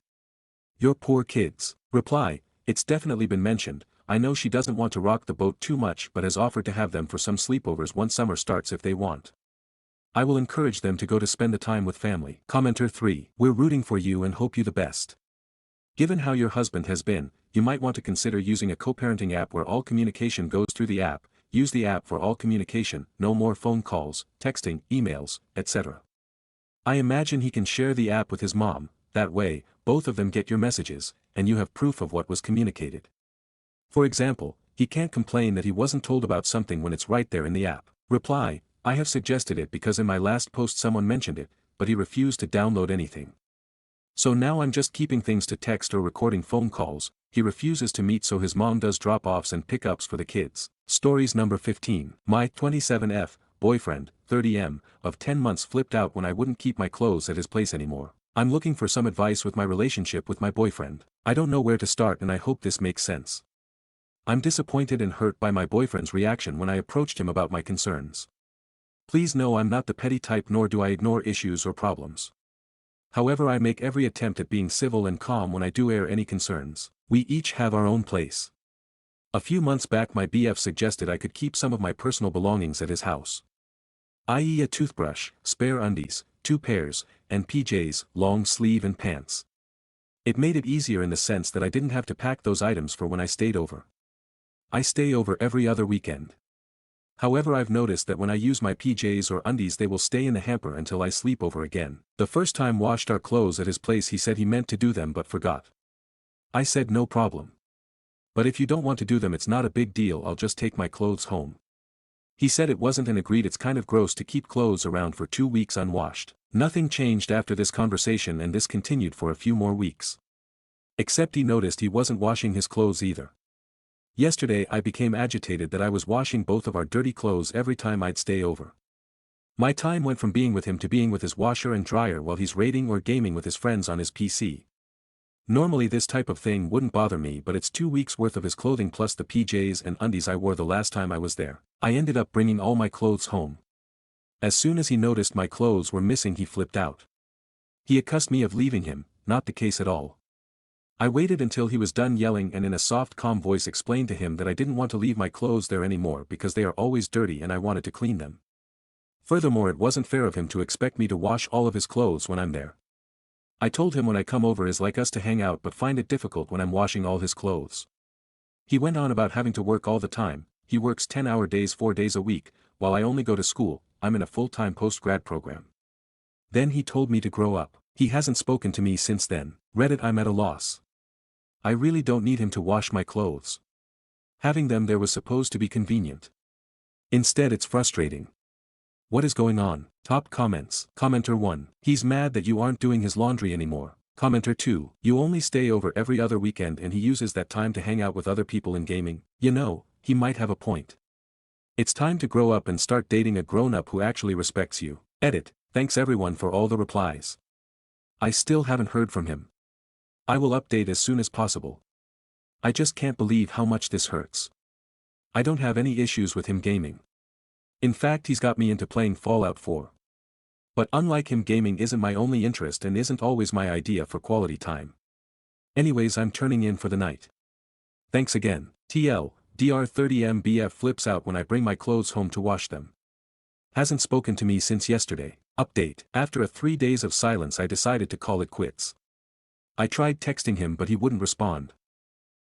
Your poor kids. Reply. It's definitely been mentioned. I know she doesn't want to rock the boat too much but has offered to have them for some sleepovers once summer starts if they want. I will encourage them to go to spend the time with family. Commenter 3. We're rooting for you and hope you the best. Given how your husband has been, you might want to consider using a co-parenting app where all communication goes through the app. Use the app for all communication, no more phone calls, texting, emails, etc. I imagine he can share the app with his mom. That way, both of them get your messages, and you have proof of what was communicated. For example, he can't complain that he wasn't told about something when it's right there in the app. Reply. I have suggested it because in my last post someone mentioned it, but he refused to download anything. So now I'm just keeping things to text or recording phone calls. He refuses to meet, so his mom does drop-offs and pickups for the kids. Stories number 15. My 27F boyfriend, 30M, of 10 months flipped out when I wouldn't keep my clothes at his place anymore. I'm looking for some advice with my relationship with my boyfriend. I don't know where to start and I hope this makes sense. I'm disappointed and hurt by my boyfriend's reaction when I approached him about my concerns. Please know I'm not the petty type, nor do I ignore issues or problems. However, I make every attempt at being civil and calm when I do air any concerns. We each have our own place. A few months back my BF suggested I could keep some of my personal belongings at his house. I.e. a toothbrush, spare undies, 2 pairs, and PJs, long sleeve and pants. It made it easier in the sense that I didn't have to pack those items for when I stayed over. I stay over every other weekend. However, I've noticed that when I use my PJs or undies they will stay in the hamper until I sleep over again. The first time washed our clothes at his place he said he meant to do them but forgot. I said no problem. But if you don't want to do them it's not a big deal, I'll just take my clothes home. He said it wasn't and agreed it's kind of gross to keep clothes around for 2 weeks unwashed. Nothing changed after this conversation and this continued for a few more weeks. Except he noticed he wasn't washing his clothes either. Yesterday I became agitated that I was washing both of our dirty clothes every time I'd stay over. My time went from being with him to being with his washer and dryer while he's raiding or gaming with his friends on his PC. Normally this type of thing wouldn't bother me, but it's 2 weeks worth of his clothing plus the PJs and undies I wore the last time I was there. I ended up bringing all my clothes home. As soon as he noticed my clothes were missing he flipped out. He accused me of leaving him, not the case at all. I waited until he was done yelling and in a soft calm voice explained to him that I didn't want to leave my clothes there anymore because they are always dirty and I wanted to clean them. Furthermore, it wasn't fair of him to expect me to wash all of his clothes when I'm there. I told him when I come over is like us to hang out but find it difficult when I'm washing all his clothes. He went on about having to work all the time. He works 10-hour days 4 days a week, while I only go to school. I'm in a full-time post-grad program. Then he told me to grow up. He hasn't spoken to me since then. Reddit, I'm at a loss. I really don't need him to wash my clothes. Having them there was supposed to be convenient. Instead it's frustrating. What is going on? Top comments. Commenter 1. He's mad that you aren't doing his laundry anymore. Commenter 2. You only stay over every other weekend and he uses that time to hang out with other people in gaming. You know, he might have a point. It's time to grow up and start dating a grown-up who actually respects you. Edit. Thanks everyone for all the replies. I still haven't heard from him. I will update as soon as possible. I just can't believe how much this hurts. I don't have any issues with him gaming. In fact, he's got me into playing Fallout 4. But unlike him, gaming isn't my only interest and isn't always my idea for quality time. Anyways, I'm turning in for the night. Thanks again. TL, DR30MBF flips out when I bring my clothes home to wash them. Hasn't spoken to me since yesterday. Update. After 3 days of silence I decided to call it quits. I tried texting him but he wouldn't respond.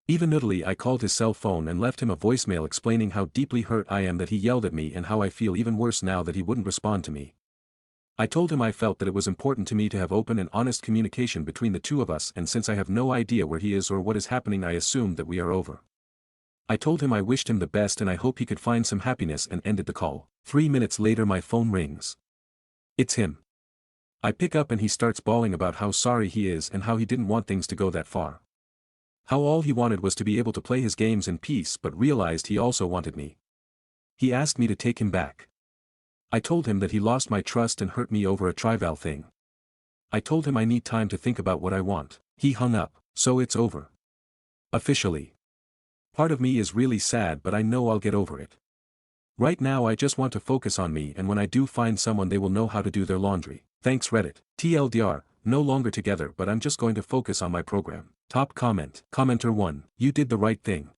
Even noodly I called his cell phone and left him a voicemail explaining how deeply hurt I am that he yelled at me and how I feel even worse now that he wouldn't respond to me. I told him I felt that it was important to me to have open and honest communication between the two of us, and since I have no idea where he is or what is happening I assumed that we are over. I told him I wished him the best and I hope he could find some happiness and ended the call. 3 minutes later my phone rings. It's him. I pick up and he starts bawling about how sorry he is and how he didn't want things to go that far. How all he wanted was to be able to play his games in peace but realized he also wanted me. He asked me to take him back. I told him that he lost my trust and hurt me over a trivial thing. I told him I need time to think about what I want. He hung up, so it's over. Officially. Part of me is really sad but I know I'll get over it. Right now I just want to focus on me, and when I do find someone they will know how to do their laundry. Thanks Reddit. TLDR, no longer together but I'm just going to focus on my program. Top comment. Commenter 1. You did the right thing.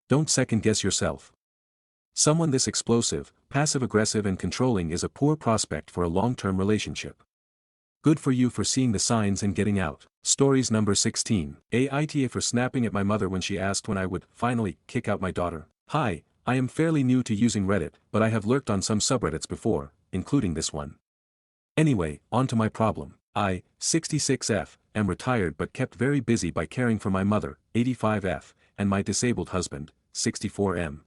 Don't second guess yourself. Someone this explosive, passive-aggressive and controlling is a poor prospect for a long-term relationship. Good for you for seeing the signs and getting out. Stories number 16. AITA for snapping at my mother when she asked when I would finally kick out my daughter. Hi, I am fairly new to using Reddit, but I have lurked on some subreddits before, including this one. Anyway, on to my problem. I, 66F, am retired but kept very busy by caring for my mother, 85F, and my disabled husband, 64M.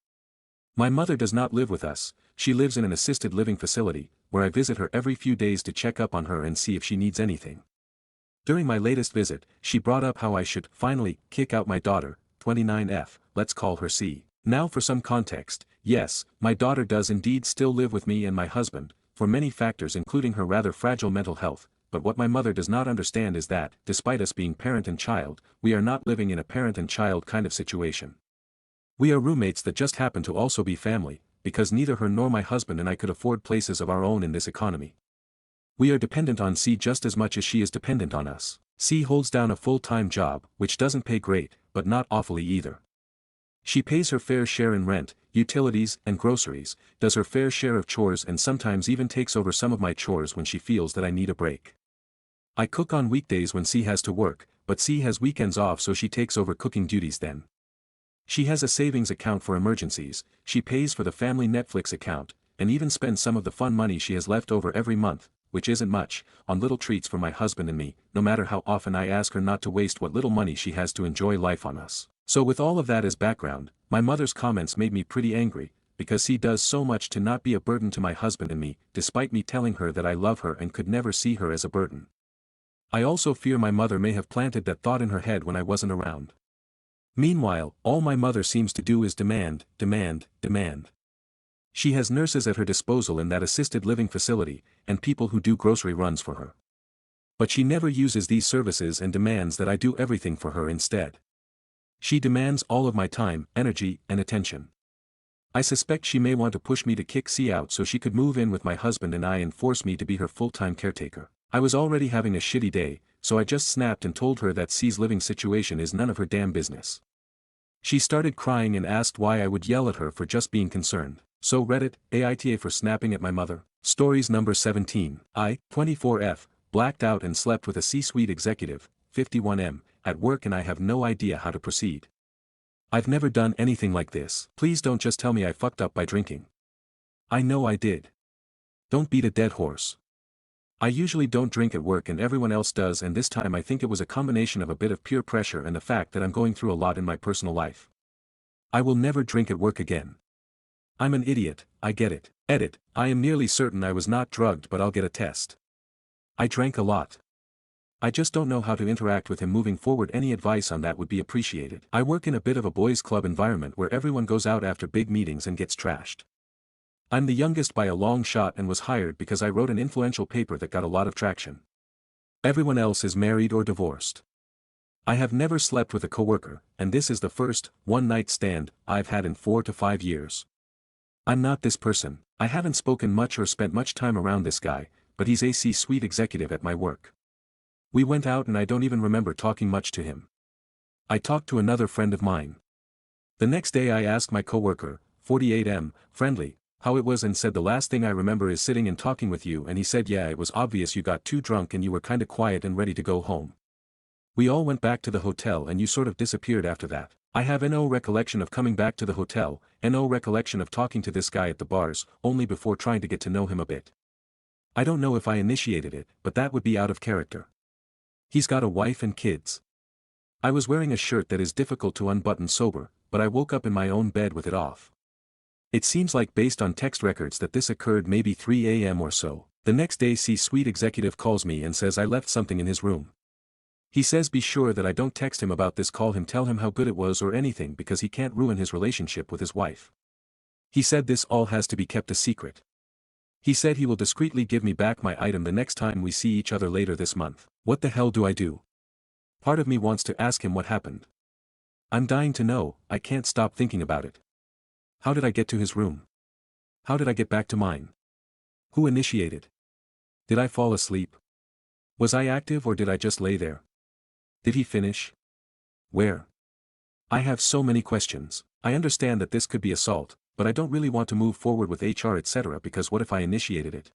My mother does not live with us. She lives in an assisted living facility, where I visit her every few days to check up on her and see if she needs anything. During my latest visit, she brought up how I should finally kick out my daughter, 29F, let's call her C. Now for some context, yes, my daughter does indeed still live with me and my husband, for many factors including her rather fragile mental health, but what my mother does not understand is that, despite us being parent and child, we are not living in a parent and child kind of situation. We are roommates that just happen to also be family, because neither her nor my husband and I could afford places of our own in this economy. We are dependent on C just as much as she is dependent on us. C holds down a full-time job, which doesn't pay great, but not awfully either. She pays her fair share in rent, utilities, and groceries, does her fair share of chores and sometimes even takes over some of my chores when she feels that I need a break. I cook on weekdays when C has to work, but C has weekends off so she takes over cooking duties then. She has a savings account for emergencies, she pays for the family Netflix account, and even spends some of the fun money she has left over every month, which isn't much, on little treats for my husband and me, no matter how often I ask her not to waste what little money she has to enjoy life on us. So with all of that as background, my mother's comments made me pretty angry, because he does so much to not be a burden to my husband and me, despite me telling her that I love her and could never see her as a burden. I also fear my mother may have planted that thought in her head when I wasn't around. Meanwhile, all my mother seems to do is demand, demand, demand. She has nurses at her disposal in that assisted living facility, and people who do grocery runs for her. But she never uses these services and demands that I do everything for her instead. She demands all of my time, energy, and attention. I suspect she may want to push me to kick C out so she could move in with my husband and I and force me to be her full-time caretaker. I was already having a shitty day, so I just snapped and told her that C's living situation is none of her damn business. She started crying and asked why I would yell at her for just being concerned. So Reddit, AITA for snapping at my mother. Stories number 17. I, 24F, blacked out and slept with a C-suite executive, 51M, at work and I have no idea how to proceed. I've never done anything like this. Please don't just tell me I fucked up by drinking. I know I did. Don't beat a dead horse. I usually don't drink at work and everyone else does, and this time I think it was a combination of a bit of peer pressure and the fact that I'm going through a lot in my personal life. I will never drink at work again. I'm an idiot, I get it. Edit, I am nearly certain I was not drugged, but I'll get a test. I drank a lot. I just don't know how to interact with him moving forward. Any advice on that would be appreciated. I work in a bit of a boys' club environment where everyone goes out after big meetings and gets trashed. I'm the youngest by a long shot and was hired because I wrote an influential paper that got a lot of traction. Everyone else is married or divorced. I have never slept with a coworker, and this is the first one-night stand I've had in 4 to 5 years. I'm not this person. I haven't spoken much or spent much time around this guy, but he's a C-suite executive at my work. We went out and I don't even remember talking much to him. I talked to another friend of mine. The next day I asked my coworker, 48M, friendly, how it was and said the last thing I remember is sitting and talking with you, and he said yeah, it was obvious you got too drunk and you were kinda quiet and ready to go home. We all went back to the hotel and you sort of disappeared after that. I have no recollection of coming back to the hotel, and no recollection of talking to this guy at the bars, only before trying to get to know him a bit. I don't know if I initiated it, but that would be out of character. He's got a wife and kids. I was wearing a shirt that is difficult to unbutton sober, but I woke up in my own bed with it off. It seems like based on text records that this occurred maybe 3 a.m. or so. The next day C-suite executive calls me and says I left something in his room. He says be sure that I don't text him about this, call him, tell him how good it was or anything because he can't ruin his relationship with his wife. He said this all has to be kept a secret. He said he will discreetly give me back my item the next time we see each other later this month. What the hell do I do? Part of me wants to ask him what happened. I'm dying to know, I can't stop thinking about it. How did I get to his room? How did I get back to mine? Who initiated? Did I fall asleep? Was I active or did I just lay there? Did he finish? Where? I have so many questions. I understand that this could be assault, but I don't really want to move forward with HR etc. because what if I initiated it?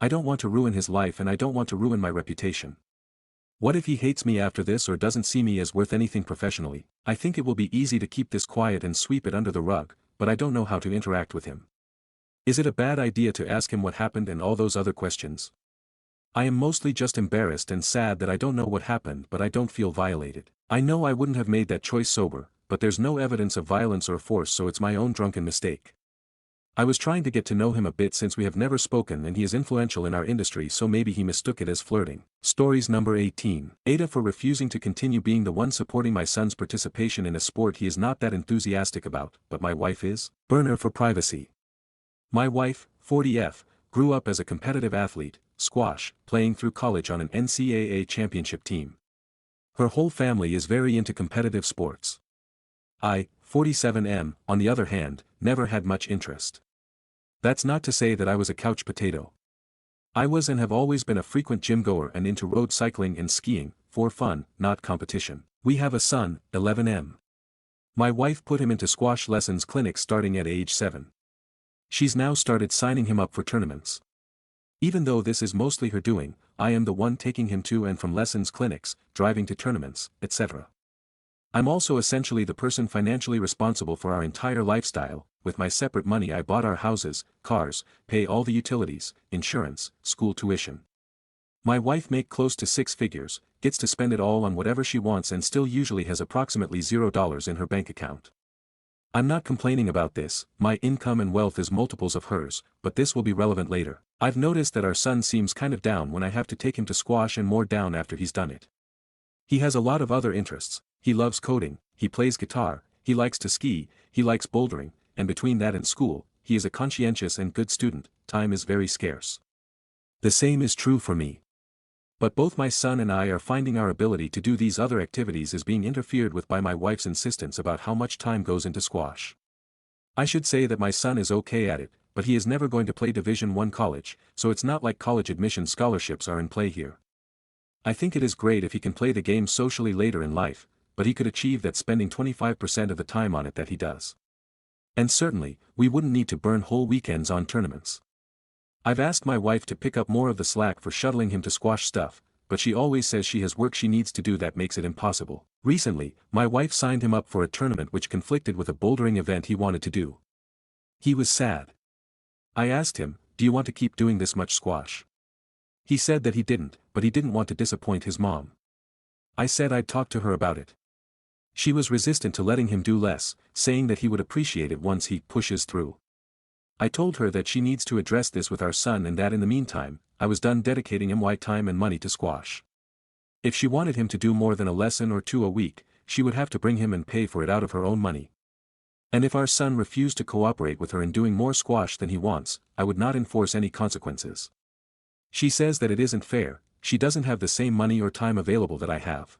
I don't want to ruin his life and I don't want to ruin my reputation. What if he hates me after this or doesn't see me as worth anything professionally? I think it will be easy to keep this quiet and sweep it under the rug, but I don't know how to interact with him. Is it a bad idea to ask him what happened and all those other questions? I am mostly just embarrassed and sad that I don't know what happened, but I don't feel violated. I know I wouldn't have made that choice sober, but there's no evidence of violence or force, so it's my own drunken mistake. I was trying to get to know him a bit since we have never spoken and he is influential in our industry, so maybe he mistook it as flirting. Stories number 18. Aita for refusing to continue being the one supporting my son's participation in a sport he is not that enthusiastic about, but my wife is. Burner for privacy. My wife, 40F, grew up as a competitive athlete, squash, playing through college on an NCAA championship team. Her whole family is very into competitive sports. I, 47M, on the other hand, never had much interest. That's not to say that I was a couch potato. I was and have always been a frequent gym goer and into road cycling and skiing, for fun, not competition. We have a son, 11M. My wife put him into squash lessons clinics starting at age 7. She's now started signing him up for tournaments. Even though this is mostly her doing, I am the one taking him to and from lessons clinics, driving to tournaments, etc. I'm also essentially the person financially responsible for our entire lifestyle. With my separate money I bought our houses, cars, pay all the utilities, insurance, school tuition. My wife makes close to 6 figures, gets to spend it all on whatever she wants and still usually has approximately $0 in her bank account. I'm not complaining about this, my income and wealth is multiples of hers, but this will be relevant later. I've noticed that our son seems kind of down when I have to take him to squash and more down after he's done it. He has a lot of other interests, he loves coding, he plays guitar, he likes to ski, he likes bouldering, and between that and school, he is a conscientious and good student. Time is very scarce. The same is true for me. But both my son and I are finding our ability to do these other activities is being interfered with by my wife's insistence about how much time goes into squash. I should say that my son is okay at it, but he is never going to play Division I college, so it's not like college admission scholarships are in play here. I think it is great if he can play the game socially later in life, but he could achieve that spending 25% of the time on it that he does. And certainly, we wouldn't need to burn whole weekends on tournaments. I've asked my wife to pick up more of the slack for shuttling him to squash stuff, but she always says she has work she needs to do that makes it impossible. Recently, my wife signed him up for a tournament which conflicted with a bouldering event he wanted to do. He was sad. I asked him, "Do you want to keep doing this much squash?" He said that he didn't, but he didn't want to disappoint his mom. I said I'd talk to her about it. She was resistant to letting him do less, saying that he would appreciate it once he pushes through. I told her that she needs to address this with our son and that in the meantime, I was done dedicating him time and money to squash. If she wanted him to do more than a lesson or 2 a week, she would have to bring him and pay for it out of her own money. And if our son refused to cooperate with her in doing more squash than he wants, I would not enforce any consequences. She says that it isn't fair, she doesn't have the same money or time available that I have.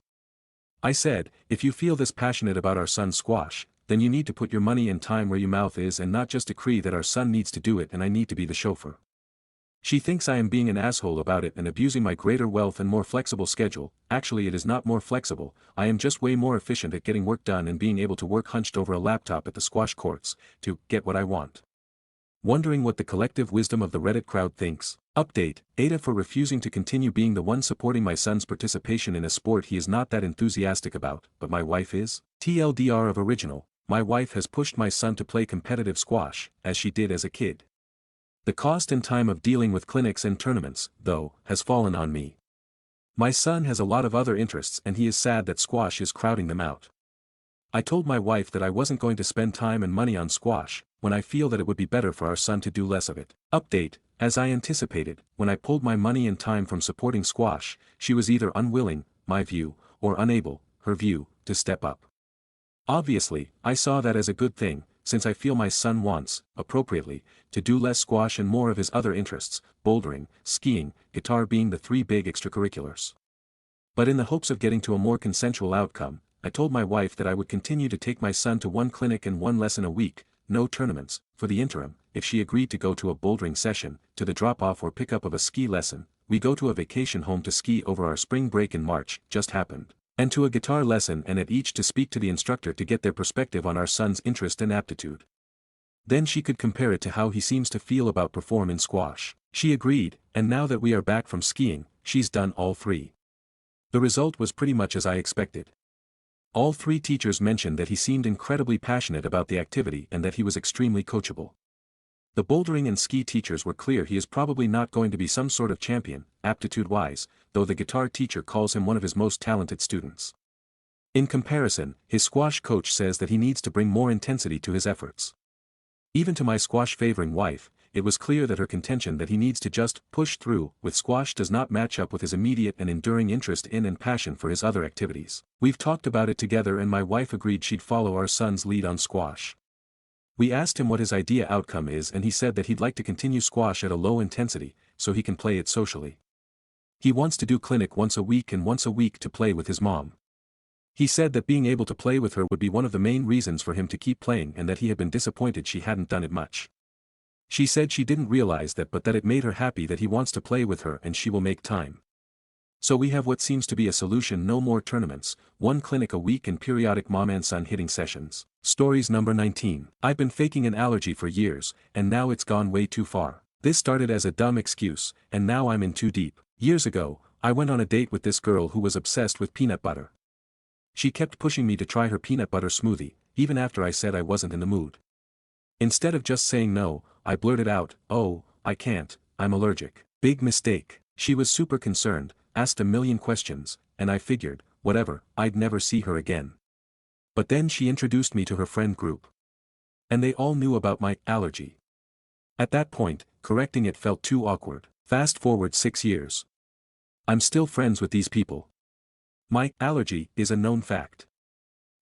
I said, if you feel this passionate about our son's squash, then you need to put your money and time where your mouth is and not just decree that our son needs to do it and I need to be the chauffeur. She thinks I am being an asshole about it and abusing my greater wealth and more flexible schedule. Actually it is not more flexible, I am just way more efficient at getting work done and being able to work hunched over a laptop at the squash courts, to get what I want. Wondering what the collective wisdom of the Reddit crowd thinks. Update, Aita for refusing to continue being the one supporting my son's participation in a sport he is not that enthusiastic about, but my wife is. TLDR of original, my wife has pushed my son to play competitive squash, as she did as a kid. The cost and time of dealing with clinics and tournaments, though, has fallen on me. My son has a lot of other interests and he is sad that squash is crowding them out. I told my wife that I wasn't going to spend time and money on squash, when I feel that it would be better for our son to do less of it. Update, as I anticipated, when I pulled my money and time from supporting squash, she was either unwilling, my view, or unable, her view, to step up. Obviously, I saw that as a good thing, since I feel my son wants, appropriately, to do less squash and more of his other interests, bouldering, skiing, guitar being the 3 big extracurriculars. But in the hopes of getting to a more consensual outcome, I told my wife that I would continue to take my son to 1 clinic and 1 lesson a week, no tournaments, for the interim. If she agreed to go to a bouldering session, to the drop-off or pick-up of a ski lesson, we go to a vacation home to ski over our spring break in March, just happened, and to a guitar lesson and at each to speak to the instructor to get their perspective on our son's interest and aptitude. Then she could compare it to how he seems to feel about perform in squash. She agreed, and now that we are back from skiing, she's done all 3. The result was pretty much as I expected. All 3 teachers mentioned that he seemed incredibly passionate about the activity and that he was extremely coachable. The bouldering and ski teachers were clear he is probably not going to be some sort of champion, aptitude-wise, though the guitar teacher calls him one of his most talented students. In comparison, his squash coach says that he needs to bring more intensity to his efforts. Even to my squash-favoring wife, it was clear that her contention that he needs to just push through with squash does not match up with his immediate and enduring interest in and passion for his other activities. We've talked about it together and my wife agreed she'd follow our son's lead on squash. We asked him what his idea outcome is and he said that he'd like to continue squash at a low intensity, so he can play it socially. He wants to do clinic once a week and once a week to play with his mom. He said that being able to play with her would be one of the main reasons for him to keep playing and that he had been disappointed she hadn't done it much. She said she didn't realize that but that it made her happy that he wants to play with her and she will make time. So we have what seems to be a solution: no more tournaments, one clinic a week and periodic mom and son hitting sessions. Stories number 19. I've been faking an allergy for years, and now it's gone way too far. This started as a dumb excuse, and now I'm in too deep. Years ago, I went on a date with this girl who was obsessed with peanut butter. She kept pushing me to try her peanut butter smoothie, even after I said I wasn't in the mood. Instead of just saying no, I blurted out, "Oh, I can't, I'm allergic." Big mistake. She was super concerned, asked a million questions, and I figured, whatever, I'd never see her again. But then she introduced me to her friend group. And they all knew about my allergy. At that point, correcting it felt too awkward. Fast forward 6 years. I'm still friends with these people. My allergy is a known fact.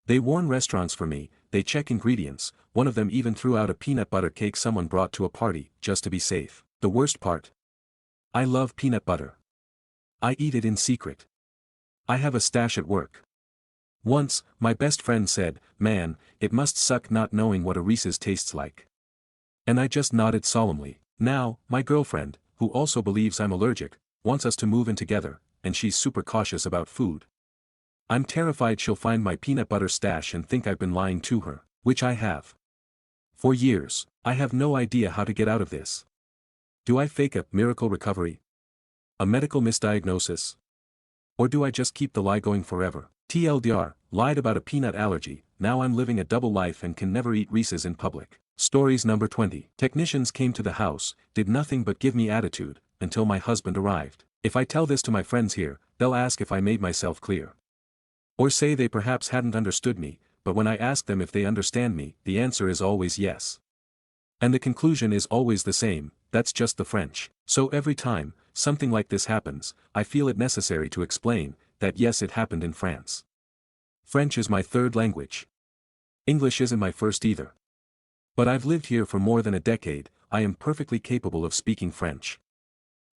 They warn restaurants for me, they check ingredients, one of them even threw out a peanut butter cake someone brought to a party, just to be safe. The worst part? I love peanut butter. I eat it in secret. I have a stash at work. Once, my best friend said, "Man, it must suck not knowing what a Reese's tastes like." And I just nodded solemnly. Now, my girlfriend, who also believes I'm allergic, wants us to move in together, and she's super cautious about food. I'm terrified she'll find my peanut butter stash and think I've been lying to her, which I have. For years, I have no idea how to get out of this. Do I fake a miracle recovery? A medical misdiagnosis? Or do I just keep the lie going forever? TLDR, lied about a peanut allergy, now I'm living a double life and can never eat Reese's in public. Stories number 20. Technicians came to the house, did nothing but give me attitude, until my husband arrived. If I tell this to my friends here, they'll ask if I made myself clear. Or say they perhaps hadn't understood me, but when I ask them if they understand me, the answer is always yes. And the conclusion is always the same, that's just the French. So every time something like this happens, I feel it necessary to explain that yes, it happened in France. French is my third language. English isn't my first either. But I've lived here for more than a decade, I am perfectly capable of speaking French.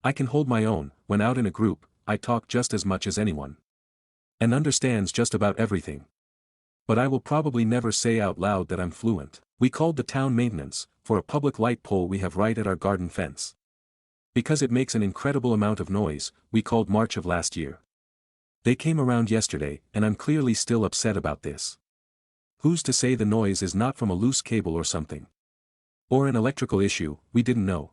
I can hold my own, when out in a group, I talk just as much as anyone. And understands just about everything. But I will probably never say out loud that I'm fluent. We called the town maintenance, for a public light pole we have right at our garden fence. Because it makes an incredible amount of noise, we called March of last year. They came around yesterday, and I'm clearly still upset about this. Who's to say the noise is not from a loose cable or something? Or an electrical issue, we didn't know.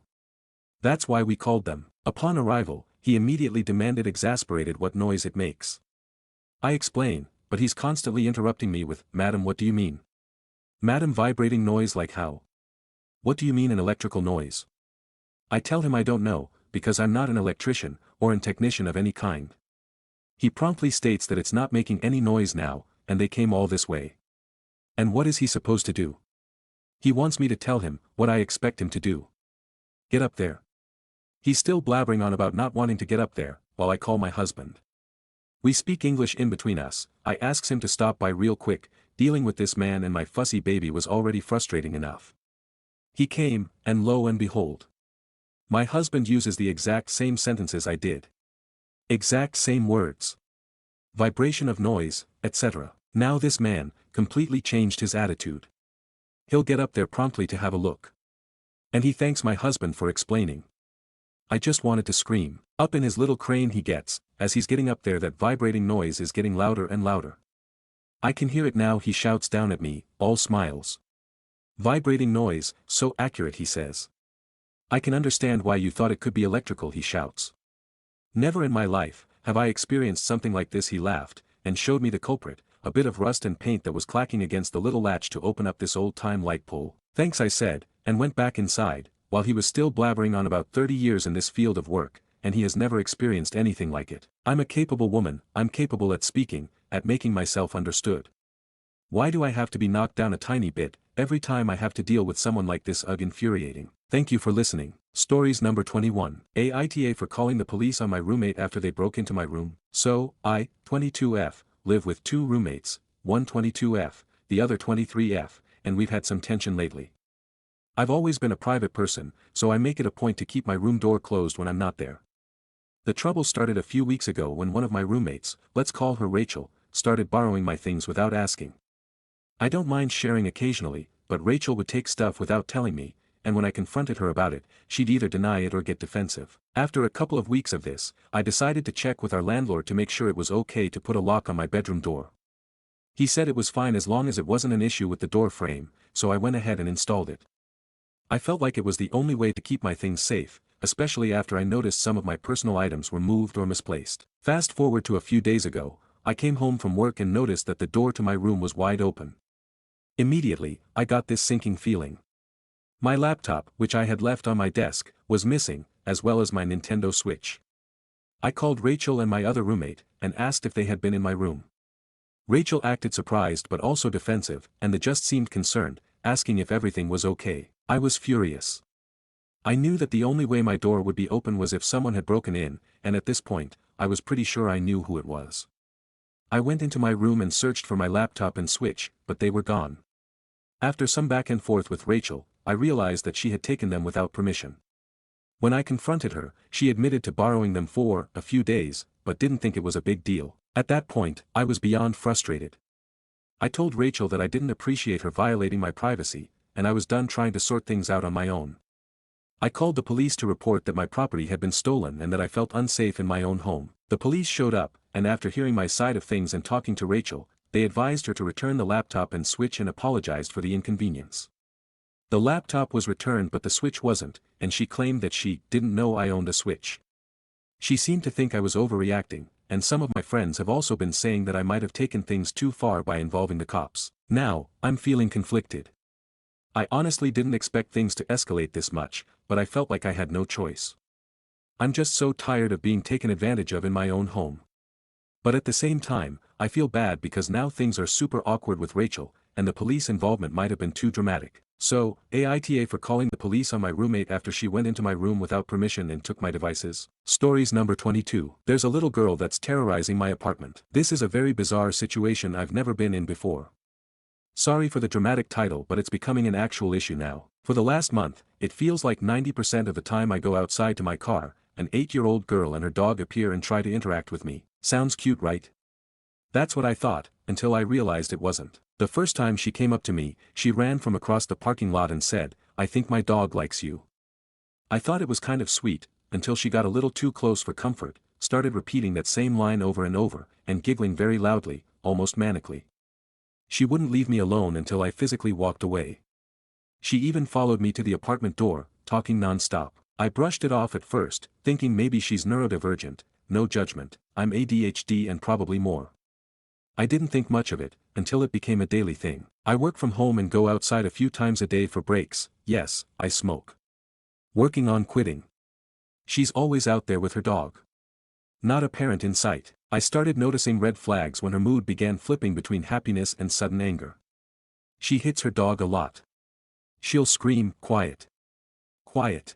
That's why we called them. Upon arrival, he immediately demanded, exasperated, what noise it makes. I explain, but he's constantly interrupting me with, "Madam, what do you mean? Madam, vibrating noise like how? What do you mean an electrical noise?" I tell him I don't know, because I'm not an electrician, or a technician of any kind. He promptly states that it's not making any noise now, and they came all this way. And what is he supposed to do? He wants me to tell him what I expect him to do. Get up there. He's still blabbering on about not wanting to get up there, while I call my husband. We speak English in between us, I asks him to stop by real quick, dealing with this man and my fussy baby was already frustrating enough. He came, and lo and behold. My husband uses the exact same sentences I did. Exact same words. Vibration of noise, etc. Now this man, completely changed his attitude. He'll get up there promptly to have a look. And he thanks my husband for explaining. I just wanted to scream. Up in his little crane he gets, as he's getting up there, that vibrating noise is getting louder and louder. I can hear it now, he shouts down at me, all smiles. Vibrating noise, so accurate, he says. I can understand why you thought it could be electrical, he shouts. Never in my life have I experienced something like this, he laughed, and showed me the culprit, a bit of rust and paint that was clacking against the little latch to open up this old-time light pole. Thanks, I said, and went back inside, while he was still blabbering on about 30 years in this field of work, and he has never experienced anything like it. I'm a capable woman, I'm capable at speaking, at making myself understood. Why do I have to be knocked down a tiny bit, every time I have to deal with someone like this? Infuriating. Thank you for listening. Stories number 21. AITA for calling the police on my roommate after they broke into my room. So, I, 22F, live with 2 roommates, one 22F, the other 23F, and we've had some tension lately. I've always been a private person, so I make it a point to keep my room door closed when I'm not there. The trouble started a few weeks ago when one of my roommates, let's call her Rachel, started borrowing my things without asking. I don't mind sharing occasionally, but Rachel would take stuff without telling me, and when I confronted her about it, she'd either deny it or get defensive. After a couple of weeks of this, I decided to check with our landlord to make sure it was okay to put a lock on my bedroom door. He said it was fine as long as it wasn't an issue with the door frame, so I went ahead and installed it. I felt like it was the only way to keep my things safe, especially after I noticed some of my personal items were moved or misplaced. Fast forward to a few days ago, I came home from work and noticed that the door to my room was wide open. Immediately, I got this sinking feeling. My laptop, which I had left on my desk, was missing, as well as my Nintendo Switch. I called Rachel and my other roommate, and asked if they had been in my room. Rachel acted surprised but also defensive, and they just seemed concerned, asking if everything was okay. I was furious. I knew that the only way my door would be open was if someone had broken in, and at this point, I was pretty sure I knew who it was. I went into my room and searched for my laptop and Switch, but they were gone. After some back and forth with Rachel, I realized that she had taken them without permission. When I confronted her, she admitted to borrowing them for a few days, but didn't think it was a big deal. At that point, I was beyond frustrated. I told Rachel that I didn't appreciate her violating my privacy, and I was done trying to sort things out on my own. I called the police to report that my property had been stolen and that I felt unsafe in my own home. The police showed up, and after hearing my side of things and talking to Rachel, they advised her to return the laptop and Switch and apologized for the inconvenience. The laptop was returned but the Switch wasn't, and she claimed that she didn't know I owned a Switch. She seemed to think I was overreacting, and some of my friends have also been saying that I might have taken things too far by involving the cops. Now, I'm feeling conflicted. I honestly didn't expect things to escalate this much, but I felt like I had no choice. I'm just so tired of being taken advantage of in my own home. But at the same time, I feel bad because now things are super awkward with Rachel, and the police involvement might have been too dramatic. So, AITA for calling the police on my roommate after she went into my room without permission and took my devices. Stories number 22. There's a little girl that's terrorizing my apartment. This is a very bizarre situation I've never been in before. Sorry for the dramatic title, but it's becoming an actual issue now. For the last month, it feels like 90% of the time I go outside to my car, an 8-year-old girl and her dog appear and try to interact with me. Sounds cute, right? That's what I thought, until I realized it wasn't. The first time she came up to me, she ran from across the parking lot and said, "I think my dog likes you." I thought it was kind of sweet, until she got a little too close for comfort, started repeating that same line over and over, and giggling very loudly, almost manically. She wouldn't leave me alone until I physically walked away. She even followed me to the apartment door, talking non-stop. I brushed it off at first, thinking maybe she's neurodivergent, no judgment, I'm ADHD and probably more. I didn't think much of it, until it became a daily thing. I work from home and go outside a few times a day for breaks. Yes, I smoke. Working on quitting. She's always out there with her dog. Not a parent in sight. I started noticing red flags when her mood began flipping between happiness and sudden anger. She hits her dog a lot. She'll scream, "Quiet. Quiet.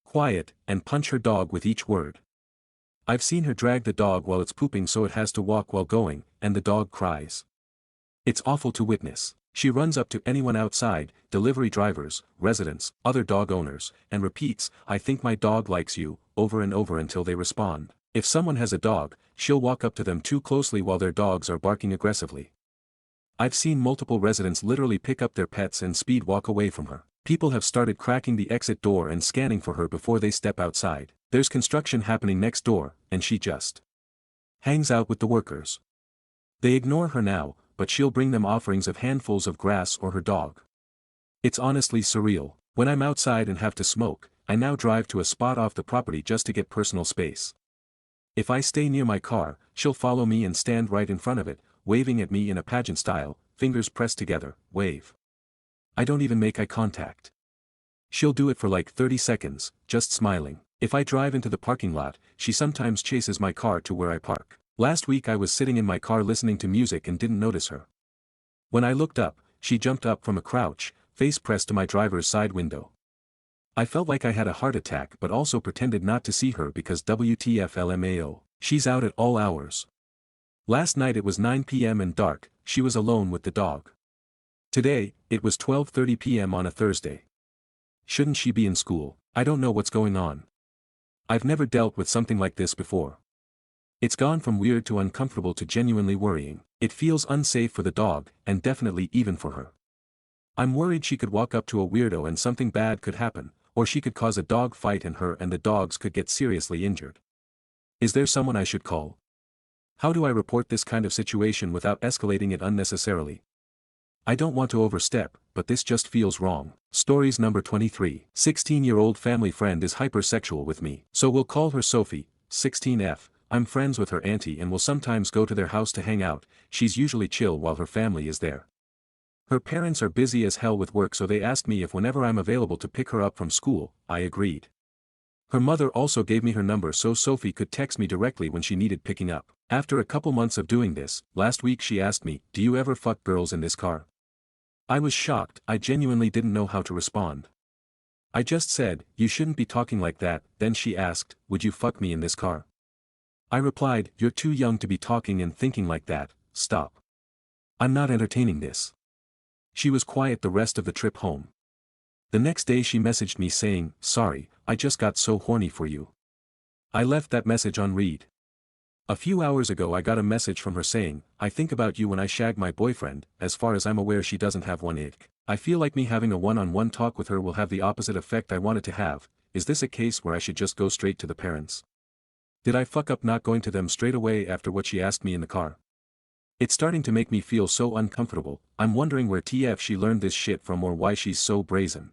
Quiet," and punch her dog with each word. I've seen her drag the dog while it's pooping so it has to walk while going, and the dog cries. It's awful to witness. She runs up to anyone outside, delivery drivers, residents, other dog owners, and repeats, "I think my dog likes you," over and over until they respond. If someone has a dog, she'll walk up to them too closely while their dogs are barking aggressively. I've seen multiple residents literally pick up their pets and speed walk away from her. People have started cracking the exit door and scanning for her before they step outside. There's construction happening next door, and she just hangs out with the workers. They ignore her now, but she'll bring them offerings of handfuls of grass or her dog. It's honestly surreal. When I'm outside and have to smoke, I now drive to a spot off the property just to get personal space. If I stay near my car, she'll follow me and stand right in front of it, waving at me in a pageant style, fingers pressed together, wave. I don't even make eye contact. She'll do it for like 30 seconds, just smiling. If I drive into the parking lot, she sometimes chases my car to where I park. Last week I was sitting in my car listening to music and didn't notice her. When I looked up, she jumped up from a crouch, face pressed to my driver's side window. I felt like I had a heart attack but also pretended not to see her because WTFLMAO. She's out at all hours. Last night it was 9 p.m. and dark, she was alone with the dog. Today, it was 12:30 p.m. on a Thursday. Shouldn't she be in school? I don't know what's going on. I've never dealt with something like this before. It's gone from weird to uncomfortable to genuinely worrying. It feels unsafe for the dog, and definitely even for her. I'm worried she could walk up to a weirdo and something bad could happen, or she could cause a dog fight and her and the dogs could get seriously injured. Is there someone I should call? How do I report this kind of situation without escalating it unnecessarily? I don't want to overstep, but this just feels wrong. Stories number 23. 16-year-old family friend is hypersexual with me. So we'll call her Sophie, 16F. I'm friends with her auntie and will sometimes go to their house to hang out. She's usually chill while her family is there. Her parents are busy as hell with work, so they asked me if whenever I'm available to pick her up from school. I agreed. Her mother also gave me her number so Sophie could text me directly when she needed picking up. After a couple months of doing this, last week she asked me, "Do you ever fuck girls in this car?" I was shocked. I genuinely didn't know how to respond. I just said, "You shouldn't be talking like that." Then she asked, "Would you fuck me in this car?" I replied, "You're too young to be talking and thinking like that. Stop. I'm not entertaining this." She was quiet the rest of the trip home. The next day she messaged me saying, "Sorry, I just got so horny for you." I left that message on read. A few hours ago I got a message from her saying, "I think about you when I shag my boyfriend." As far as I'm aware she doesn't have one ick. I feel like me having a one-on-one talk with her will have the opposite effect I wanted to have. Is this a case where I should just go straight to the parents? Did I fuck up not going to them straight away after what she asked me in the car? It's starting to make me feel so uncomfortable. I'm wondering where TF she learned this shit from or why she's so brazen.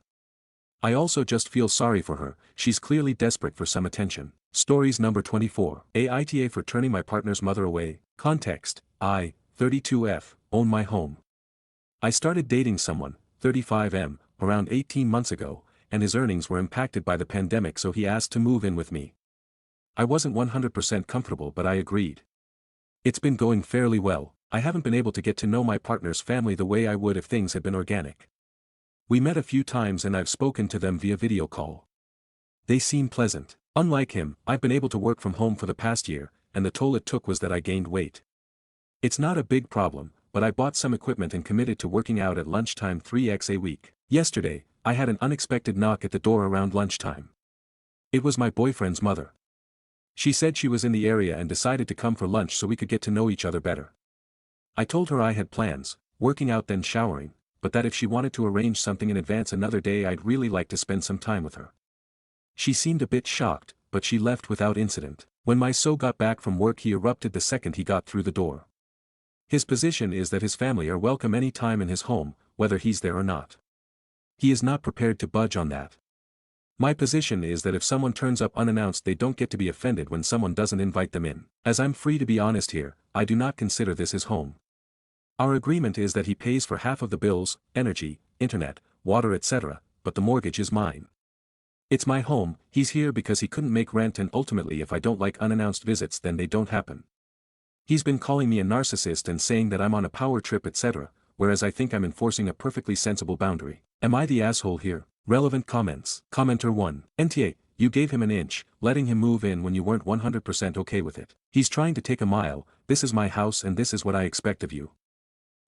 I also just feel sorry for her. She's clearly desperate for some attention. Stories number 24. AITA for turning my partner's mother away. Context: I, 32F, own my home. I started dating someone, 35M, around 18 months ago, and his earnings were impacted by the pandemic, so he asked to move in with me. I wasn't 100% comfortable, but I agreed. It's been going fairly well. I haven't been able to get to know my partner's family the way I would if things had been organic. We met a few times and I've spoken to them via video call. They seem pleasant. Unlike him, I've been able to work from home for the past year, and the toll it took was that I gained weight. It's not a big problem, but I bought some equipment and committed to working out at lunchtime 3x a week. Yesterday, I had an unexpected knock at the door around lunchtime. It was my boyfriend's mother. She said she was in the area and decided to come for lunch so we could get to know each other better. I told her I had plans, working out then showering, but that if she wanted to arrange something in advance another day I'd really like to spend some time with her. She seemed a bit shocked, but she left without incident. When my so got back from work he erupted the second he got through the door. His position is that his family are welcome any time in his home, whether he's there or not. He is not prepared to budge on that. My position is that if someone turns up unannounced they don't get to be offended when someone doesn't invite them in. As I'm free to be honest here, I do not consider this his home. Our agreement is that he pays for half of the bills, energy, internet, water etc., but the mortgage is mine. It's my home. He's here because he couldn't make rent, and ultimately if I don't like unannounced visits then they don't happen. He's been calling me a narcissist and saying that I'm on a power trip etc., whereas I think I'm enforcing a perfectly sensible boundary. Am I the asshole here? Relevant comments. Commenter 1. NTA, you gave him an inch, letting him move in when you weren't 100% okay with it. He's trying to take a mile. This is my house and this is what I expect of you.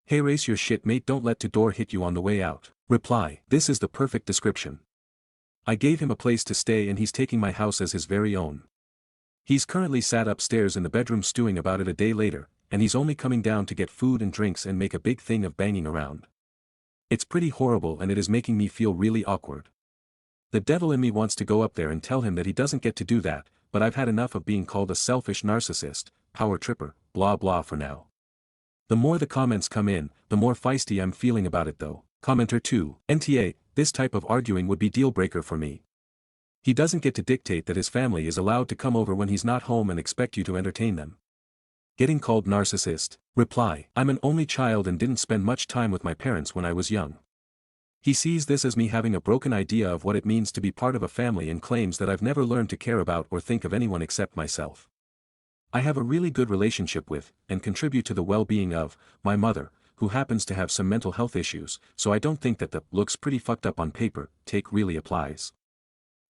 Hey, race your shit mate, don't let the door hit you on the way out. Reply. This is the perfect description. I gave him a place to stay and he's taking my house as his very own. He's currently sat upstairs in the bedroom stewing about it a day later, and he's only coming down to get food and drinks and make a big thing of banging around. It's pretty horrible and it is making me feel really awkward. The devil in me wants to go up there and tell him that he doesn't get to do that, but I've had enough of being called a selfish narcissist, power tripper, blah blah for now. The more the comments come in, the more feisty I'm feeling about it though. Commenter 2. NTA, this type of arguing would be deal breaker for me. He doesn't get to dictate that his family is allowed to come over when he's not home and expect you to entertain them. Getting called narcissist. Reply. I'm an only child and didn't spend much time with my parents when I was young. He sees this as me having a broken idea of what it means to be part of a family and claims that I've never learned to care about or think of anyone except myself. I have a really good relationship with, and contribute to the well-being of, my mother, who happens to have some mental health issues, so I don't think that the looks pretty fucked up on paper take really applies.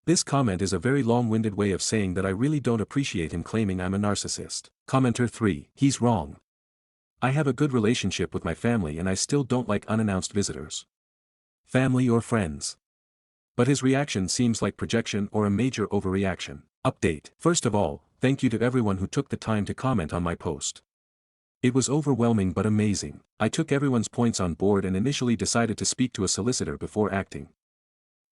This comment is a very long-winded way of saying that I really don't appreciate him claiming I'm a narcissist. Commenter 3. He's wrong. I have a good relationship with my family and I still don't like unannounced visitors. Family or friends. But his reaction seems like projection or a major overreaction. Update. First of all, Thank you to everyone who took the time to comment on my post. It was overwhelming but amazing. I took everyone's points on board and initially decided to speak to a solicitor before acting.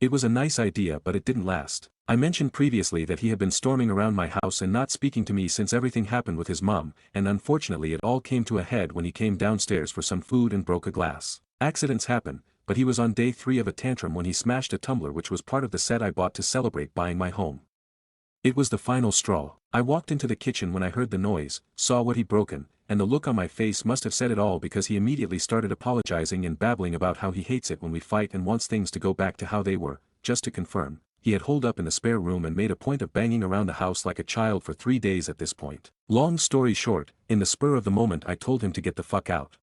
It was a nice idea but it didn't last. I mentioned previously that he had been storming around my house and not speaking to me since everything happened with his mom, and unfortunately it all came to a head when he came downstairs for some food and broke a glass. Accidents happen, but he was on day 3 of a tantrum when he smashed a tumbler which was part of the set I bought to celebrate buying my home. It was the final straw. I walked into the kitchen when I heard the noise, saw what he'd broken, and the look on my face must have said it all because he immediately started apologizing and babbling about how he hates it when we fight and wants things to go back to how they were. Just to confirm, he had holed up in the spare room and made a point of banging around the house like a child for 3 days at this point. Long story short, in the spur of the moment I told him to get the fuck out.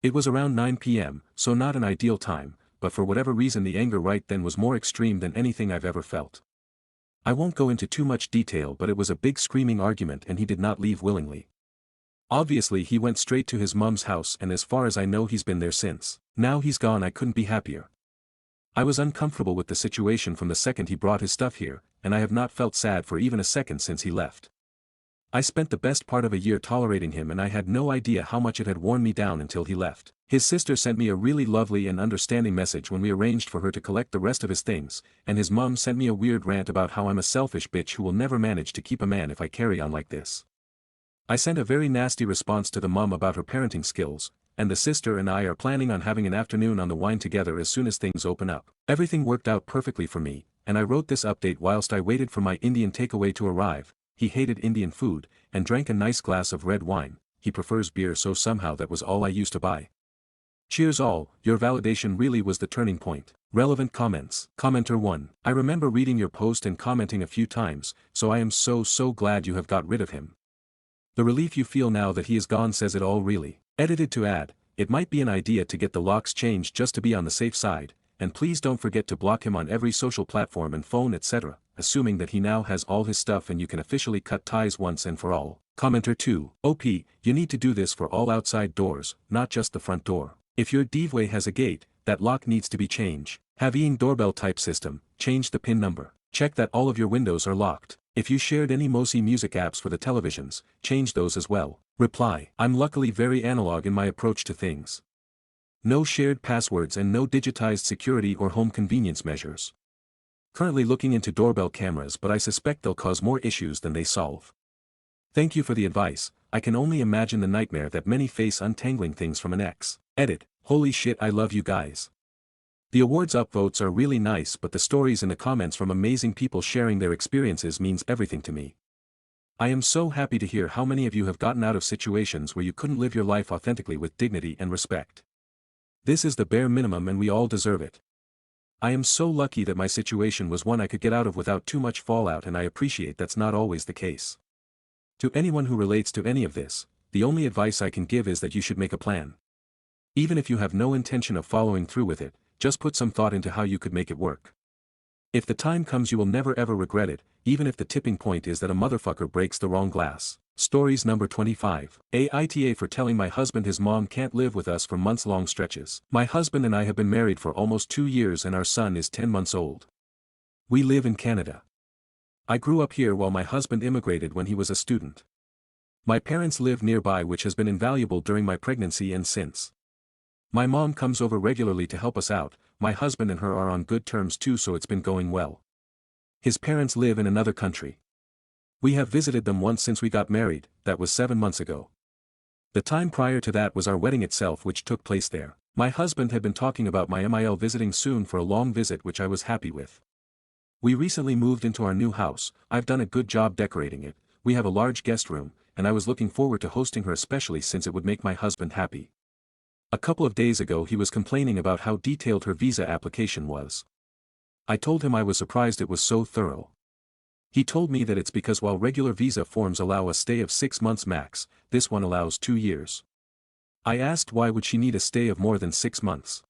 It was around 9 p.m., so not an ideal time, but for whatever reason the anger right then was more extreme than anything I've ever felt. I won't go into too much detail but it was a big screaming argument and he did not leave willingly. Obviously he went straight to his mom's house and as far as I know he's been there since. Now he's gone I couldn't be happier. I was uncomfortable with the situation from the second he brought his stuff here, and I have not felt sad for even a second since he left. I spent the best part of a year tolerating him and I had no idea how much it had worn me down until he left. His sister sent me a really lovely and understanding message when we arranged for her to collect the rest of his things, and his mom sent me a weird rant about how I'm a selfish bitch who will never manage to keep a man if I carry on like this. I sent a very nasty response to the mom about her parenting skills, and the sister and I are planning on having an afternoon on the wine together as soon as things open up. Everything worked out perfectly for me, and I wrote this update whilst I waited for my Indian takeaway to arrive. He hated Indian food, and drank a nice glass of red wine. He prefers beer so somehow that was all I used to buy. Cheers all, your validation really was the turning point. Relevant comments. Commenter 1. I remember reading your post and commenting a few times, so I am so glad you have got rid of him. The relief you feel now that he is gone says it all really. Edited to add, it might be an idea to get the locks changed just to be on the safe side, and please don't forget to block him on every social platform and phone etc., assuming that he now has all his stuff and you can officially cut ties once and for all. Commenter 2. OP, you need to do this for all outside doors, not just the front door. If your driveway has a gate, that lock needs to be changed. Have doorbell type system, change the PIN number. Check that all of your windows are locked. If you shared any Mosi music apps for the televisions, change those as well. Reply. I'm luckily very analog in my approach to things. No shared passwords and no digitized security or home convenience measures. Currently looking into doorbell cameras but I suspect they'll cause more issues than they solve. Thank you for the advice. I can only imagine the nightmare that many face untangling things from an ex. Edit. Holy shit I love you guys. The awards upvotes are really nice but the stories in the comments from amazing people sharing their experiences means everything to me. I am so happy to hear how many of you have gotten out of situations where you couldn't live your life authentically with dignity and respect. This is the bare minimum and we all deserve it. I am so lucky that my situation was one I could get out of without too much fallout and I appreciate that's not always the case. To anyone who relates to any of this, the only advice I can give is that you should make a plan. Even if you have no intention of following through with it, just put some thought into how you could make it work. If the time comes you will never ever regret it, even if the tipping point is that a motherfucker breaks the wrong glass. Stories number 25. AITA for telling my husband his mom can't live with us for months-long stretches. My husband and I have been married for almost 2 years and our son is 10 months old. We live in Canada. I grew up here while my husband immigrated when he was a student. My parents live nearby which has been invaluable during my pregnancy and since. My mom comes over regularly to help us out, my husband and her are on good terms too so it's been going well. His parents live in another country. We have visited them once since we got married, that was 7 months ago. The time prior to that was our wedding itself which took place there. My husband had been talking about my MIL visiting soon for a long visit which I was happy with. We recently moved into our new house, I've done a good job decorating it, we have a large guest room, and I was looking forward to hosting her especially since it would make my husband happy. A couple of days ago he was complaining about how detailed her visa application was. I told him I was surprised it was so thorough. He told me that it's because while regular visa forms allow a stay of 6 months max, this one allows 2 years. I asked why would she need a stay of more than 6 months.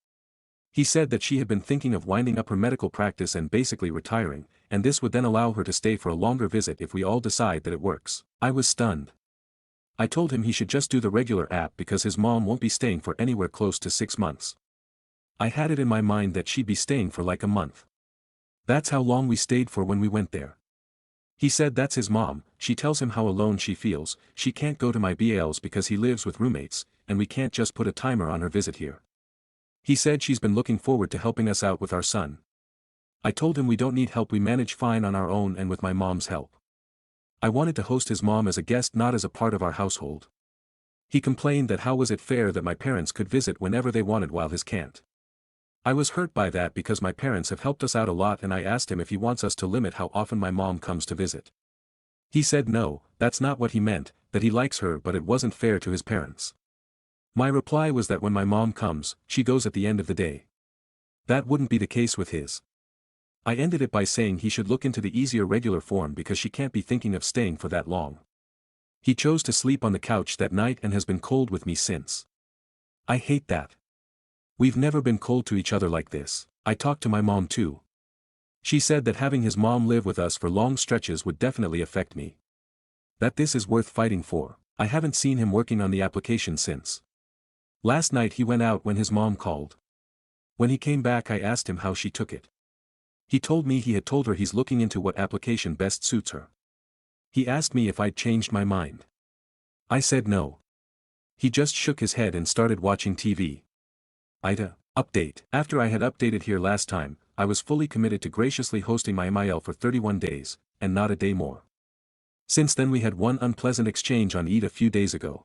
He said that she had been thinking of winding up her medical practice and basically retiring, and this would then allow her to stay for a longer visit if we all decide that it works. I was stunned. I told him he should just do the regular app because his mom won't be staying for anywhere close to 6 months. I had it in my mind that she'd be staying for like a month. That's how long we stayed for when we went there. He said that's his mom. She tells him how alone she feels, she can't go to my BLs because he lives with roommates, and we can't just put a timer on her visit here. He said she's been looking forward to helping us out with our son. I told him we don't need help, we manage fine on our own and with my mom's help. I wanted to host his mom as a guest, not as a part of our household. He complained that how was it fair that my parents could visit whenever they wanted while his can't. I was hurt by that because my parents have helped us out a lot, and I asked him if he wants us to limit how often my mom comes to visit. He said no, that's not what he meant, that he likes her but it wasn't fair to his parents. My reply was that when my mom comes, she goes at the end of the day. That wouldn't be the case with his. I ended it by saying he should look into the easier regular form because she can't be thinking of staying for that long. He chose to sleep on the couch that night and has been cold with me since. I hate that. We've never been cold to each other like this. I talked to my mom too. She said that having his mom live with us for long stretches would definitely affect me. That this is worth fighting for. I haven't seen him working on the application since. Last night he went out when his mom called. When he came back I asked him how she took it. He told me he had told her he's looking into what application best suits her. He asked me if I'd changed my mind. I said no. He just shook his head and started watching TV. Aita, update. After I had updated here last time, I was fully committed to graciously hosting my MIL for 31 days, and not a day more. Since then we had one unpleasant exchange on Eid a few days ago.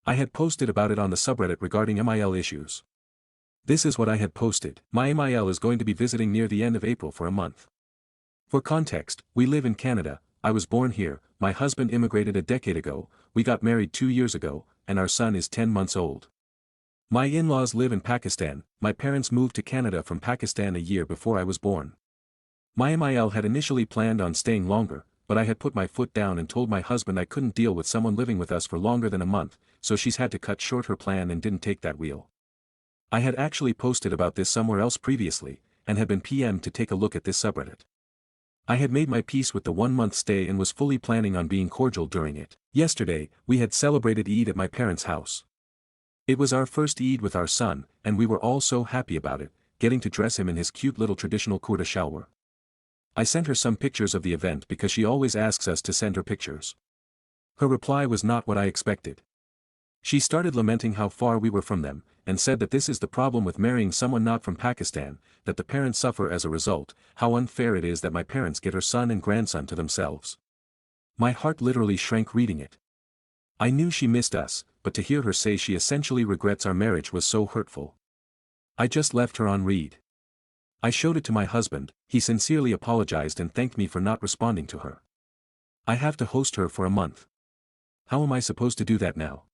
I had posted about it on the subreddit regarding MIL issues. This is what I had posted. My MIL is going to be visiting near the end of April for a month. For context, we live in Canada, I was born here, my husband immigrated a decade ago, we got married 2 years ago, and our son is 10 months old. My in-laws live in Pakistan, my parents moved to Canada from Pakistan a year before I was born. My MIL had initially planned on staying longer, but I had put my foot down and told my husband I couldn't deal with someone living with us for longer than a month, so she's had to cut short her plan and didn't take that wheel. I had actually posted about this somewhere else previously, and had been PM'd to take a look at this subreddit. I had made my peace with the 1-month stay and was fully planning on being cordial during it. Yesterday, we had celebrated Eid at my parents' house. It was our first Eid with our son, and we were all so happy about it, getting to dress him in his cute little traditional kurta shalwar. I sent her some pictures of the event because she always asks us to send her pictures. Her reply was not what I expected. She started lamenting how far we were from them, and said that this is the problem with marrying someone not from Pakistan, that the parents suffer as a result, how unfair it is that my parents get her son and grandson to themselves. My heart literally shrank reading it. I knew she missed us, but to hear her say she essentially regrets our marriage was so hurtful. I just left her on read. I showed it to my husband, he sincerely apologized and thanked me for not responding to her. I have to host her for a month. How am I supposed to do that now?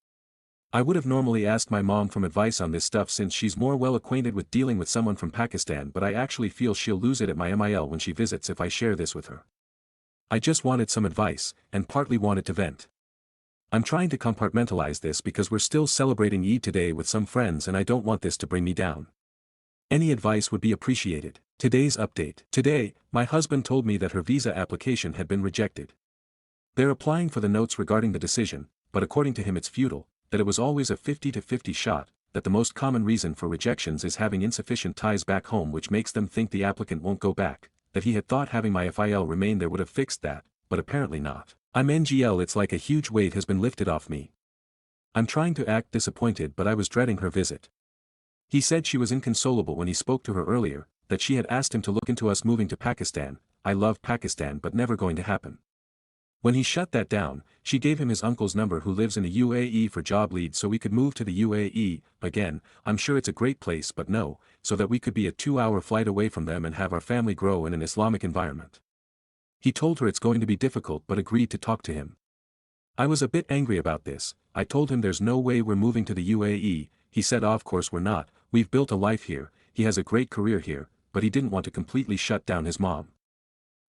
I would have normally asked my mom for advice on this stuff since she's more well acquainted with dealing with someone from Pakistan, but I actually feel she'll lose it at my MIL when she visits if I share this with her. I just wanted some advice, and partly wanted to vent. I'm trying to compartmentalize this because we're still celebrating Eid today with some friends and I don't want this to bring me down. Any advice would be appreciated. Today's update. Today, my husband told me that her visa application had been rejected. They're applying for the notes regarding the decision, but according to him it's futile, that it was always a 50-50 shot, that the most common reason for rejections is having insufficient ties back home which makes them think the applicant won't go back, that he had thought having my FIL remain there would have fixed that, but apparently not. I'm NGL, it's like a huge weight has been lifted off me. I'm trying to act disappointed but I was dreading her visit. He said she was inconsolable when he spoke to her earlier, that she had asked him to look into us moving to Pakistan. I love Pakistan but never going to happen. When he shut that down, she gave him his uncle's number who lives in the UAE for job leads so we could move to the UAE, again, I'm sure it's a great place but no, so that we could be a 2-hour flight away from them and have our family grow in an Islamic environment. He told her it's going to be difficult but agreed to talk to him. I was a bit angry about this. I told him there's no way we're moving to the UAE, he said of course we're not, we've built a life here, he has a great career here, but he didn't want to completely shut down his mom.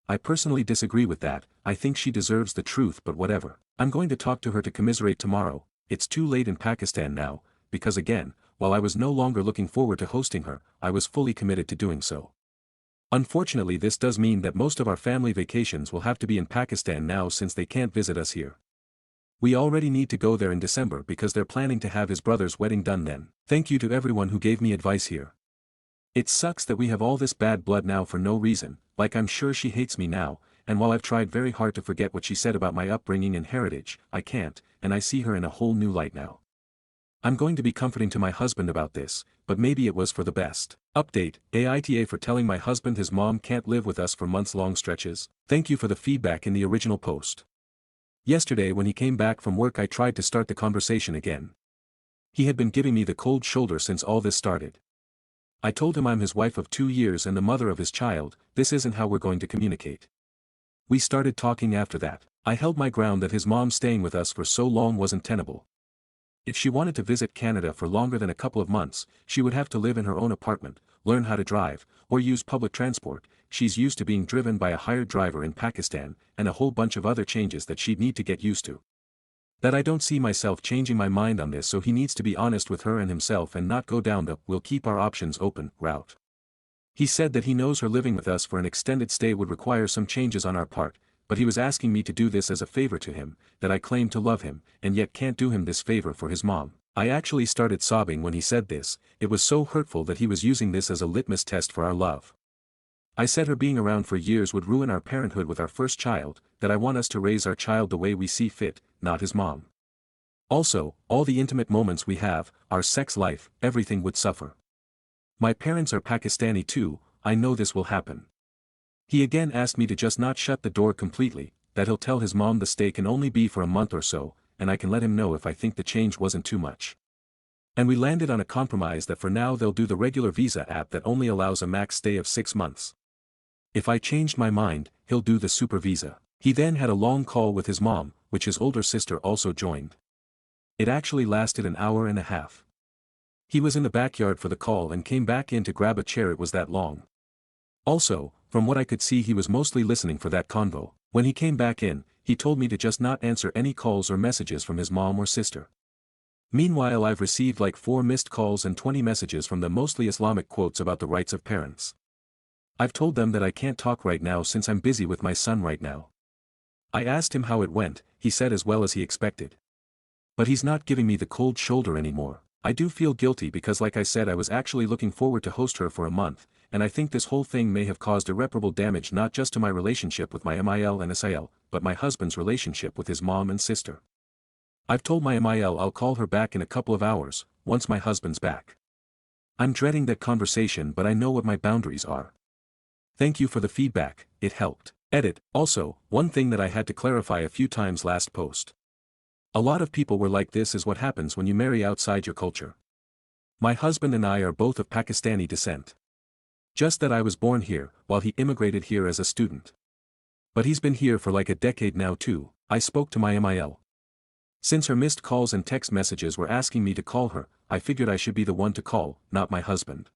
I personally disagree with that, I think she deserves the truth but whatever. I'm going to talk to her to commiserate tomorrow. It's too late in Pakistan now, because again, while I was no longer looking forward to hosting her, I was fully committed to doing so. Unfortunately this does mean that most of our family vacations will have to be in Pakistan now since they can't visit us here. We already need to go there in December because they're planning to have his brother's wedding done then. Thank you to everyone who gave me advice here. It sucks that we have all this bad blood now for no reason, like I'm sure she hates me now, and while I've tried very hard to forget what she said about my upbringing and heritage, I can't, and I see her in a whole new light now. I'm going to be comforting to my husband about this, but maybe it was for the best. Update, AITA for telling my husband his mom can't live with us for months-long stretches. Thank you for the feedback in the original post. Yesterday when he came back from work I tried to start the conversation again. He had been giving me the cold shoulder since all this started. I told him I'm his wife of 2 years and the mother of his child, this isn't how we're going to communicate. We started talking after that. I held my ground that his mom staying with us for so long wasn't tenable. If she wanted to visit Canada for longer than a couple of months, she would have to live in her own apartment, learn how to drive, or use public transport. She's used to being driven by a hired driver in Pakistan, and a whole bunch of other changes that she'd need to get used to. That I don't see myself changing my mind on this, so he needs to be honest with her and himself and not go down the "we'll keep our options open" route. He said that he knows her living with us for an extended stay would require some changes on our part, but he was asking me to do this as a favor to him, that I claim to love him, and yet can't do him this favor for his mom. I actually started sobbing when he said this. It was so hurtful that he was using this as a litmus test for our love. I said her being around for years would ruin our parenthood with our first child, that I want us to raise our child the way we see fit, not his mom. Also, all the intimate moments we have, our sex life, everything would suffer. My parents are Pakistani too, I know this will happen. He again asked me to just not shut the door completely, that he'll tell his mom the stay can only be for a month or so, and I can let him know if I think the change wasn't too much. And we landed on a compromise that for now they'll do the regular visa app that only allows a max stay of 6 months. If I changed my mind, he'll do the super visa. He then had a long call with his mom, which his older sister also joined. It actually lasted an hour and a half. He was in the backyard for the call and came back in to grab a chair. It was that long. Also, from what I could see he was mostly listening for that convo. When he came back in, he told me to just not answer any calls or messages from his mom or sister. Meanwhile I've received like 4 missed calls and 20 messages from them, mostly Islamic quotes about the rights of parents. I've told them that I can't talk right now since I'm busy with my son right now. I asked him how it went, he said as well as he expected. But he's not giving me the cold shoulder anymore. I do feel guilty because like I said I was actually looking forward to host her for a month, and I think this whole thing may have caused irreparable damage not just to my relationship with my MIL and SIL, but my husband's relationship with his mom and sister. I've told my MIL I'll call her back in a couple of hours, once my husband's back. I'm dreading that conversation, but I know what my boundaries are. Thank you for the feedback, it helped. Edit. Also, one thing that I had to clarify a few times last post. A lot of people were like, this is what happens when you marry outside your culture. My husband and I are both of Pakistani descent. Just that I was born here, while he immigrated here as a student. But he's been here for like a decade now too. I spoke to my MIL. Since her missed calls and text messages were asking me to call her, I figured I should be the one to call, not my husband.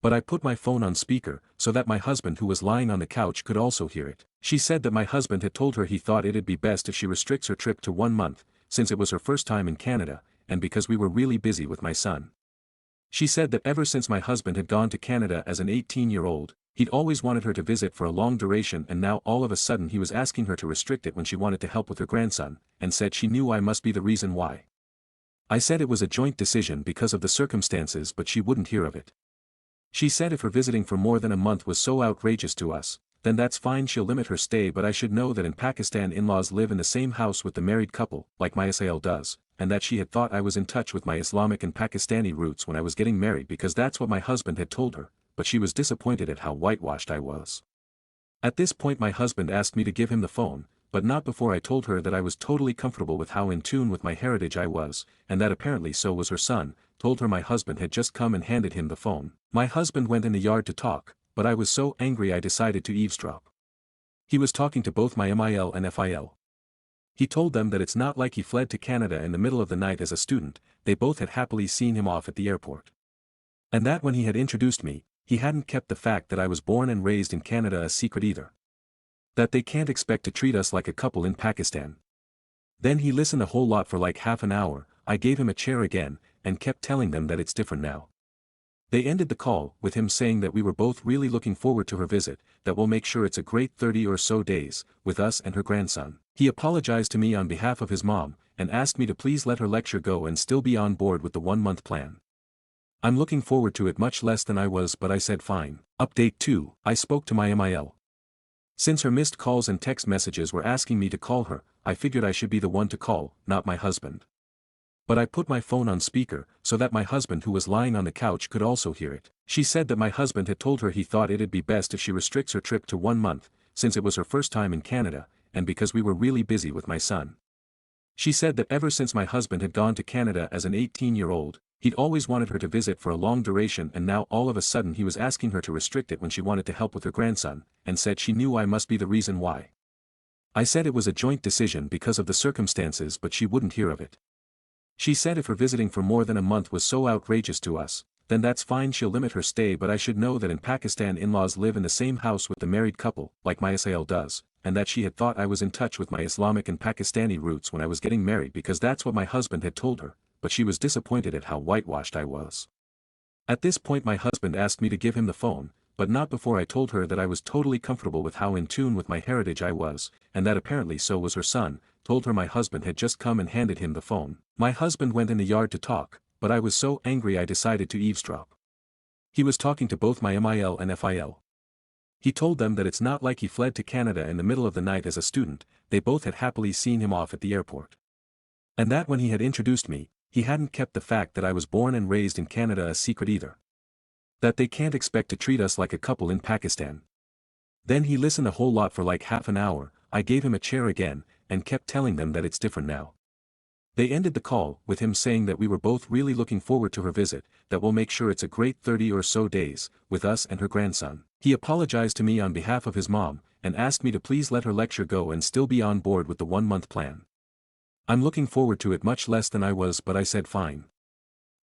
But I put my phone on speaker, so that my husband who was lying on the couch could also hear it. She said that my husband had told her he thought it'd be best if she restricts her trip to 1 month, since it was her first time in Canada, and because we were really busy with my son. She said that ever since my husband had gone to Canada as an 18-year-old, he'd always wanted her to visit for a long duration, and now all of a sudden he was asking her to restrict it when she wanted to help with her grandson, and said she knew I must be the reason why. I said it was a joint decision because of the circumstances, but she wouldn't hear of it. She said if her visiting for more than a month was so outrageous to us, then that's fine, she'll limit her stay, but I should know that in Pakistan in-laws live in the same house with the married couple, like my SIL does, and that she had thought I was in touch with my Islamic and Pakistani roots when I was getting married because that's what my husband had told her, but she was disappointed at how whitewashed I was. At this point my husband asked me to give him the phone, but not before I told her that I was totally comfortable with how in tune with my heritage I was, and that apparently so was her son. Told her my husband had just come and handed him the phone. My husband went in the yard to talk, but I was so angry I decided to eavesdrop. He was talking to both my MIL and FIL. He told them that it's not like he fled to Canada in the middle of the night as a student, they both had happily seen him off at the airport. And that when he had introduced me, he hadn't kept the fact that I was born and raised in Canada a secret either. That they can't expect to treat us like a couple in Pakistan. Then he listened a whole lot for like half an hour. I gave him a chair again, and kept telling them that it's different now. They ended the call with him saying that we were both really looking forward to her visit, that we'll make sure it's a great 30 or so days, with us and her grandson. He apologized to me on behalf of his mom, and asked me to please let her lecture go and still be on board with the 1-month plan. I'm looking forward to it much less than I was, but I said fine. Update 2, I spoke to my MIL. Since her missed calls and text messages were asking me to call her, I figured I should be the one to call, not my husband. But I put my phone on speaker, so that my husband who was lying on the couch could also hear it. She said that my husband had told her he thought it'd be best if she restricts her trip to 1 month, since it was her first time in Canada, and because we were really busy with my son. She said that ever since my husband had gone to Canada as an 18-year-old, he'd always wanted her to visit for a long duration, and now all of a sudden he was asking her to restrict it when she wanted to help with her grandson, and said she knew I must be the reason why. I said it was a joint decision because of the circumstances, but she wouldn't hear of it. She said if her visiting for more than a month was so outrageous to us, then that's fine, she'll limit her stay, but I should know that in Pakistan in-laws live in the same house with the married couple, like my SAL does, and that she had thought I was in touch with my Islamic and Pakistani roots when I was getting married because that's what my husband had told her, but she was disappointed at how whitewashed I was. At this point my husband asked me to give him the phone, but not before I told her that I was totally comfortable with how in tune with my heritage I was, and that apparently so was her son, told her my husband had just come and handed him the phone. My husband went in the yard to talk, but I was so angry I decided to eavesdrop. He was talking to both my MIL and FIL. He told them that it's not like he fled to Canada in the middle of the night as a student, they both had happily seen him off at the airport. And that when he had introduced me, he hadn't kept the fact that I was born and raised in Canada a secret either. That they can't expect to treat us like a couple in Pakistan. Then he listened a whole lot for like half an hour, I gave him a chair again, and kept telling them that it's different now. They ended the call with him saying that we were both really looking forward to her visit, that we'll make sure it's a great 30 or so days, with us and her grandson. He apologized to me on behalf of his mom, and asked me to please let her lecture go and still be on board with the 1-month plan. I'm looking forward to it much less than I was, but I said fine.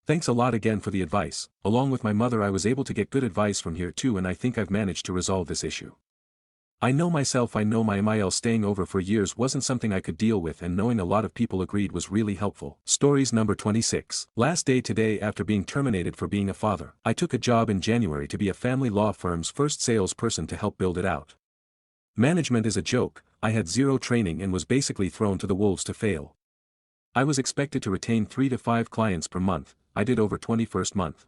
Thanks a lot again for the advice. Along with my mother I was able to get good advice from here too, and I think I've managed to resolve this issue. I know myself, I know my MIL staying over for years wasn't something I could deal with, and knowing a lot of people agreed was really helpful. Stories number 26. Last day today after being terminated for being a father. I took a job in January to be a family law firm's first salesperson to help build it out. Management is a joke, I had zero training and was basically thrown to the wolves to fail. I was expected to retain 3 to 5 clients per month, I did over 20 first month.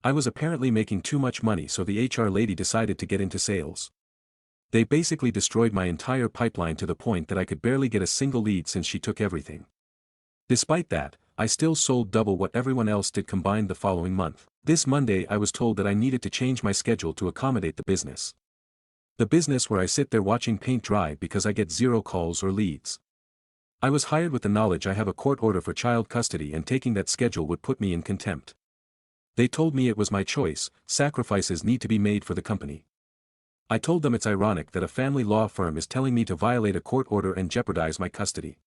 I was apparently making too much money, so the HR lady decided to get into sales. They basically destroyed my entire pipeline to the point that I could barely get a single lead since she took everything. Despite that, I still sold double what everyone else did combined the following month. This Monday I was told that I needed to change my schedule to accommodate the business. The business where I sit there watching paint dry because I get 0 calls or leads. I was hired with the knowledge I have a court order for child custody, and taking that schedule would put me in contempt. They told me it was my choice, sacrifices need to be made for the company. I told them it's ironic that a family law firm is telling me to violate a court order and jeopardize my custody.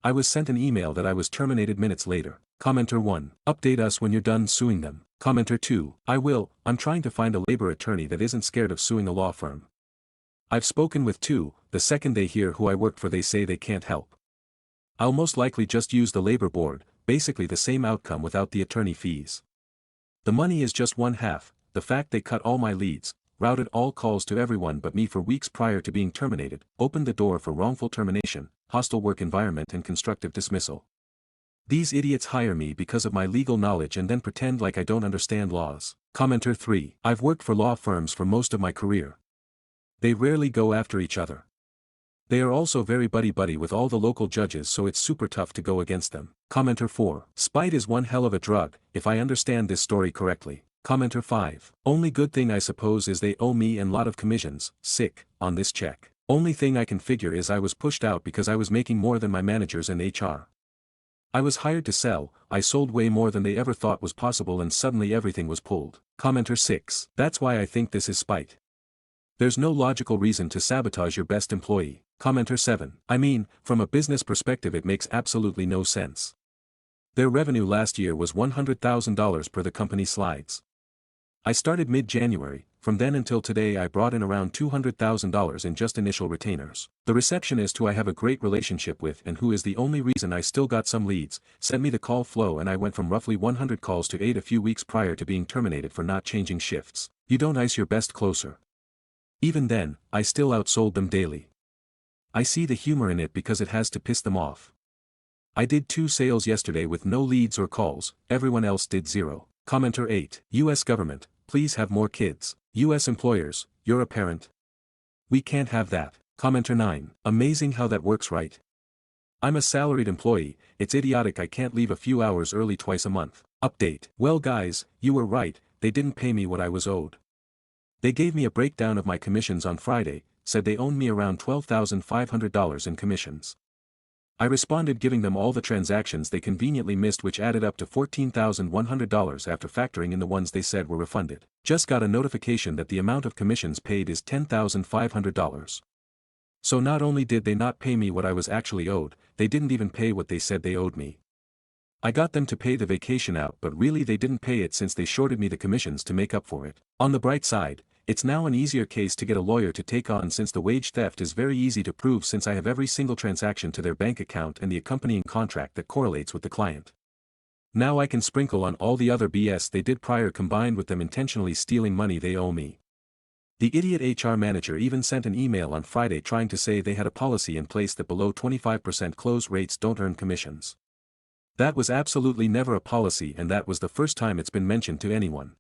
I was sent an email that I was terminated minutes later. Commenter 1. Update us when you're done suing them. Commenter 2. I will, I'm trying to find a labor attorney that isn't scared of suing a law firm. I've spoken with 2, the second they hear who I work for they say they can't help. I'll most likely just use the labor board, basically the same outcome without the attorney fees. The money is just 1/2, the fact they cut all my leads, routed all calls to everyone but me for weeks prior to being terminated, opened the door for wrongful termination, hostile work environment and constructive dismissal. These idiots hire me because of my legal knowledge and then pretend like I don't understand laws. Commenter 3. I've worked for law firms for most of my career. They rarely go after each other. They are also very buddy-buddy with all the local judges, so it's super tough to go against them. Commenter 4. Spite is one hell of a drug, if I understand this story correctly. Commenter 5. Only good thing I suppose is they owe me and lot of commissions, sick, on this check. Only thing I can figure is I was pushed out because I was making more than my managers and HR. I was hired to sell, I sold way more than they ever thought was possible, and suddenly everything was pulled. Commenter 6. That's why I think this is spite. There's no logical reason to sabotage your best employee. Commenter 7. I mean, from a business perspective it makes absolutely no sense. Their revenue last year was $100,000 per the company slides. I started mid-January, from then until today I brought in around $200,000 in just initial retainers. The receptionist who I have a great relationship with and who is the only reason I still got some leads, sent me the call flow and I went from roughly 100 calls to 8 a few weeks prior to being terminated for not changing shifts. You don't ice your best closer. Even then, I still outsold them daily. I see the humor in it because it has to piss them off. I did 2 sales yesterday with no leads or calls, everyone else did 0. Commenter 8. U.S. government, please have more kids. U.S. employers, you're a parent. We can't have that. Commenter 9. Amazing how that works, right? I'm a salaried employee, it's idiotic I can't leave a few hours early twice a month. Update. Well guys, you were right, they didn't pay me what I was owed. They gave me a breakdown of my commissions on Friday, said they owed me around $12,500 in commissions. I responded giving them all the transactions they conveniently missed, which added up to $14,100 after factoring in the ones they said were refunded. Just got a notification that the amount of commissions paid is $10,500. So not only did they not pay me what I was actually owed, they didn't even pay what they said they owed me. I got them to pay the vacation out, but really they didn't pay it since they shorted me the commissions to make up for it. On the bright side, it's now an easier case to get a lawyer to take on since the wage theft is very easy to prove since I have every single transaction to their bank account and the accompanying contract that correlates with the client. Now I can sprinkle on all the other BS they did prior combined with them intentionally stealing money they owe me. The idiot HR manager even sent an email on Friday trying to say they had a policy in place that below 25% close rates don't earn commissions. That was absolutely never a policy, and that was the first time it's been mentioned to anyone.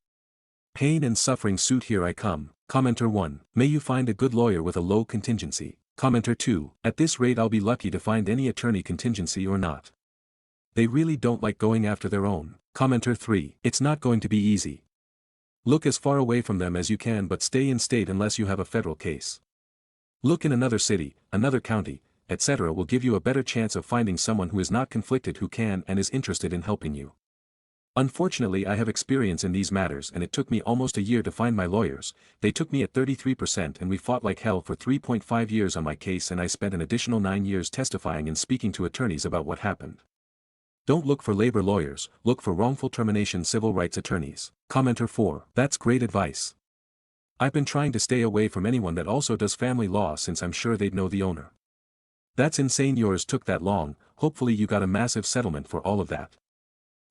Pain and suffering suit, here I come. Commenter 1. May you find a good lawyer with a low contingency. Commenter 2. At this rate I'll be lucky to find any attorney contingency or not. They really don't like going after their own. Commenter 3. It's not going to be easy. Look as far away from them as you can, but stay in state unless you have a federal case. Look in another city, another county, etc. will give you a better chance of finding someone who is not conflicted, who can and is interested in helping you. Unfortunately I have experience in these matters and it took me almost a year to find my lawyers. They took me at 33% and we fought like hell for 3.5 years on my case, and I spent an additional 9 years testifying and speaking to attorneys about what happened. Don't look for labor lawyers, look for wrongful termination civil rights attorneys. Commenter 4. That's great advice. I've been trying to stay away from anyone that also does family law since I'm sure they'd know the owner. That's insane yours took that long. Hopefully you got a massive settlement for all of that.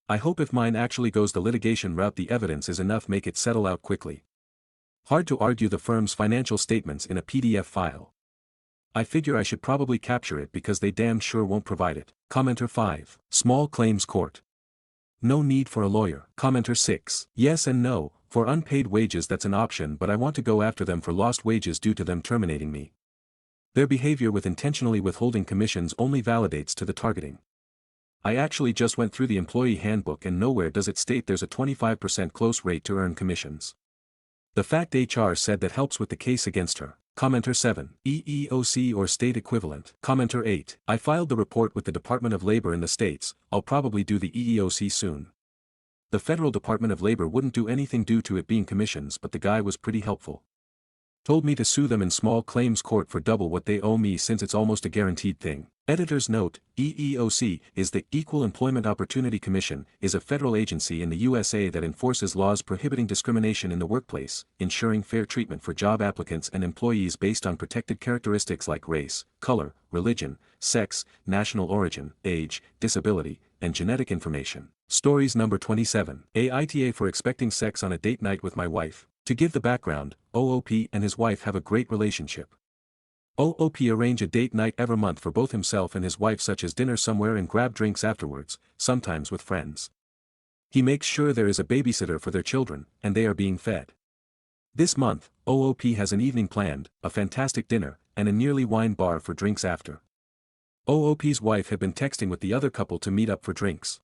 I hope if mine actually goes the litigation route the evidence is enough, make it settle out quickly. Hard to argue the firm's financial statements in a PDF file. I figure I should probably capture it because they damn sure won't provide it. Commenter 5. Small claims court. No need for a lawyer. Commenter 6. Yes and no, for unpaid wages that's an option, but I want to go after them for lost wages due to them terminating me. Their behavior with intentionally withholding commissions only validates to the targeting. I actually just went through the employee handbook and nowhere does it state there's a 25% close rate to earn commissions. The fact HR said that helps with the case against her. Commenter 7. EEOC or state equivalent. Commenter 8. I filed the report with the Department of Labor in the States, I'll probably do the EEOC soon. The Federal Department of Labor wouldn't do anything due to it being commissions, but the guy was pretty helpful. Told me to sue them in small claims court for double what they owe me since it's almost a guaranteed thing. Editor's note, EEOC is the Equal Employment Opportunity Commission, is a federal agency in the USA that enforces laws prohibiting discrimination in the workplace, ensuring fair treatment for job applicants and employees based on protected characteristics like race, color, religion, sex, national origin, age, disability, and genetic information. Stories number 27. AITA for expecting sex on a date night with my wife. To give the background, OOP and his wife have a great relationship. OOP arrange a date night every month for both himself and his wife, such as dinner somewhere and grab drinks afterwards, sometimes with friends. He makes sure there is a babysitter for their children, and they are being fed. This month, OOP has an evening planned, a fantastic dinner, and a nearly wine bar for drinks after. OOP's wife had been texting with the other couple to meet up for drinks.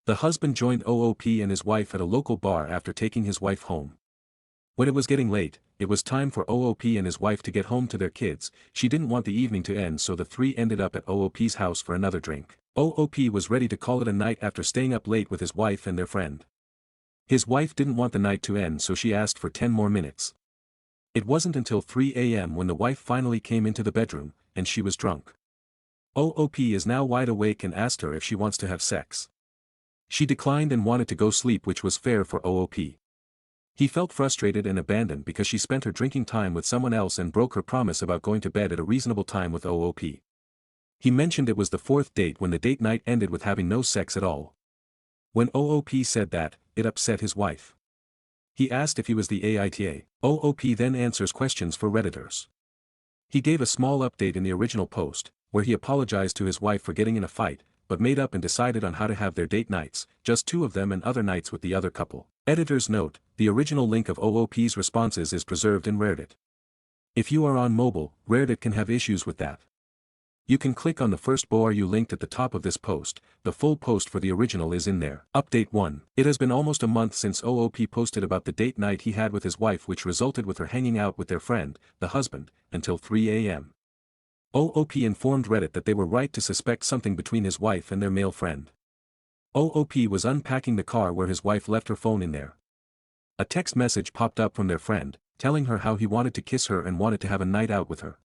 The husband joined OOP and his wife at a local bar after taking his wife home. When it was getting late, it was time for OOP and his wife to get home to their kids. She didn't want the evening to end, so the three ended up at OOP's house for another drink. OOP was ready to call it a night after staying up late with his wife and their friend. His wife didn't want the night to end, so she asked for 10 more minutes. It wasn't until 3 a.m. when the wife finally came into the bedroom, and she was drunk. OOP is now wide awake and asked her if she wants to have sex. She declined and wanted to go sleep, which was fair for OOP. He felt frustrated and abandoned because she spent her drinking time with someone else and broke her promise about going to bed at a reasonable time with OOP. He mentioned it was the fourth date when the date night ended with having no sex at all. When OOP said that, it upset his wife. He asked if he was the AITA. OOP then answers questions for Redditors. He gave a small update in the original post, where he apologized to his wife for getting in a fight, but made up and decided on how to have their date nights, just 2 of them and other nights with the other couple. Editor's note, the original link of OOP's responses is preserved in Reddit. If you are on mobile, Reddit can have issues with that. You can click on the first BORU linked at the top of this post. The full post for the original is in there. Update 1. It has been almost a month since OOP posted about the date night he had with his wife, which resulted with her hanging out with their friend, the husband, until 3 a.m. OOP informed Reddit that they were right to suspect something between his wife and their male friend. OOP was unpacking the car where his wife left her phone in there. A text message popped up from their friend, telling her how he wanted to kiss her and wanted to have a night out with her.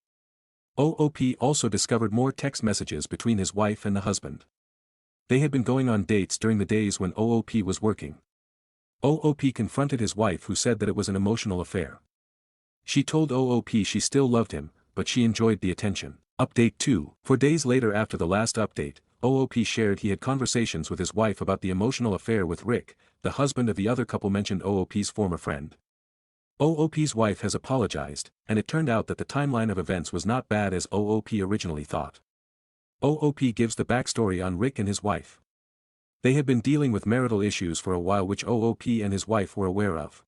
OOP also discovered more text messages between his wife and the husband. They had been going on dates during the days when OOP was working. OOP confronted his wife, who said that it was an emotional affair. She told OOP she still loved him, but she enjoyed the attention. Update 2. 4 days later after the last update, OOP shared he had conversations with his wife about the emotional affair with Rick, the husband of the other couple mentioned OOP's former friend. OOP's wife has apologized, and it turned out that the timeline of events was not bad as OOP originally thought. OOP gives the backstory on Rick and his wife. They had been dealing with marital issues for a while, which OOP and his wife were aware of.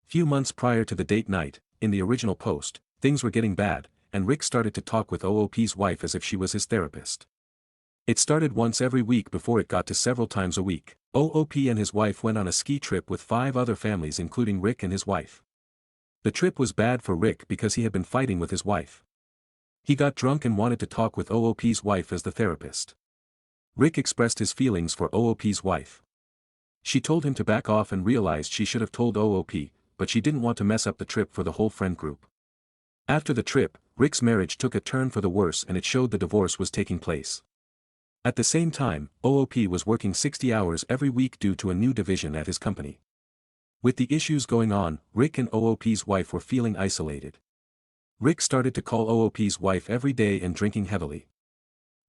Few months prior to the date night, in the original post, things were getting bad, and Rick started to talk with OOP's wife as if she was his therapist. It started once every week before it got to several times a week. OOP and his wife went on a ski trip with 5 other families, including Rick and his wife. The trip was bad for Rick because he had been fighting with his wife. He got drunk and wanted to talk with OOP's wife as the therapist. Rick expressed his feelings for OOP's wife. She told him to back off and realized she should have told OOP, but she didn't want to mess up the trip for the whole friend group. After the trip, Rick's marriage took a turn for the worse and it showed the divorce was taking place. At the same time, OOP was working 60 hours every week due to a new division at his company. With the issues going on, Rick and OOP's wife were feeling isolated. Rick started to call OOP's wife every day and drinking heavily.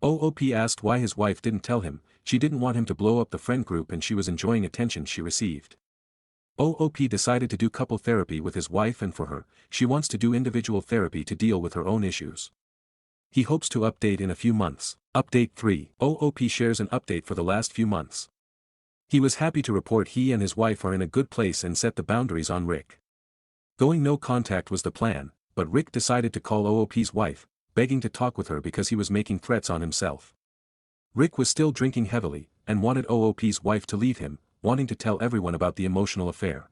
OOP asked why his wife didn't tell him. She didn't want him to blow up the friend group and she was enjoying attention she received. OOP decided to do couple therapy with his wife, and for her, she wants to do individual therapy to deal with her own issues. He hopes to update in a few months. Update 3. OOP shares an update for the last few months. He was happy to report he and his wife are in a good place and set the boundaries on Rick. Going no contact was the plan, but Rick decided to call OOP's wife, begging to talk with her because he was making threats on himself. Rick was still drinking heavily, and wanted OOP's wife to leave him, wanting to tell everyone about the emotional affair.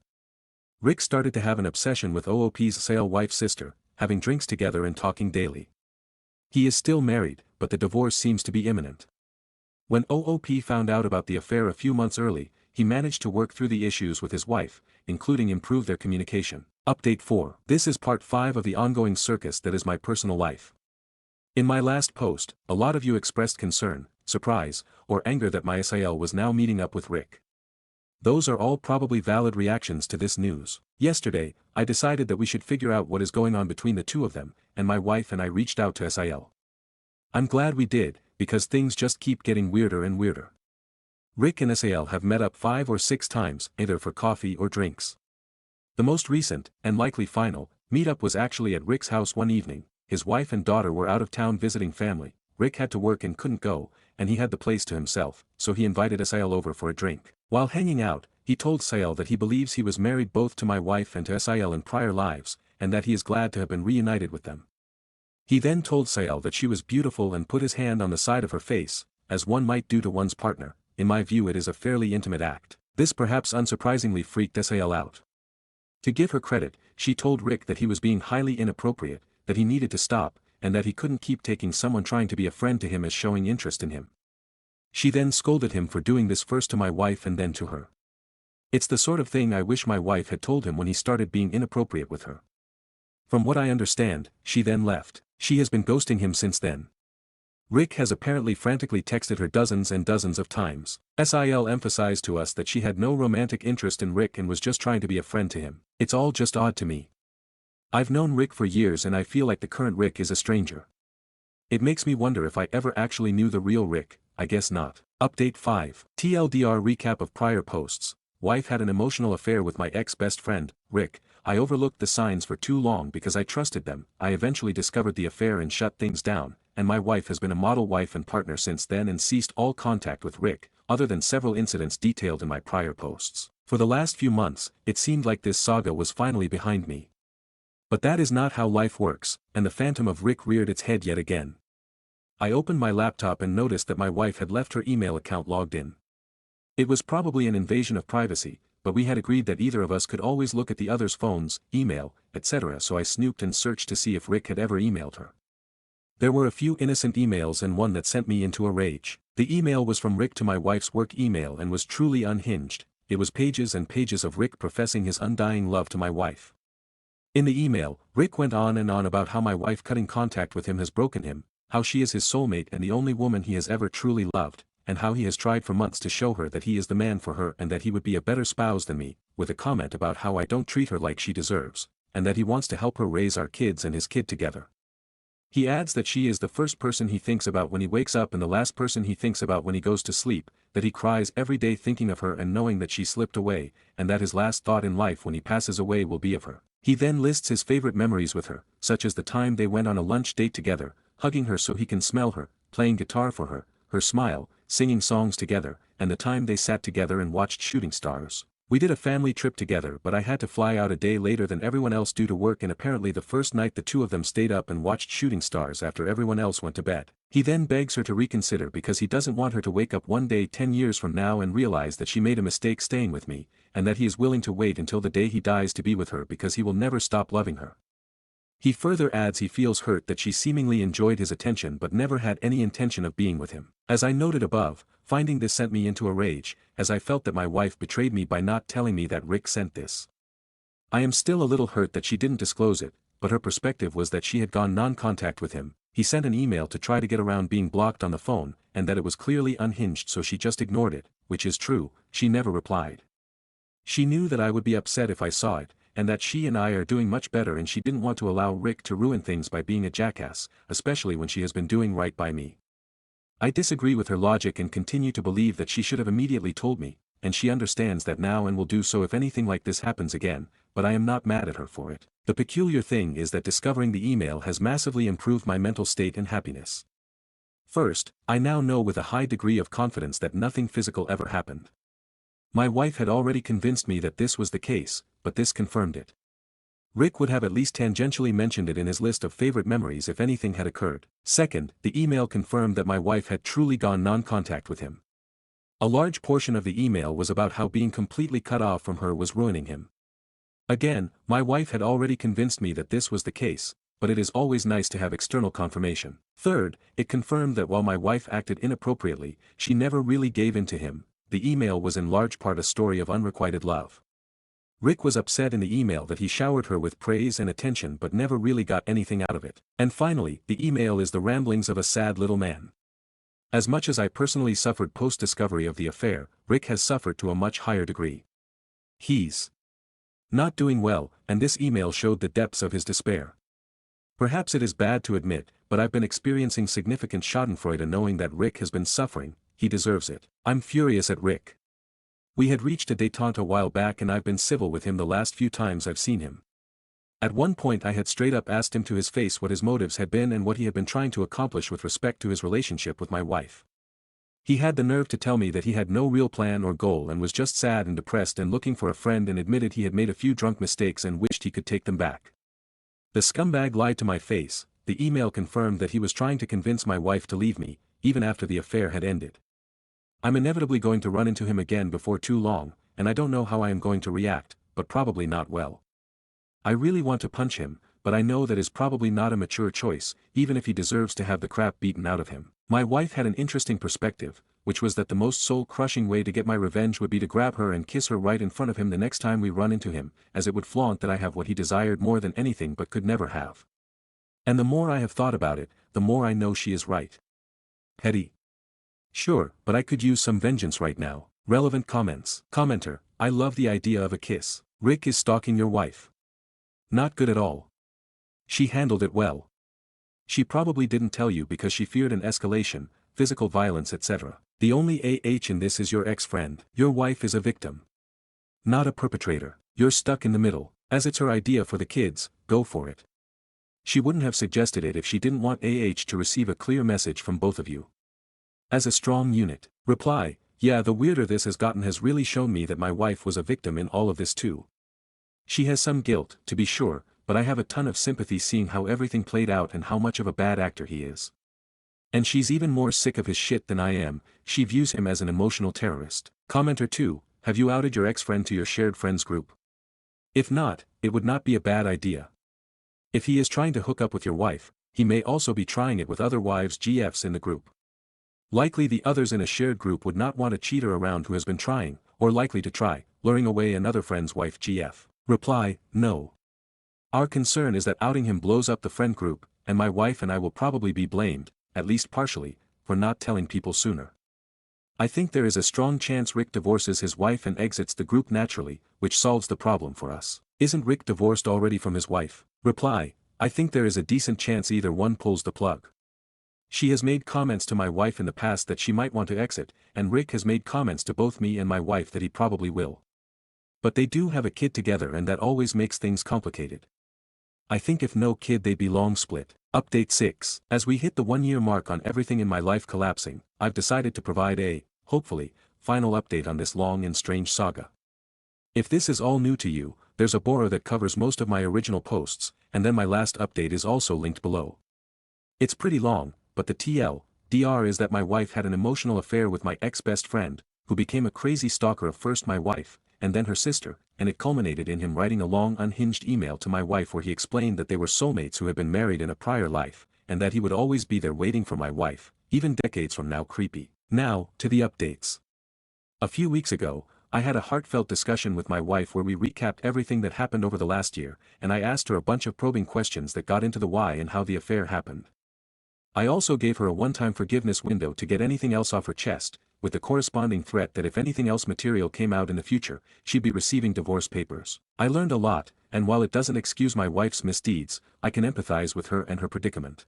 Rick started to have an obsession with OOP's Sale wife's sister, having drinks together and talking daily. He is still married, but the divorce seems to be imminent. When OOP found out about the affair a few months early, he managed to work through the issues with his wife, including improve their communication. Update 4. This is part 5 of the ongoing circus that is my personal life. In my last post, a lot of you expressed concern, surprise, or anger that my SIL was now meeting up with Rick. Those are all probably valid reactions to this news. Yesterday, I decided that we should figure out what is going on between the two of them, and my wife and I reached out to SIL. I'm glad we did, because things just keep getting weirder and weirder. Rick and SIL have met up 5 or 6 times, either for coffee or drinks. The most recent, and likely final, meetup was actually at Rick's house one evening. His wife and daughter were out of town visiting family. Rick had to work and couldn't go, and he had the place to himself, so he invited SIL over for a drink. While hanging out, he told SIL that he believes he was married both to my wife and to SIL in prior lives, and that he is glad to have been reunited with them. He then told SIL that she was beautiful and put his hand on the side of her face, as one might do to one's partner. In my view, it is a fairly intimate act. This perhaps unsurprisingly freaked SIL out. To give her credit, she told Rick that he was being highly inappropriate, that he needed to stop, and that he couldn't keep taking someone trying to be a friend to him as showing interest in him. She then scolded him for doing this first to my wife and then to her. It's the sort of thing I wish my wife had told him when he started being inappropriate with her. From what I understand, she then left. She has been ghosting him since then. Rick has apparently frantically texted her dozens and dozens of times. SIL emphasized to us that she had no romantic interest in Rick and was just trying to be a friend to him. It's all just odd to me. I've known Rick for years and I feel like the current Rick is a stranger. It makes me wonder if I ever actually knew the real Rick. I guess not. Update 5. TLDR recap of prior posts. Wife had an emotional affair with my ex-best friend, Rick. I overlooked the signs for too long because I trusted them. I eventually discovered the affair and shut things down, and my wife has been a model wife and partner since then and ceased all contact with Rick, other than several incidents detailed in my prior posts. For the last few months, it seemed like this saga was finally behind me. But that is not how life works, and the phantom of Rick reared its head yet again. I opened my laptop and noticed that my wife had left her email account logged in. It was probably an invasion of privacy, but we had agreed that either of us could always look at the other's phones, email, etc. So I snooped and searched to see if Rick had ever emailed her. There were a few innocent emails and one that sent me into a rage. The email was from Rick to my wife's work email and was truly unhinged. It was pages and pages of Rick professing his undying love to my wife. In the email, Rick went on and on about how my wife cutting contact with him has broken him, how she is his soulmate and the only woman he has ever truly loved, and how he has tried for months to show her that he is the man for her and that he would be a better spouse than me, with a comment about how I don't treat her like she deserves, and that he wants to help her raise our kids and his kid together. He adds that she is the first person he thinks about when he wakes up and the last person he thinks about when he goes to sleep, that he cries every day thinking of her and knowing that she slipped away, and that his last thought in life when he passes away will be of her. He then lists his favorite memories with her, such as the time they went on a lunch date together, hugging her so he can smell her, playing guitar for her, her smile, singing songs together, and the time they sat together and watched shooting stars. We did a family trip together but I had to fly out a day later than everyone else due to work and apparently the first night the two of them stayed up and watched shooting stars after everyone else went to bed. He then begs her to reconsider because he doesn't want her to wake up one day 10 years from now and realize that she made a mistake staying with me, and that he is willing to wait until the day he dies to be with her because he will never stop loving her. He further adds he feels hurt that she seemingly enjoyed his attention but never had any intention of being with him. As I noted above, finding this sent me into a rage, as I felt that my wife betrayed me by not telling me that Rick sent this. I am still a little hurt that she didn't disclose it, but her perspective was that she had gone non-contact with him, he sent an email to try to get around being blocked on the phone, and that it was clearly unhinged so she just ignored it, which is true, she never replied. She knew that I would be upset if I saw it, and that she and I are doing much better and she didn't want to allow Rick to ruin things by being a jackass, especially when she has been doing right by me. I disagree with her logic and continue to believe that she should have immediately told me, and she understands that now and will do so if anything like this happens again, but I am not mad at her for it. The peculiar thing is that discovering the email has massively improved my mental state and happiness. First, I now know with a high degree of confidence that nothing physical ever happened. My wife had already convinced me that this was the case, but this confirmed it. Rick would have at least tangentially mentioned it in his list of favorite memories if anything had occurred. Second, the email confirmed that my wife had truly gone non-contact with him. A large portion of the email was about how being completely cut off from her was ruining him. Again, my wife had already convinced me that this was the case, but it is always nice to have external confirmation. Third, it confirmed that while my wife acted inappropriately, she never really gave in to him. The email was in large part a story of unrequited love. Rick was upset in the email that he showered her with praise and attention but never really got anything out of it. And finally, the email is the ramblings of a sad little man. As much as I personally suffered post-discovery of the affair, Rick has suffered to a much higher degree. He's not doing well, and this email showed the depths of his despair. Perhaps it is bad to admit, but I've been experiencing significant schadenfreude knowing that Rick has been suffering. He deserves it. I'm furious at Rick. We had reached a détente a while back and I've been civil with him the last few times I've seen him. At one point I had straight up asked him to his face what his motives had been and what he had been trying to accomplish with respect to his relationship with my wife. He had the nerve to tell me that he had no real plan or goal and was just sad and depressed and looking for a friend and admitted he had made a few drunk mistakes and wished he could take them back. The scumbag lied to my face. The email confirmed that he was trying to convince my wife to leave me, even after the affair had ended. I'm inevitably going to run into him again before too long, and I don't know how I am going to react, but probably not well. I really want to punch him, but I know that is probably not a mature choice, even if he deserves to have the crap beaten out of him. My wife had an interesting perspective, which was that the most soul-crushing way to get my revenge would be to grab her and kiss her right in front of him the next time we run into him, as it would flaunt that I have what he desired more than anything but could never have. And the more I have thought about it, the more I know she is right. Petty. Sure, but I could use some vengeance right now. Relevant comments. Commenter, I love the idea of a kiss. Rick is stalking your wife. Not good at all. She handled it well. She probably didn't tell you because she feared an escalation, physical violence etc. The only AH in this is your ex-friend. Your wife is a victim, not a perpetrator. You're stuck in the middle. As it's her idea for the kids, go for it. She wouldn't have suggested it if she didn't want AH to receive a clear message from both of you. As a strong unit. Reply, yeah, the weirder this has gotten has really shown me that my wife was a victim in all of this too. She has some guilt, to be sure, but I have a ton of sympathy seeing how everything played out and how much of a bad actor he is. And she's even more sick of his shit than I am, she views him as an emotional terrorist. Commenter 2, have you outed your ex-friend to your shared friends group? If not, it would not be a bad idea. If he is trying to hook up with your wife, he may also be trying it with other wives GFs in the group. Likely the others in a shared group would not want a cheater around who has been trying, or likely to try, luring away another friend's wife GF. Reply, no. Our concern is that outing him blows up the friend group, and my wife and I will probably be blamed, at least partially, for not telling people sooner. I think there is a strong chance Rick divorces his wife and exits the group naturally, which solves the problem for us. Isn't Rick divorced already from his wife? Reply, I think there is a decent chance either one pulls the plug. She has made comments to my wife in the past that she might want to exit, and Rick has made comments to both me and my wife that he probably will. But they do have a kid together and that always makes things complicated. I think if no kid they'd be long split. Update 6. As we hit the 1-year mark on everything in my life collapsing, I've decided to provide a, hopefully, final update on this long and strange saga. If this is all new to you, there's a Bora that covers most of my original posts, and then my last update is also linked below. It's pretty long, but the TLDR is that my wife had an emotional affair with my ex-best friend, who became a crazy stalker of first my wife, and then her sister, and it culminated in him writing a long unhinged email to my wife where he explained that they were soulmates who had been married in a prior life, and that he would always be there waiting for my wife, even decades from now. Creepy. Now, to the updates. A few weeks ago, I had a heartfelt discussion with my wife where we recapped everything that happened over the last year, and I asked her a bunch of probing questions that got into the why and how the affair happened. I also gave her a one-time forgiveness window to get anything else off her chest, with the corresponding threat that if anything else material came out in the future, she'd be receiving divorce papers. I learned a lot, and while it doesn't excuse my wife's misdeeds, I can empathize with her and her predicament.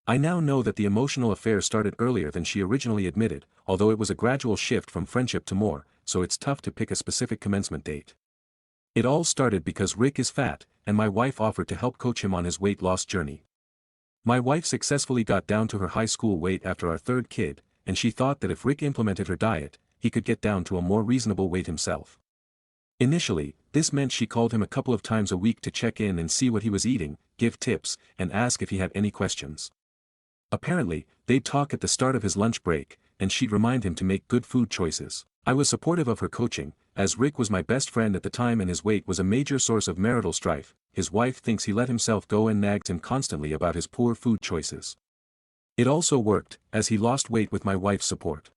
I now know that the emotional affair started earlier than she originally admitted, although it was a gradual shift from friendship to more, so it's tough to pick a specific commencement date. It all started because Rick is fat, and my wife offered to help coach him on his weight loss journey. My wife successfully got down to her high school weight after our third kid, and she thought that if Rick implemented her diet, he could get down to a more reasonable weight himself. Initially, this meant she called him a couple of times a week to check in and see what he was eating, give tips, and ask if he had any questions. Apparently, they'd talk at the start of his lunch break, and she'd remind him to make good food choices. I was supportive of her coaching, as Rick was my best friend at the time and his weight was a major source of marital strife. His wife thinks he let himself go and nagged him constantly about his poor food choices. It also worked, as he lost weight with my wife's support.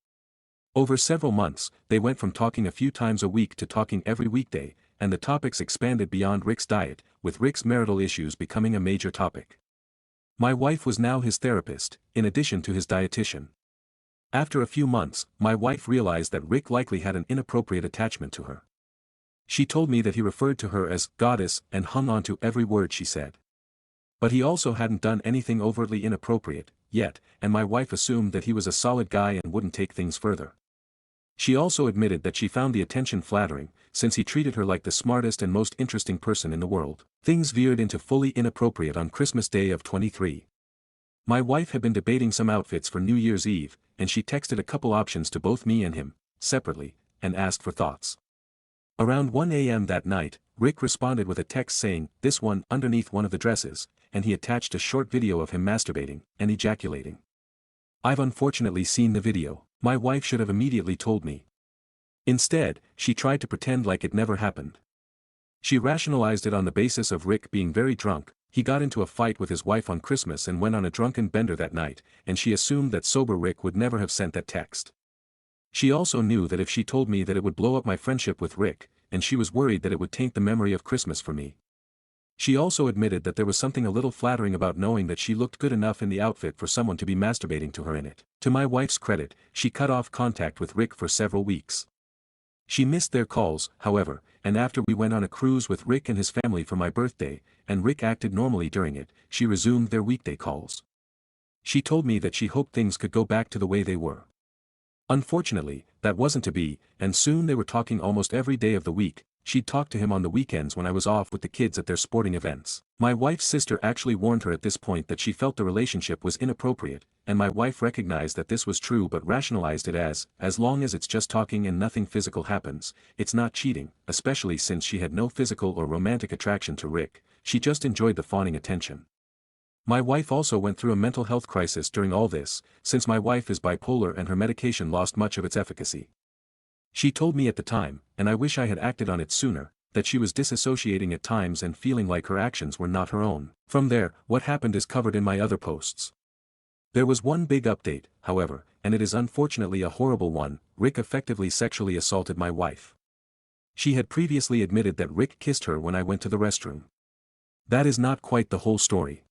Over several months, they went from talking a few times a week to talking every weekday, and the topics expanded beyond Rick's diet, with Rick's marital issues becoming a major topic. My wife was now his therapist, in addition to his dietitian. After a few months, my wife realized that Rick likely had an inappropriate attachment to her. She told me that he referred to her as goddess and hung on to every word she said. But he also hadn't done anything overtly inappropriate, yet, and my wife assumed that he was a solid guy and wouldn't take things further. She also admitted that she found the attention flattering, since he treated her like the smartest and most interesting person in the world. Things veered into fully inappropriate on Christmas Day of 23. My wife had been debating some outfits for New Year's Eve, and she texted a couple options to both me and him, separately, and asked for thoughts. Around 1 a.m. that night, Rick responded with a text saying, "This one," underneath one of the dresses, and he attached a short video of him masturbating and ejaculating. I've unfortunately seen the video. My wife should have immediately told me. Instead, she tried to pretend like it never happened. She rationalized it on the basis of Rick being very drunk. He got into a fight with his wife on Christmas and went on a drunken bender that night, and she assumed that sober Rick would never have sent that text. She also knew that if she told me that it would blow up my friendship with Rick, and she was worried that it would taint the memory of Christmas for me. She also admitted that there was something a little flattering about knowing that she looked good enough in the outfit for someone to be masturbating to her in it. To my wife's credit, she cut off contact with Rick for several weeks. She missed their calls, however, and after we went on a cruise with Rick and his family for my birthday, and Rick acted normally during it, she resumed their weekday calls. She told me that she hoped things could go back to the way they were. Unfortunately, that wasn't to be, and soon they were talking almost every day of the week. She'd talk to him on the weekends when I was off with the kids at their sporting events. My wife's sister actually warned her at this point that she felt the relationship was inappropriate, and my wife recognized that this was true but rationalized it as long as it's just talking and nothing physical happens, it's not cheating, especially since she had no physical or romantic attraction to Rick. she just enjoyed the fawning attention. My wife also went through a mental health crisis during all this, since my wife is bipolar and her medication lost much of its efficacy. She told me at the time, and I wish I had acted on it sooner, that she was disassociating at times and feeling like her actions were not her own. From there, what happened is covered in my other posts. There was one big update, however, and it is unfortunately a horrible one. Rick effectively sexually assaulted my wife. She had previously admitted that Rick kissed her when I went to the restroom. That is not quite the whole story.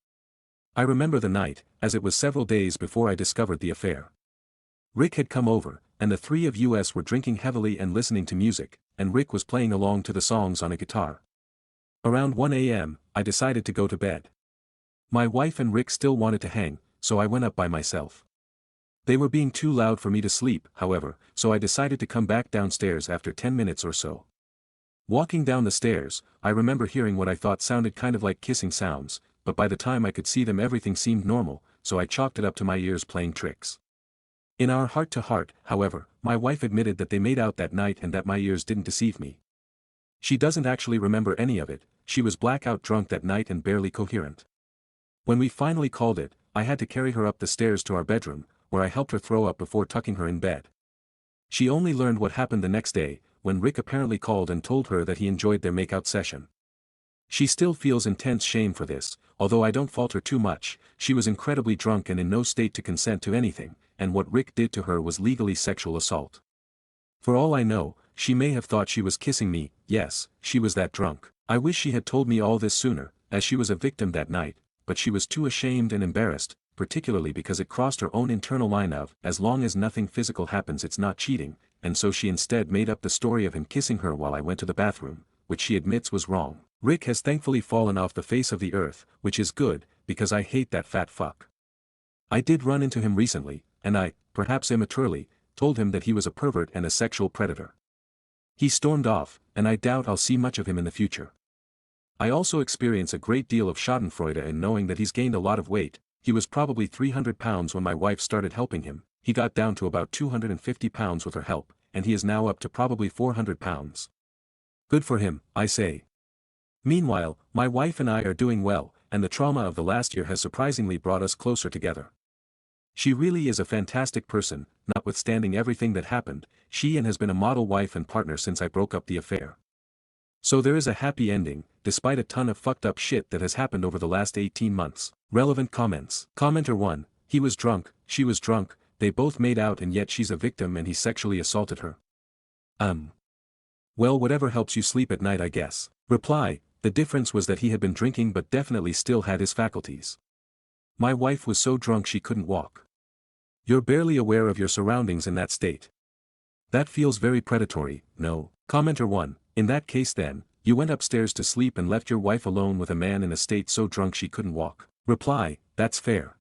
I remember the night, as it was several days before I discovered the affair. Rick had come over, and the three of us were drinking heavily and listening to music, and Rick was playing along to the songs on a guitar. Around 1 a.m., I decided to go to bed. My wife and Rick still wanted to hang, so I went up by myself. They were being too loud for me to sleep, however, so I decided to come back downstairs after 10 minutes or so. Walking down the stairs, I remember hearing what I thought sounded kind of like kissing sounds, but by the time I could see them everything seemed normal, so I chalked it up to my ears playing tricks. In our heart-to-heart, however, my wife admitted that they made out that night and that my ears didn't deceive me. She doesn't actually remember any of it. She was blackout drunk that night and barely coherent. When we finally called it, I had to carry her up the stairs to our bedroom, where I helped her throw up before tucking her in bed. She only learned what happened the next day, when Rick apparently called and told her that he enjoyed their makeout session. She still feels intense shame for this, although I don't fault her too much. She was incredibly drunk and in no state to consent to anything, and what Rick did to her was legally sexual assault. For all I know, she may have thought she was kissing me. Yes, she was that drunk. I wish she had told me all this sooner, as she was a victim that night, but she was too ashamed and embarrassed, particularly because it crossed her own internal line of, as long as nothing physical happens it's not cheating, and so she instead made up the story of him kissing her while I went to the bathroom, which she admits was wrong. Rick has thankfully fallen off the face of the earth, which is good, because I hate that fat fuck. I did run into him recently, and I, perhaps immaturely, told him that he was a pervert and a sexual predator. He stormed off, and I doubt I'll see much of him in the future. I also experience a great deal of schadenfreude in knowing that he's gained a lot of weight. He was probably 300 pounds when my wife started helping him. He got down to about 250 pounds with her help, and he is now up to probably 400 pounds. Good for him, I say. Meanwhile, my wife and I are doing well, and the trauma of the last year has surprisingly brought us closer together. She really is a fantastic person, notwithstanding everything that happened. She has been a model wife and partner since I broke up the affair. So there is a happy ending, despite a ton of fucked up shit that has happened over the last 18 months. Relevant comments. Commenter 1, he was drunk, she was drunk, they both made out and yet she's a victim and he sexually assaulted her. Well, whatever helps you sleep at night, I guess. Reply, the difference was that he had been drinking but definitely still had his faculties. My wife was so drunk she couldn't walk. You're barely aware of your surroundings in that state. That feels very predatory, no? Commenter 1, in that case then, you went upstairs to sleep and left your wife alone with a man in a state so drunk she couldn't walk. Reply, that's fair.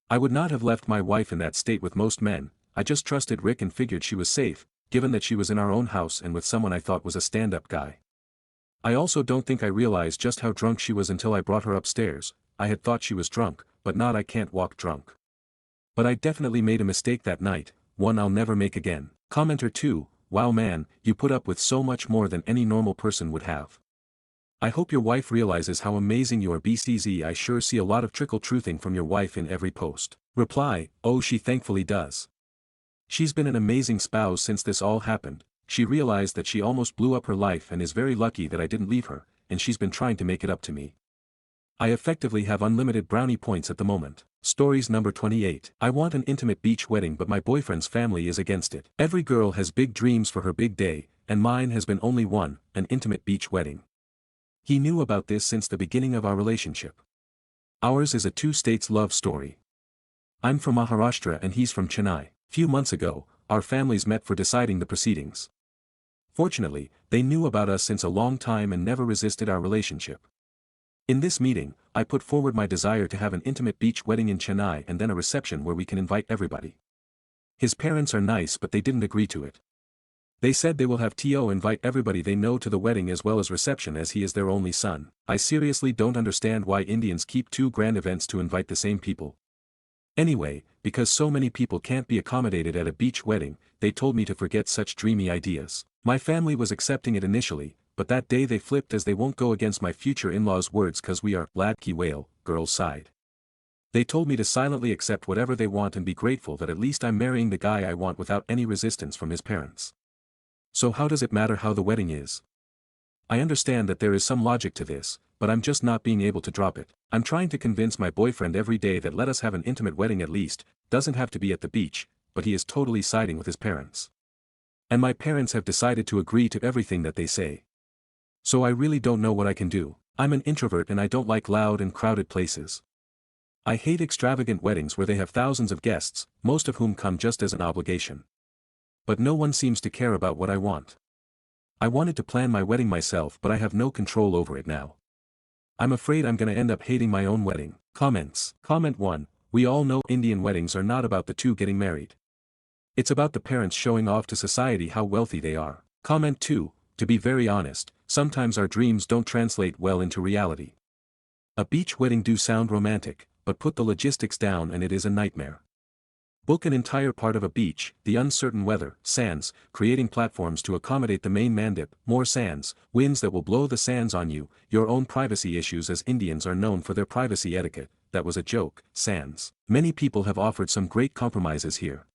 I would not have left my wife in that state with most men. I just trusted Rick and figured she was safe, given that she was in our own house and with someone I thought was a stand-up guy. I also don't think I realized just how drunk she was until I brought her upstairs. I had thought she was drunk, but not I can't walk drunk. But I definitely made a mistake that night, one I'll never make again. Commenter 2, wow man, you put up with so much more than any normal person would have. I hope your wife realizes how amazing you are. BCZ, I sure see a lot of trickle-truthing from your wife in every post. Reply, oh she thankfully does. She's been an amazing spouse since this all happened. She realized that she almost blew up her life and is very lucky that I didn't leave her, and she's been trying to make it up to me. I effectively have unlimited brownie points at the moment. Stories number 28. I want an intimate beach wedding but my boyfriend's family is against it. Every girl has big dreams for her big day, and mine has been only one, an intimate beach wedding. He knew about this since the beginning of our relationship. Ours is a two-states love story. I'm from Maharashtra and he's from Chennai. Few months ago, our families met for deciding the proceedings. Fortunately, they knew about us since a long time and never resisted our relationship. In this meeting, I put forward my desire to have an intimate beach wedding in Chennai and then a reception where we can invite everybody. His parents are nice but they didn't agree to it. They said they will have TO invite everybody they know to the wedding as well as reception as he is their only son. I seriously don't understand why Indians keep two grand events to invite the same people. Anyway, because so many people can't be accommodated at a beach wedding, they told me to forget such dreamy ideas. My family was accepting it initially, but that day they flipped as they won't go against my future in-laws' words cause we are ladki whale, girls' side. They told me to silently accept whatever they want and be grateful that at least I'm marrying the guy I want without any resistance from his parents. So how does it matter how the wedding is? I understand that there is some logic to this, but I'm just not being able to drop it. I'm trying to convince my boyfriend every day that let us have an intimate wedding at least, doesn't have to be at the beach, but he is totally siding with his parents. And my parents have decided to agree to everything that they say. So I really don't know what I can do. I'm an introvert and I don't like loud and crowded places. I hate extravagant weddings where they have thousands of guests, most of whom come just as an obligation. But no one seems to care about what I want. I wanted to plan my wedding myself but I have no control over it now. I'm afraid I'm gonna end up hating my own wedding. Comments. Comment 1. We all know Indian weddings are not about the two getting married. It's about the parents showing off to society how wealthy they are. Comment 2. To be very honest, sometimes our dreams don't translate well into reality. A beach wedding do sound romantic, but put the logistics down and it is a nightmare. Book an entire part of a beach, the uncertain weather, sands, creating platforms to accommodate the main mandip, more sands, winds that will blow the sands on you, your own privacy issues as Indians are known for their privacy etiquette, that was a joke, sands. Many people have offered some great compromises here.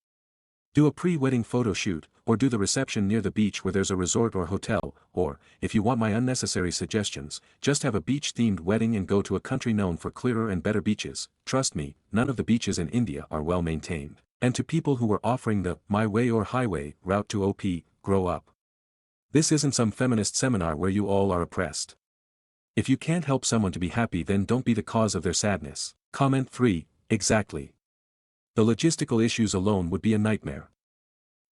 Do a pre-wedding photo shoot, or do the reception near the beach where there's a resort or hotel, or, if you want my unnecessary suggestions, just have a beach-themed wedding and go to a country known for clearer and better beaches. Trust me, none of the beaches in India are well maintained. And to people who are offering the my way or highway route to OP, grow up. This isn't some feminist seminar where you all are oppressed. If you can't help someone to be happy then don't be the cause of their sadness. Comment 3, exactly. The logistical issues alone would be a nightmare.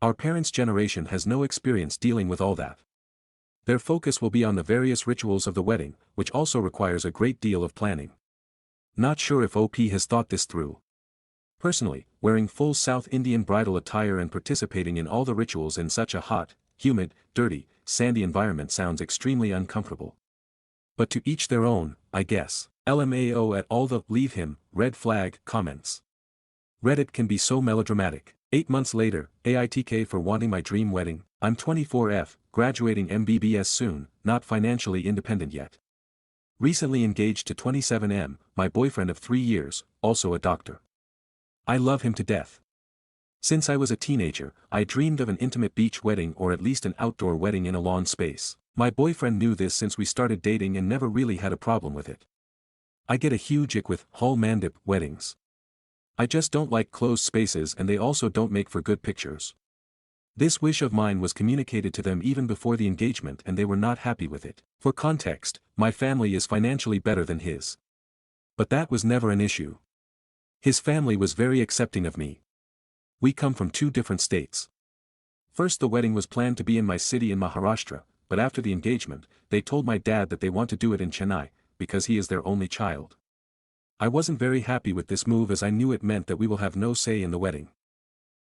Our parents' generation has no experience dealing with all that. Their focus will be on the various rituals of the wedding, which also requires a great deal of planning. Not sure if OP has thought this through. Personally, wearing full South Indian bridal attire and participating in all the rituals in such a hot, humid, dirty, sandy environment sounds extremely uncomfortable. But to each their own, I guess. LMAO at all the leave him, red flag comments. Reddit can be so melodramatic. 8 months later, AITK for wanting my dream wedding. I'm 24F, graduating MBBS soon, not financially independent yet. Recently engaged to 27M, my boyfriend of 3 years, also a doctor. I love him to death. Since I was a teenager, I dreamed of an intimate beach wedding or at least an outdoor wedding in a lawn space. My boyfriend knew this since we started dating and never really had a problem with it. I get a huge ick with hall mandip weddings. I just don't like closed spaces and they also don't make for good pictures. This wish of mine was communicated to them even before the engagement and they were not happy with it. For context, my family is financially better than his. But that was never an issue. His family was very accepting of me. We come from 2 different states. First the wedding was planned to be in my city in Maharashtra, but after the engagement, they told my dad that they want to do it in Chennai, because he is their only child. I wasn't very happy with this move as I knew it meant that we will have no say in the wedding.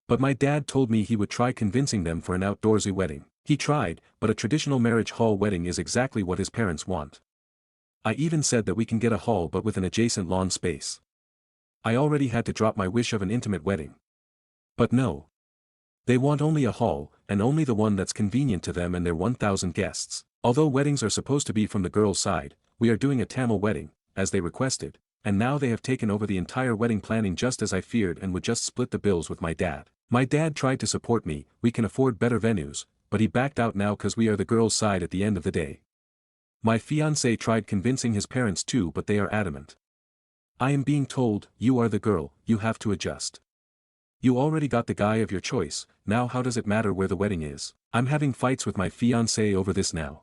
But my dad told me he would try convincing them for an outdoorsy wedding. He tried, but a traditional marriage hall wedding is exactly what his parents want. I even said that we can get a hall but with an adjacent lawn space. I already had to drop my wish of an intimate wedding. But no. They want only a hall, and only the one that's convenient to them and their 1,000 guests. Although weddings are supposed to be from the girl's side, we are doing a Tamil wedding, as they requested. And now they have taken over the entire wedding planning just as I feared and would just split the bills with my dad. My dad tried to support me, we can afford better venues, but he backed out now cause we are the girl's side at the end of the day. My fiancé tried convincing his parents too but they are adamant. I am being told, you are the girl, you have to adjust. You already got the guy of your choice, now how does it matter where the wedding is? I'm having fights with my fiancé over this now.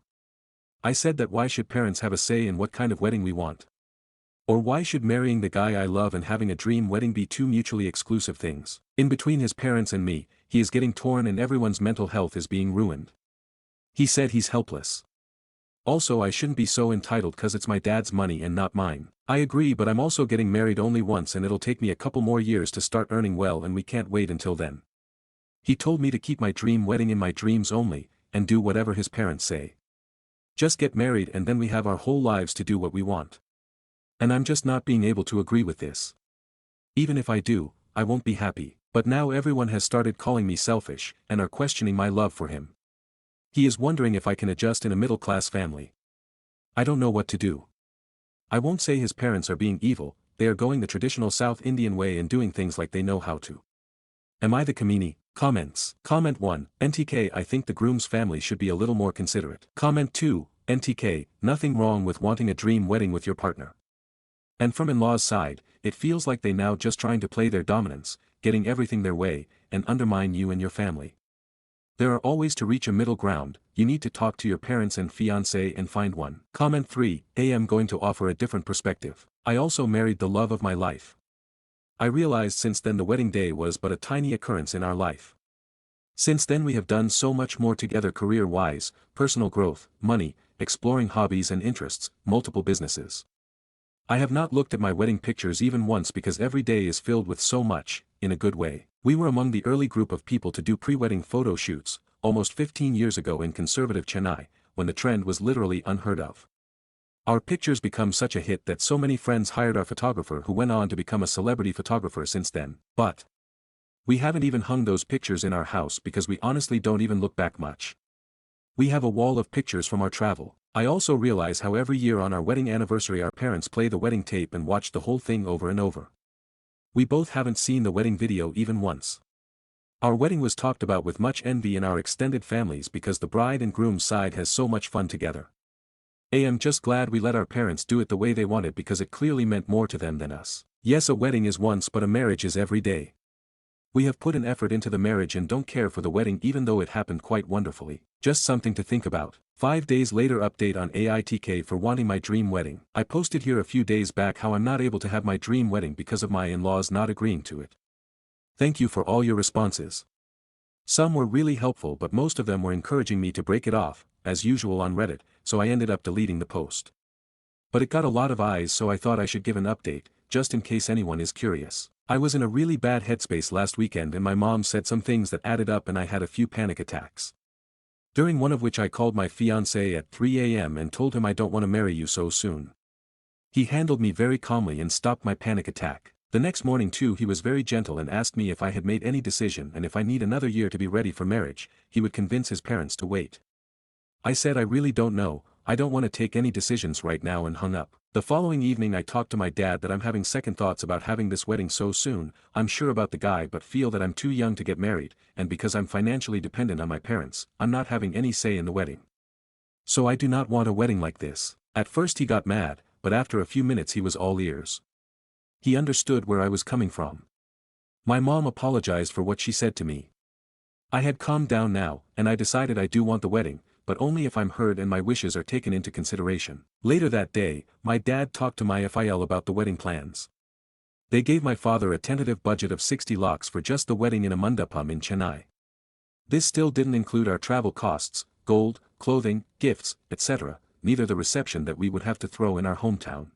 I said that why should parents have a say in what kind of wedding we want? Or why should marrying the guy I love and having a dream wedding be 2 mutually exclusive things? In between his parents and me, he is getting torn and everyone's mental health is being ruined. He said he's helpless. Also I shouldn't be so entitled cause it's my dad's money and not mine. I agree but I'm also getting married only once and it'll take me a couple more years to start earning well and we can't wait until then. He told me to keep my dream wedding in my dreams only, and do whatever his parents say. Just get married and then we have our whole lives to do what we want. And I'm just not being able to agree with this. Even if I do, I won't be happy. But now everyone has started calling me selfish, and are questioning my love for him. He is wondering if I can adjust in a middle-class family. I don't know what to do. I won't say his parents are being evil, they are going the traditional South Indian way and doing things like they know how to. Am I the Kamini? Comments. Comment 1, NTK. I think the groom's family should be a little more considerate. Comment 2, NTK. Nothing wrong with wanting a dream wedding with your partner. And from in-laws' side, it feels like they now just trying to play their dominance, getting everything their way, and undermine you and your family. There are always to reach a middle ground, you need to talk to your parents and fiancé and find one. Comment 3, I am going to offer a different perspective. I also married the love of my life. I realized since then the wedding day was but a tiny occurrence in our life. Since then we have done so much more together career-wise, personal growth, money, exploring hobbies and interests, multiple businesses. I have not looked at my wedding pictures even once because every day is filled with so much, in a good way. We were among the early group of people to do pre-wedding photo shoots, almost 15 years ago in conservative Chennai, when the trend was literally unheard of. Our pictures become such a hit that so many friends hired our photographer who went on to become a celebrity photographer since then. But we haven't even hung those pictures in our house because we honestly don't even look back much. We have a wall of pictures from our travel. I also realize how every year on our wedding anniversary our parents play the wedding tape and watch the whole thing over and over. We both haven't seen the wedding video even once. Our wedding was talked about with much envy in our extended families because the bride and groom's side has so much fun together. I am just glad we let our parents do it the way they wanted because it clearly meant more to them than us. Yes, a wedding is once but a marriage is every day. We have put an effort into the marriage and don't care for the wedding even though it happened quite wonderfully. Just something to think about. 5 days later update on AITK for wanting my dream wedding. I posted here a few days back how I'm not able to have my dream wedding because of my in-laws not agreeing to it. Thank you for all your responses. Some were really helpful but most of them were encouraging me to break it off, as usual on Reddit, so I ended up deleting the post. But it got a lot of eyes so I thought I should give an update, just in case anyone is curious. I was in a really bad headspace last weekend and my mom said some things that added up and I had a few panic attacks. During one of which I called my fiancé at 3 a.m. and told him I don't want to marry you so soon. He handled me very calmly and stopped my panic attack. The next morning too he was very gentle and asked me if I had made any decision and if I need another year to be ready for marriage, he would convince his parents to wait. I said I really don't know, I don't want to take any decisions right now and hung up. The following evening I talked to my dad that I'm having second thoughts about having this wedding so soon, I'm sure about the guy but feel that I'm too young to get married, and because I'm financially dependent on my parents, I'm not having any say in the wedding. So I do not want a wedding like this. At first he got mad, but after a few minutes he was all ears. He understood where I was coming from. My mom apologized for what she said to me. I had calmed down now, and I decided I do want the wedding, but only if I'm heard and my wishes are taken into consideration. Later that day, my dad talked to my FIL about the wedding plans. They gave my father a tentative budget of 60 lakhs for just the wedding in a mandapam in Chennai. This still didn't include our travel costs, gold, clothing, gifts, etc., neither the reception that we would have to throw in our hometown.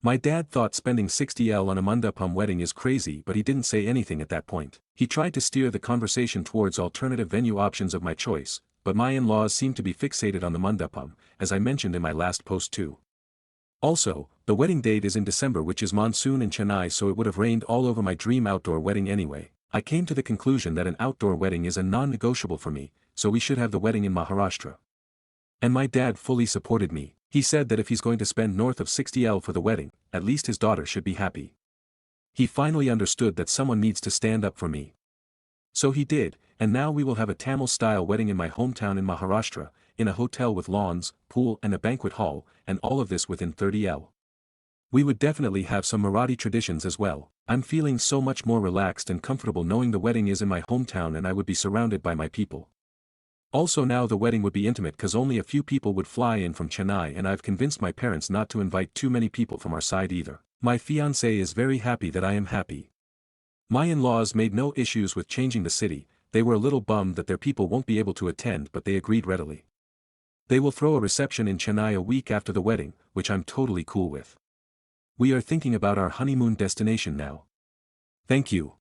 My dad thought spending 60 L on a mandapam wedding is crazy but he didn't say anything at that point. He tried to steer the conversation towards alternative venue options of my choice, but my in-laws seem to be fixated on the mandapam, as I mentioned in my last post too. Also, the wedding date is in December which is monsoon in Chennai so it would have rained all over my dream outdoor wedding anyway. I came to the conclusion that an outdoor wedding is a non-negotiable for me, so we should have the wedding in Maharashtra. And my dad fully supported me. He said that if he's going to spend north of 60 L for the wedding, at least his daughter should be happy. He finally understood that someone needs to stand up for me. So he did, and now we will have a Tamil-style wedding in my hometown in Maharashtra, in a hotel with lawns, pool and a banquet hall, and all of this within 30 L. We would definitely have some Marathi traditions as well. I'm feeling so much more relaxed and comfortable knowing the wedding is in my hometown and I would be surrounded by my people. Also now the wedding would be intimate cause only a few people would fly in from Chennai and I've convinced my parents not to invite too many people from our side either. My fiancé is very happy that I am happy. My in-laws made no issues with changing the city, they were a little bummed that their people won't be able to attend but they agreed readily. They will throw a reception in Chennai a week after the wedding, which I'm totally cool with. We are thinking about our honeymoon destination now. Thank you.